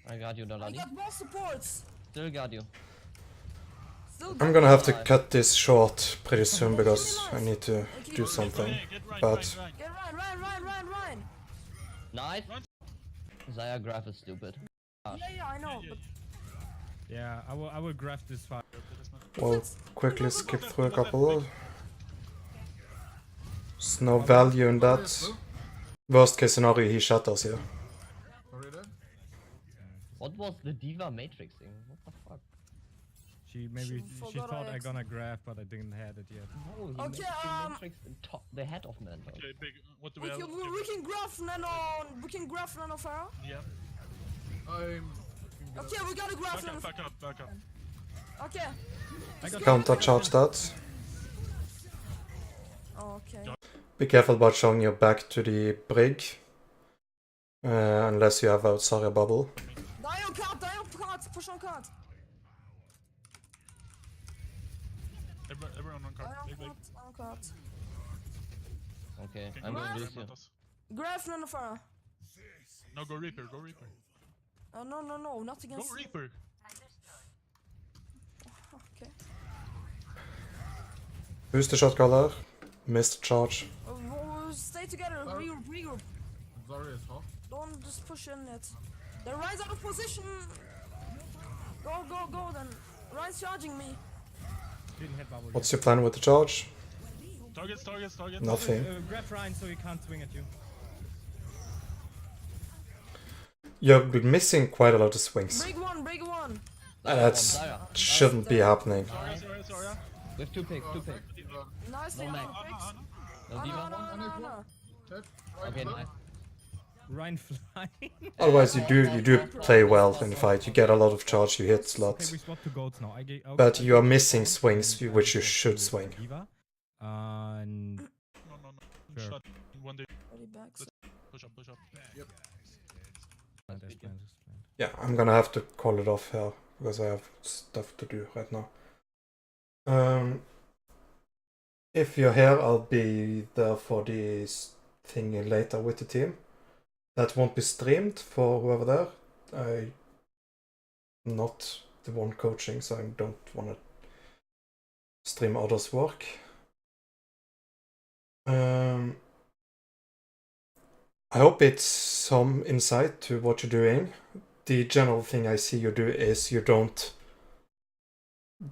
Speaker 6: I got you,
Speaker 3: I
Speaker 6: Daladi.
Speaker 3: got more supports.
Speaker 6: Still got you.
Speaker 3: Still
Speaker 1: I'm
Speaker 3: got
Speaker 1: gonna have to
Speaker 6: Alright.
Speaker 1: cut this short pretty soon because I need to do
Speaker 3: Okay,
Speaker 1: something.
Speaker 4: Get Ryan,
Speaker 1: But
Speaker 4: Ryan.
Speaker 3: Get Rhine.
Speaker 6: Nice.
Speaker 4: Run.
Speaker 6: Zaya graph is stupid.
Speaker 3: Yeah, I know. But
Speaker 5: Yeah, I will grab this fight.
Speaker 1: we'll quickly skip through a couple. There's no value in that. Worst case scenario, he shatters here.
Speaker 7: Zarya dead.
Speaker 6: What was the D.Va Matrix thing? What the fuck?
Speaker 5: She
Speaker 3: forgot
Speaker 5: thought
Speaker 3: I
Speaker 5: I gonna grab, but I didn't have it yet.
Speaker 6: No, he
Speaker 3: Okay,
Speaker 6: the Matrix the head of man.
Speaker 4: Okay, big. What do
Speaker 3: we
Speaker 4: we have?
Speaker 3: can graph nano. We can graph nano Pharaoh.
Speaker 4: Yeah.
Speaker 7: I'm.
Speaker 3: Okay, we gotta graph nano.
Speaker 4: Back up.
Speaker 3: Okay.
Speaker 5: I got
Speaker 1: Counter charge that.
Speaker 3: Oh, okay.
Speaker 1: Be careful about showing your back to the brig. Unless you have a Zarya bubble.
Speaker 3: Die on cart, push on cart.
Speaker 4: Everyone on card.
Speaker 3: Die
Speaker 4: Big, big.
Speaker 3: on cart.
Speaker 6: Okay,
Speaker 4: Can
Speaker 6: I'm
Speaker 4: go
Speaker 6: going
Speaker 3: Grab.
Speaker 6: Lucio.
Speaker 4: Mantas.
Speaker 3: Graf Nunnefer.
Speaker 4: No, go Reaper, go Reaper.
Speaker 3: Oh, no, not
Speaker 4: Go
Speaker 3: against...
Speaker 4: Reaper!
Speaker 3: Okay.
Speaker 1: Who's the shot caller? Missed charge.
Speaker 3: Stay together, regroup.
Speaker 7: Zarya is half.
Speaker 3: Don't just push in yet. The Ryan's out of position. Go then. Ryan's charging me.
Speaker 5: Didn't hit bubble.
Speaker 1: What's your plan with the charge?
Speaker 4: Targets.
Speaker 1: Nothing.
Speaker 5: Grab Ryan so he can't swing at you.
Speaker 1: You've been missing quite a lot of swings.
Speaker 3: Break one.
Speaker 1: That shouldn't be happening.
Speaker 4: Sorry.
Speaker 6: With two picks.
Speaker 3: Nice
Speaker 6: No
Speaker 3: thing
Speaker 6: max.
Speaker 3: on the picks.
Speaker 6: No diva.
Speaker 3: No.
Speaker 7: Tap. Right,
Speaker 6: Okay,
Speaker 7: left.
Speaker 6: nice.
Speaker 5: Ryan flying.
Speaker 1: Otherwise, you do play well in the fight. You get a lot of charge. You hit
Speaker 5: Okay,
Speaker 1: slots.
Speaker 5: we swap to goats now.
Speaker 1: But you are missing swings which you should swing.
Speaker 5: Diva. And
Speaker 4: No.
Speaker 5: Sure.
Speaker 4: Shot. One day.
Speaker 3: Ready backs.
Speaker 4: Push up.
Speaker 1: Yeah, I'm gonna have to call it off here because I have stuff to do right now. If you're here, I'll be there for this thing later with the team. That won't be streamed for whoever there. I'm not the one coaching, so I don't want to stream others' work. I hope it's some insight to what you're doing. The general thing I see you do is you don't...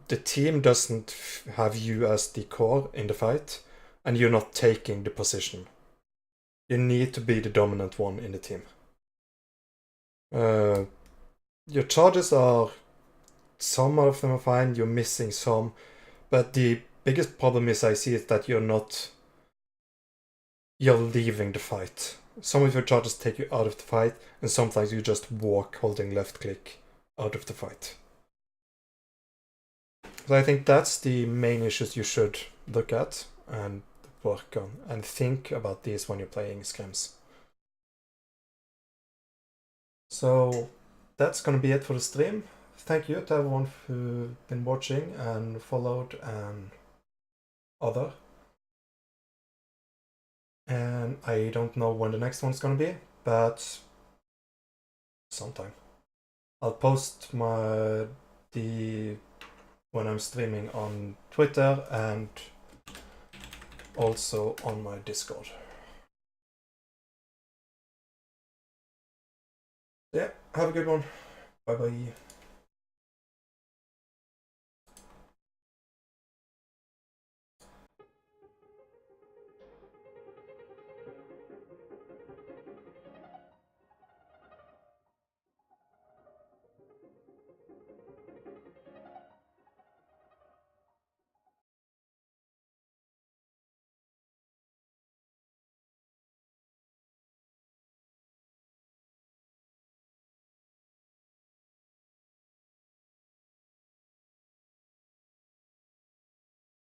Speaker 1: The team doesn't have you as the core in the fight, and you're not taking the position. You need to be the dominant one in the team. Your charges are... Some of them are fine, you're missing some, but the biggest problem is I see is that you're leaving the fight. Some of your charges take you out of the fight, and sometimes you just walk holding left click out of the fight. So I think that's the main issues you should look at and work on, and think about these when you're playing scrims. So that's gonna be it for the stream. Thank you to everyone who's been watching and followed and other. And I don't know when the next one's gonna be, but sometime. I'll post when I'm streaming on Twitter and also on my Discord. Yeah, have a good one. Bye bye.